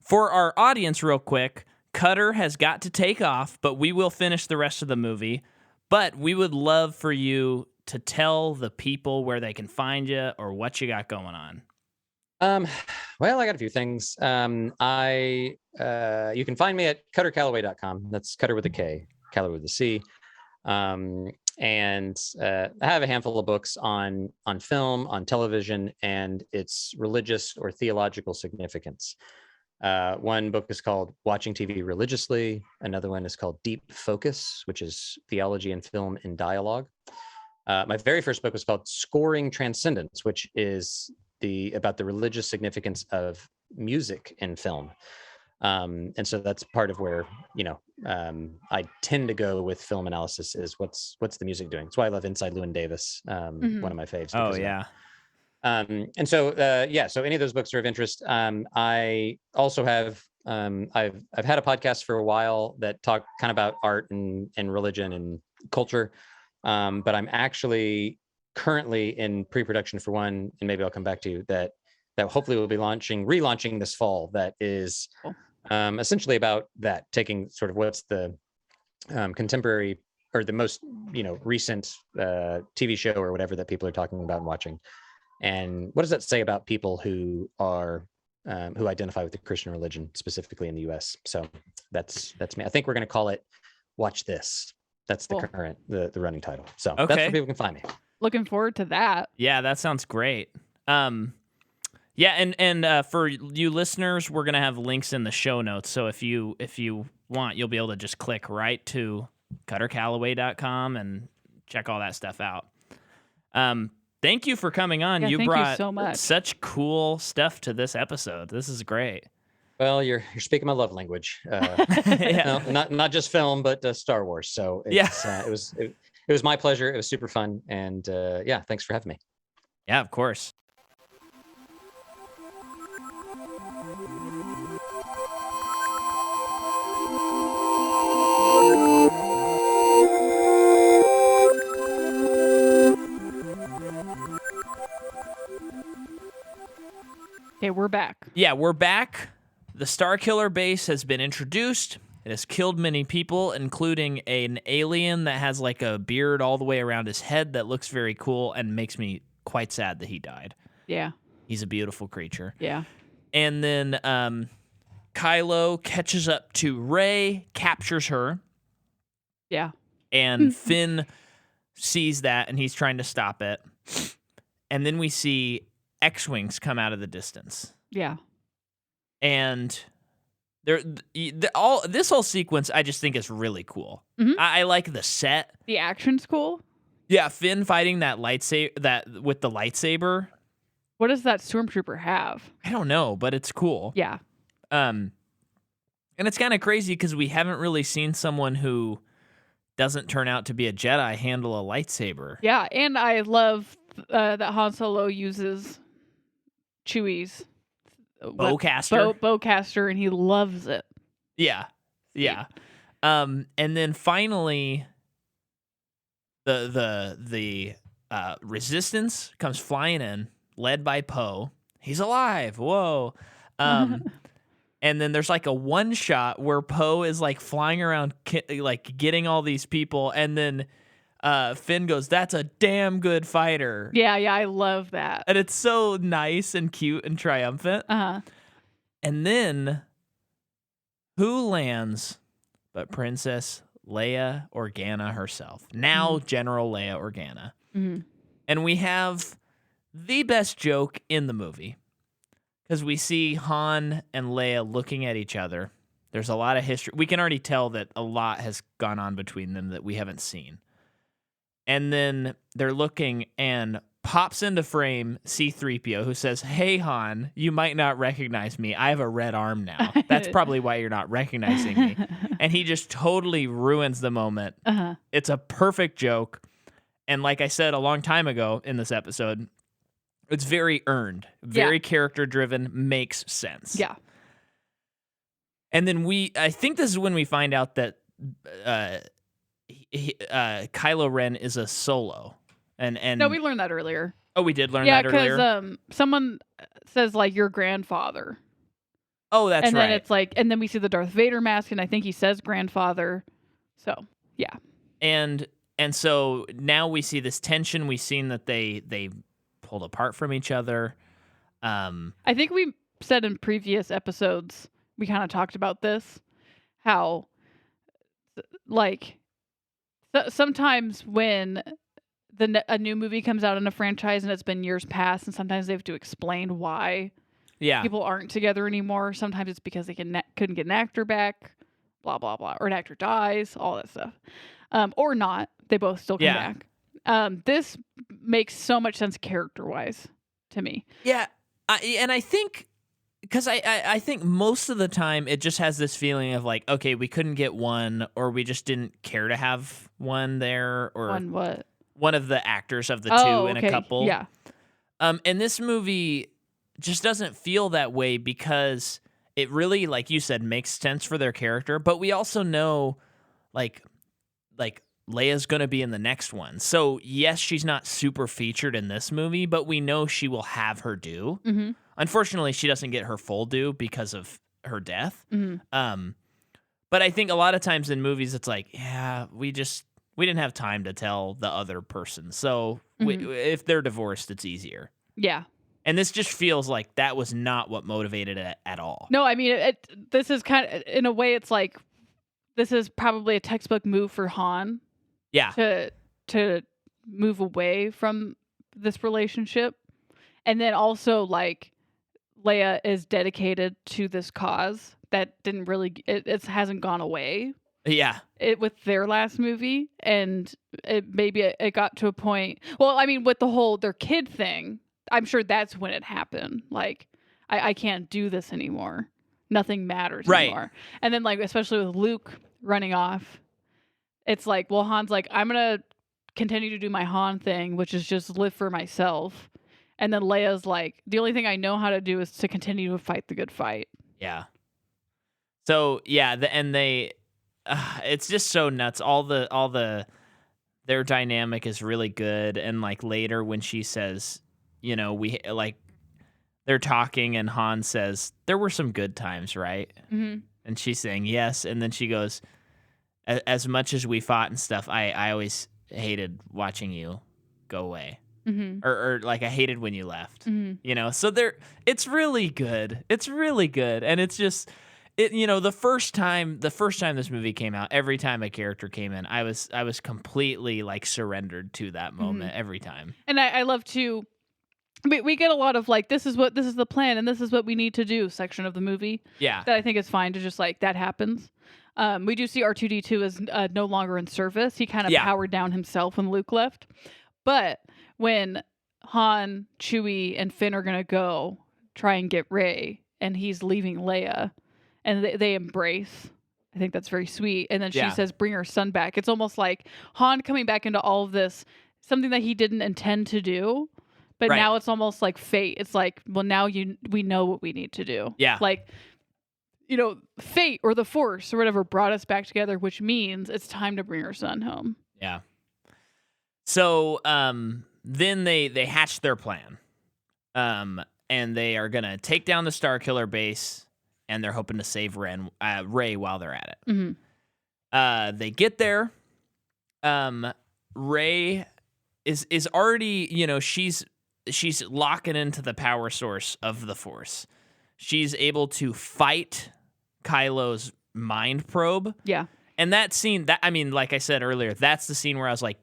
S1: for our audience, real quick, Kutter has got to take off, but we will finish the rest of the movie. But we would love for you to tell the people where they can find you or what you got going on.
S3: Well, I got a few things. You can find me at cuttercallaway.com. That's Kutter with a K, Callaway with a C. And I have a handful of books on film, on television, and its religious or theological significance. One book is called Watching TV Religiously. Another one is called Deep Focus, which is theology and film in dialogue. My very first book was called Scoring Transcendence, which is about the religious significance of music in film. And so that's part of where, I tend to go with film analysis is what's the music doing. That's why I love Inside Llewyn Davis, one of my faves.
S1: Oh, yeah.
S3: And so, so any of those books are of interest. I also have, I've had a podcast for a while that talk kind of about art and religion and culture. But I'm actually currently in pre-production for one, and maybe I'll come back to you, that hopefully we'll be relaunching this fall. That is essentially about that, taking sort of what's the contemporary or the most recent TV show or whatever that people are talking about and watching, and what does that say about people who are who identify with the Christian religion, specifically in the U.S. So that's me. I think we're going to call it "Watch This." That's the current the running title. So that's where people can find me.
S2: Looking forward to that.
S1: Yeah, that sounds great. Yeah, and for you listeners, we're gonna have links in the show notes. So if you want, you'll be able to just click right to cuttercallaway.com and check all that stuff out. Thank you for coming on. You brought so much. Such cool stuff to this episode. This is great.
S3: Well, you're speaking my love language. No, not just film, but Star Wars. So it was my pleasure. It was super fun, and thanks for having me.
S1: Yeah, of course.
S2: Okay, we're back.
S1: Yeah, we're back. The Starkiller base has been introduced. It has killed many people, including an alien that has like a beard all the way around his head that looks very cool and makes me quite sad that he died.
S2: Yeah.
S1: He's a beautiful creature.
S2: Yeah.
S1: And then Kylo catches up to Rey, captures her.
S2: Yeah.
S1: And Finn sees that, and he's trying to stop it. And then we see X-Wings come out of the distance.
S2: Yeah.
S1: And all this whole sequence I just think is really cool.
S2: Mhm.
S1: I like the set.
S2: The action's cool.
S1: Yeah, Finn fighting that with the lightsaber.
S2: What does that stormtrooper have?
S1: I don't know, but it's cool.
S2: Yeah.
S1: And it's kind of crazy because we haven't really seen someone who doesn't turn out to be a Jedi handle a lightsaber.
S2: Yeah, and I love that Han Solo uses Chewie's bowcaster, and he loves it.
S1: Yeah. And then finally, the Resistance comes flying in, led by Poe. He's alive. Whoa. And then there's like a one shot where Poe is like flying around, like getting all these people, and then Finn goes, "That's a damn good fighter."
S2: Yeah, I love that.
S1: And it's so nice and cute and triumphant. And then who lands but Princess Leia Organa herself? Now General Leia Organa. And we have the best joke in the movie. Because we see Han and Leia looking at each other. There's a lot of history. We can already tell that a lot has gone on between them that we haven't seen. And then they're looking, and pops into frame C-3PO, who says, "Hey, Han, you might not recognize me. I have a red arm now. That's probably why you're not recognizing me." And he just totally ruins the moment. It's a perfect joke. And like I said a long time ago in this episode, it's very earned, very character driven, makes sense.
S2: Yeah.
S1: And then I think this is when we find out that Kylo Ren is a Solo. And
S2: No, we learned that earlier.
S1: Oh, we did learn that earlier?
S2: Yeah, because someone says, like, your grandfather.
S1: Oh, that's right.
S2: And then it's like, and then we see the Darth Vader mask, and I think he says grandfather. So, yeah.
S1: And so now we see this tension. We've seen that they pulled apart from each other.
S2: I think we said in previous episodes, we kind of talked about this, how, like, sometimes when a new movie comes out in a franchise and it's been years past, and sometimes they have to explain why people aren't together anymore. Sometimes it's because they couldn't get an actor back, blah, blah, blah, or an actor dies, all that stuff. Or not. They both still come back. This makes so much sense character-wise to me.
S1: Yeah, and I think, because I think most of the time it just has this feeling of like, okay, we couldn't get one, or we just didn't care to have one there, or
S2: One what?
S1: One of the actors of the two in a couple.
S2: Yeah.
S1: And this movie just doesn't feel that way because it really, like you said, makes sense for their character. But we also know, like Leia's going to be in the next one. So, yes, she's not super featured in this movie, but we know she will have her due.
S2: Mm-hmm.
S1: Unfortunately, she doesn't get her full due because of her death.
S2: Mm-hmm.
S1: But I think a lot of times in movies, it's like, yeah, we didn't have time to tell the other person. So if they're divorced, it's easier.
S2: Yeah.
S1: And this just feels like that was not what motivated it at all.
S2: No, I mean, this is kind of, in a way, it's like, this is probably a textbook move for Han.
S1: Yeah.
S2: To move away from this relationship. And then also, like, Leia is dedicated to this cause that didn't really, it hasn't gone away.
S1: Yeah.
S2: With their last movie. And maybe it got to a point, well, I mean, with the whole their kid thing, I'm sure that's when it happened. Like, I can't do this anymore. Nothing matters anymore. And then, like, especially with Luke running off, it's like, well, Han's like, I'm going to continue to do my Han thing, which is just live for myself. And then Leia's like, the only thing I know how to do is to continue to fight the good fight.
S1: Yeah. So, yeah, it's just so nuts. Their dynamic is really good. And, like, later when she says, you know, they're talking and Han says, there were some good times, right?
S2: Mm-hmm.
S1: And she's saying yes. And then she goes, as much as we fought and stuff, I always hated watching you go away.
S2: Mm-hmm.
S1: Or like, I hated when you left.
S2: Mm-hmm.
S1: You know, so it's really good. It's really good. And it's just, you know, the first time this movie came out, every time a character came in, I was completely, like, surrendered to that moment every time.
S2: And I love to, we get a lot of like, this is the plan and this is what we need to do section of the movie.
S1: Yeah.
S2: That I think is fine to just like that happens. We do see R2D2 is no longer in service. He kind of powered down himself when Luke left. But when Han, Chewie, and Finn are gonna go try and get Rey, and he's leaving Leia, and they embrace. I think that's very sweet. And then she says, "Bring her son back." It's almost like Han coming back into all of this, something that he didn't intend to do, but now it's almost like fate. It's like, well, now we know what we need to do. Yeah, like, you know, fate or the Force or whatever brought us back together, which means it's time to bring her son home.
S1: Yeah. So then they hatch their plan, and they are gonna take down the Starkiller base, and they're hoping to save Rey while they're at it.
S2: Mm-hmm.
S1: They get there. Rey is already, you know, she's locking into the power source of the Force. She's able to fight Kylo's mind probe.
S2: Yeah.
S1: And that scene, that I mean, like I said earlier, that's the scene where I was like,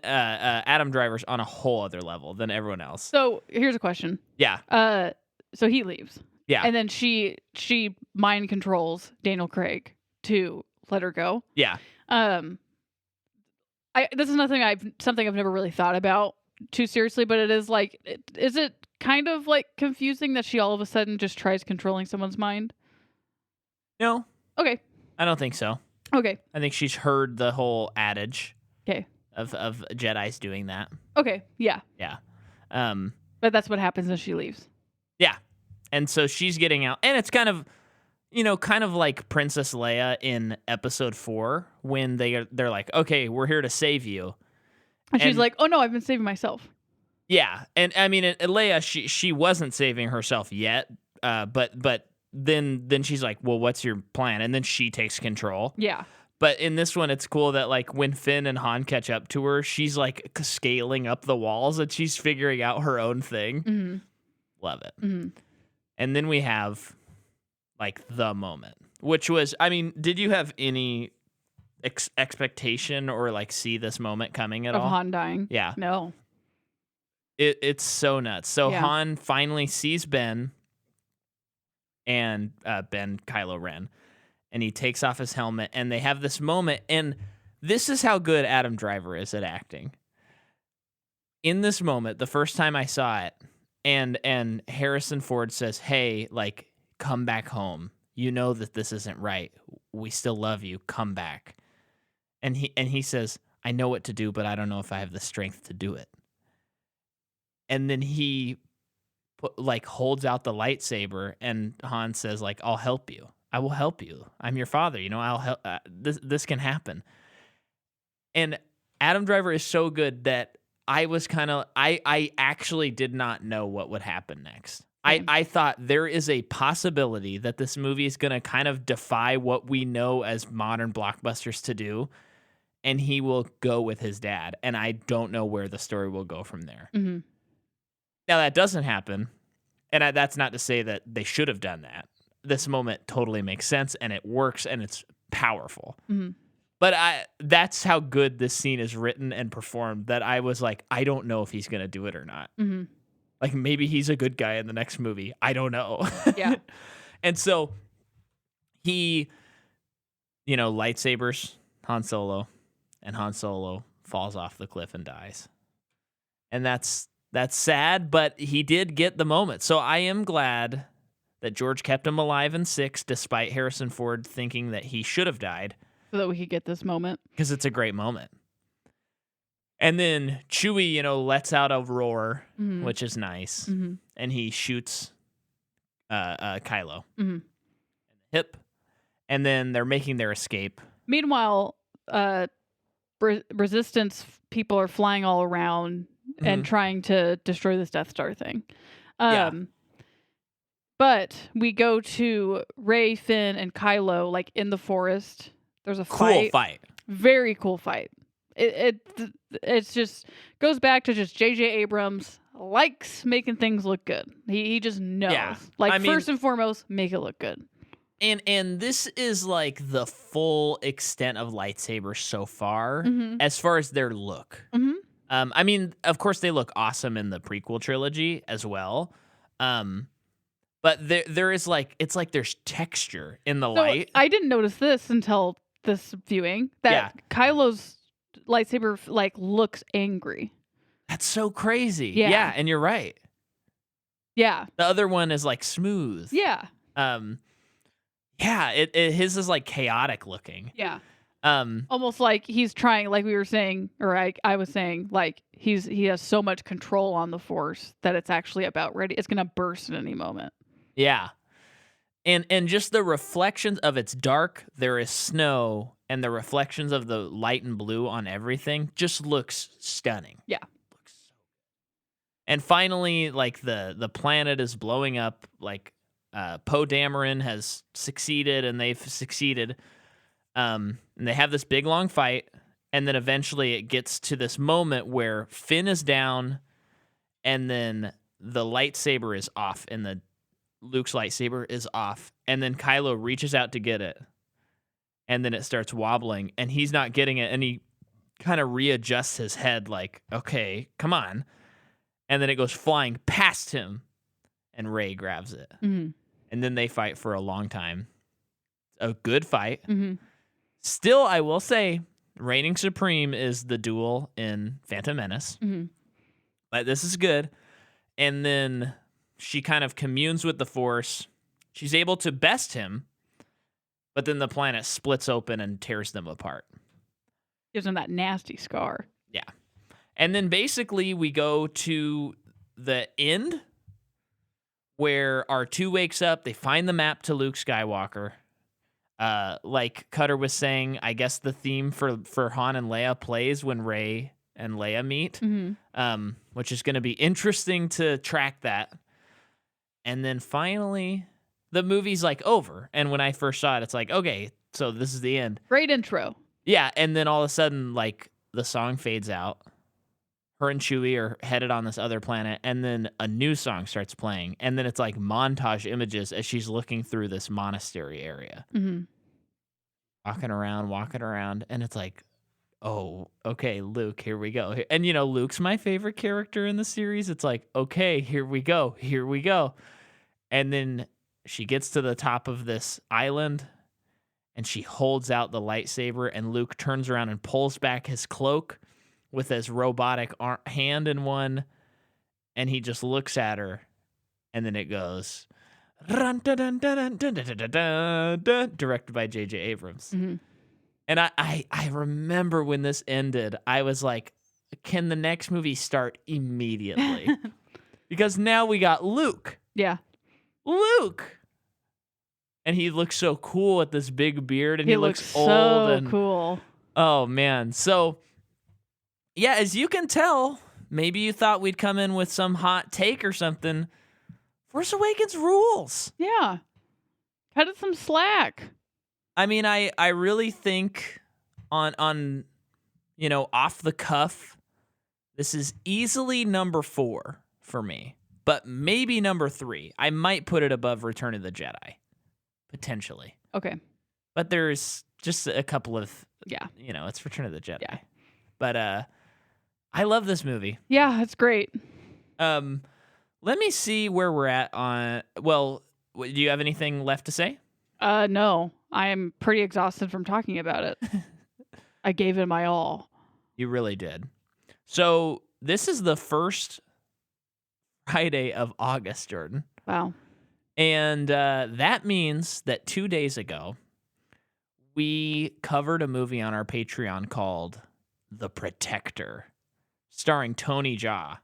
S1: Adam Driver's on a whole other level than everyone else.
S2: So here's a question.
S1: Yeah.
S2: So he leaves.
S1: Yeah.
S2: And then she mind controls Daniel Craig to let her go.
S1: Yeah.
S2: This is something I've never really thought about too seriously, but it is like, is it kind of like confusing that she all of a sudden just tries controlling someone's mind?
S1: No.
S2: Okay.
S1: I don't think so.
S2: Okay.
S1: I think she's heard the whole adage.
S2: Okay.
S1: Of Jedis doing that.
S2: Okay. Yeah.
S1: Yeah.
S2: But that's what happens when she leaves.
S1: Yeah. And so she's getting out, and it's kind of like Princess Leia in Episode 4 when they're like, okay, we're here to save you,
S2: and she's like, oh no, I've been saving myself.
S1: Yeah, and I mean, Leia, she wasn't saving herself yet, but then she's like, well, what's your plan? And then she takes control.
S2: Yeah.
S1: But in this one, it's cool that like when Finn and Han catch up to her, she's like scaling up the walls and she's figuring out her own thing.
S2: Mm-hmm.
S1: Love it.
S2: Mm-hmm.
S1: And then we have like the moment, which was, I mean, did you have any expectation or like see this moment coming at all?
S2: Of Han dying?
S1: Yeah.
S2: No.
S1: It's so nuts. So Han finally sees Ben and Kylo Ren, and he takes off his helmet, and they have this moment, and this is how good Adam Driver is at acting. In this moment, the first time I saw it, and Harrison Ford says, hey, like, come back home. You know that this isn't right. We still love you. Come back. And he says, I know what to do, but I don't know if I have the strength to do it. And then he holds out the lightsaber, and Han says, like, I'll help you. I will help you. I'm your father. You know, I'll help. This can happen. And Adam Driver is so good that I was I actually did not know what would happen next. I thought there is a possibility that this movie is going to kind of defy what we know as modern blockbusters to do, and he will go with his dad. And I don't know where the story will go from there.
S2: Mm-hmm.
S1: Now, that doesn't happen, and that's not to say that they should have done that. This moment totally makes sense, and it works, and it's powerful.
S2: Mm-hmm.
S1: But that's how good this scene is written and performed, that I was like, I don't know if he's going to do it or not.
S2: Mm-hmm.
S1: Like, maybe he's a good guy in the next movie. I don't know.
S2: Yeah.
S1: And so he, lightsabers Han Solo, and Han Solo falls off the cliff and dies. And that's sad, but he did get the moment. So I am glad that George kept him alive in 6, despite Harrison Ford thinking that he should have died.
S2: So that we could get this moment.
S1: Because it's a great moment. And then Chewie, lets out a roar,
S2: mm-hmm.
S1: which is nice.
S2: Mm-hmm.
S1: And he shoots Kylo
S2: mm-hmm.
S1: in the hip. And then they're making their escape.
S2: Meanwhile, Resistance people are flying all around mm-hmm. and trying to destroy this Death Star thing. But we go to Rey, Finn, and Kylo, like, in the forest. There's a
S1: cool fight.
S2: Very cool fight. It's just goes back to just J.J. Abrams likes making things look good. He just knows. Yeah. First and foremost, make it look good.
S1: And this is like the full extent of lightsabers so far,
S2: mm-hmm.
S1: as far as their look.
S2: Mm-hmm.
S1: I mean, of course, they look awesome in the prequel trilogy as well. But there is like, it's like there's texture in the
S2: So
S1: light.
S2: I didn't notice this until this viewing that Kylo's lightsaber like looks angry.
S1: That's so crazy.
S2: Yeah.
S1: Yeah, and you're right.
S2: Yeah.
S1: The other one is like smooth.
S2: Yeah.
S1: Yeah, his is like chaotic looking.
S2: Yeah.
S1: Um,
S2: Almost like he's trying, like we were saying, or I was saying, like he has so much control on the Force that it's actually about ready. It's gonna burst at any moment.
S1: yeah. And just the reflections of it's dark, there is snow, and the reflections of the light and blue on everything just looks stunning.
S2: Yeah.
S1: Looks so good. And finally, like the planet is blowing up, like Poe Dameron has succeeded and they've succeeded. And they have this big long fight, and then eventually it gets to this moment where Finn is down, and then the lightsaber is off, and Luke's lightsaber is off, and then Kylo reaches out to get it, and then it starts wobbling, and he's not getting it, and he kind of readjusts his head like, okay, come on, and then it goes flying past him, and Rey grabs it, and then they fight for a long time. A good fight. Still, I will say, reigning supreme is the duel in Phantom Menace. But this is good. And then she kind of communes with the Force. She's able to best him, but then the planet splits open and tears them apart.
S2: Gives him that nasty scar.
S1: Yeah. And then basically we go to the end where R2 wakes up. They find the map to Luke Skywalker. Like Kutter was saying, I guess the theme for Han and Leia plays when Rey and Leia meet, which is going to be interesting to track that. And then finally, the movie's like over. And when I first saw it, it's like, okay, so this is the end.
S2: Great intro.
S1: Yeah, and then all of a sudden, like, the song fades out. Her and Chewie are headed on this other planet, and then a new song starts playing, and then it's like montage images as she's looking through this monastery area. Walking around, and it's like, oh, okay, Luke, here we go. And, you know, Luke's my favorite character in the series. It's like, okay, here we go. And then she gets to the top of this island, and she holds out the lightsaber, and Luke turns around and pulls back his cloak with his robotic hand in one, and he just looks at her, and then it goes, directed by J.J. Abrams. And I remember when this ended, I was like, can the next movie start immediately? Because now we got Luke.
S2: Yeah.
S1: Luke! And he looks so cool with this big beard, and he looks old
S2: so
S1: and
S2: cool.
S1: Oh man. So yeah, as you can tell, maybe you thought we'd come in with some hot take or something. Force Awakens rules.
S2: Yeah. Cut it some slack.
S1: I mean, I really think on you know, off the cuff, this is easily number 4 for me, but maybe number 3. I might put it above Return of the Jedi, potentially.
S2: Okay.
S1: But there's just a couple of,
S2: Yeah.
S1: you know, it's Return of the Jedi.
S2: Yeah.
S1: But I love this movie.
S2: Yeah, it's great.
S1: Let me see where we're at on. Well, do you have anything left to say?
S2: No. I am pretty exhausted from talking about it. I gave it my all.
S1: You really did. So this is the first Friday of August, Jordan.
S2: Wow.
S1: And that means that 2 days ago, we covered a movie on our Patreon called The Protector, starring Tony Jaa.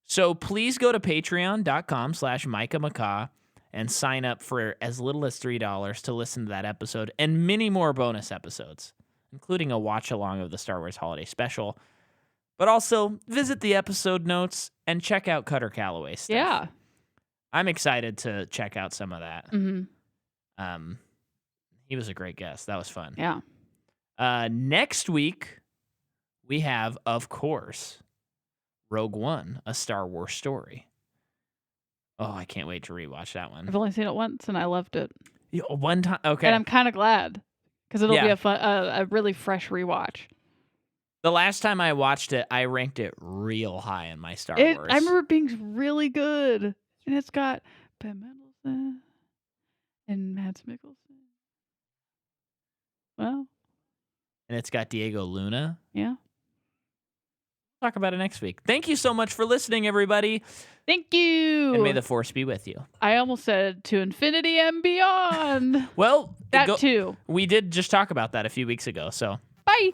S1: So please go to patreon.com/MicahMcCaw and sign up for as little as $3 to listen to that episode and many more bonus episodes, including a watch-along of the Star Wars Holiday Special. But also, visit the episode notes and check out Kutter Callaway stuff.
S2: Yeah.
S1: I'm excited to check out some of that. He was a great guest. That was fun.
S2: Yeah.
S1: Next week, we have, of course, Rogue One, A Star Wars Story. Oh, I can't wait to rewatch that one.
S2: I've only seen it once and I loved it.
S1: One time, okay.
S2: And I'm kind of glad because it'll be
S1: Yeah.
S2: a really fresh rewatch.
S1: The last time I watched it, I ranked it real high in my Star Wars.
S2: I remember it being really good. And it's got Ben Mendelsohn and Mads Mikkelsen. Well.
S1: And it's got Diego Luna.
S2: Yeah.
S1: Talk about it next week. Thank you so much for listening, everybody.
S2: Thank you.
S1: And may the Force be with you.
S2: I almost said to infinity and beyond.
S1: Well,
S2: That too.
S1: We did just talk about that a few weeks ago, so.
S2: Bye.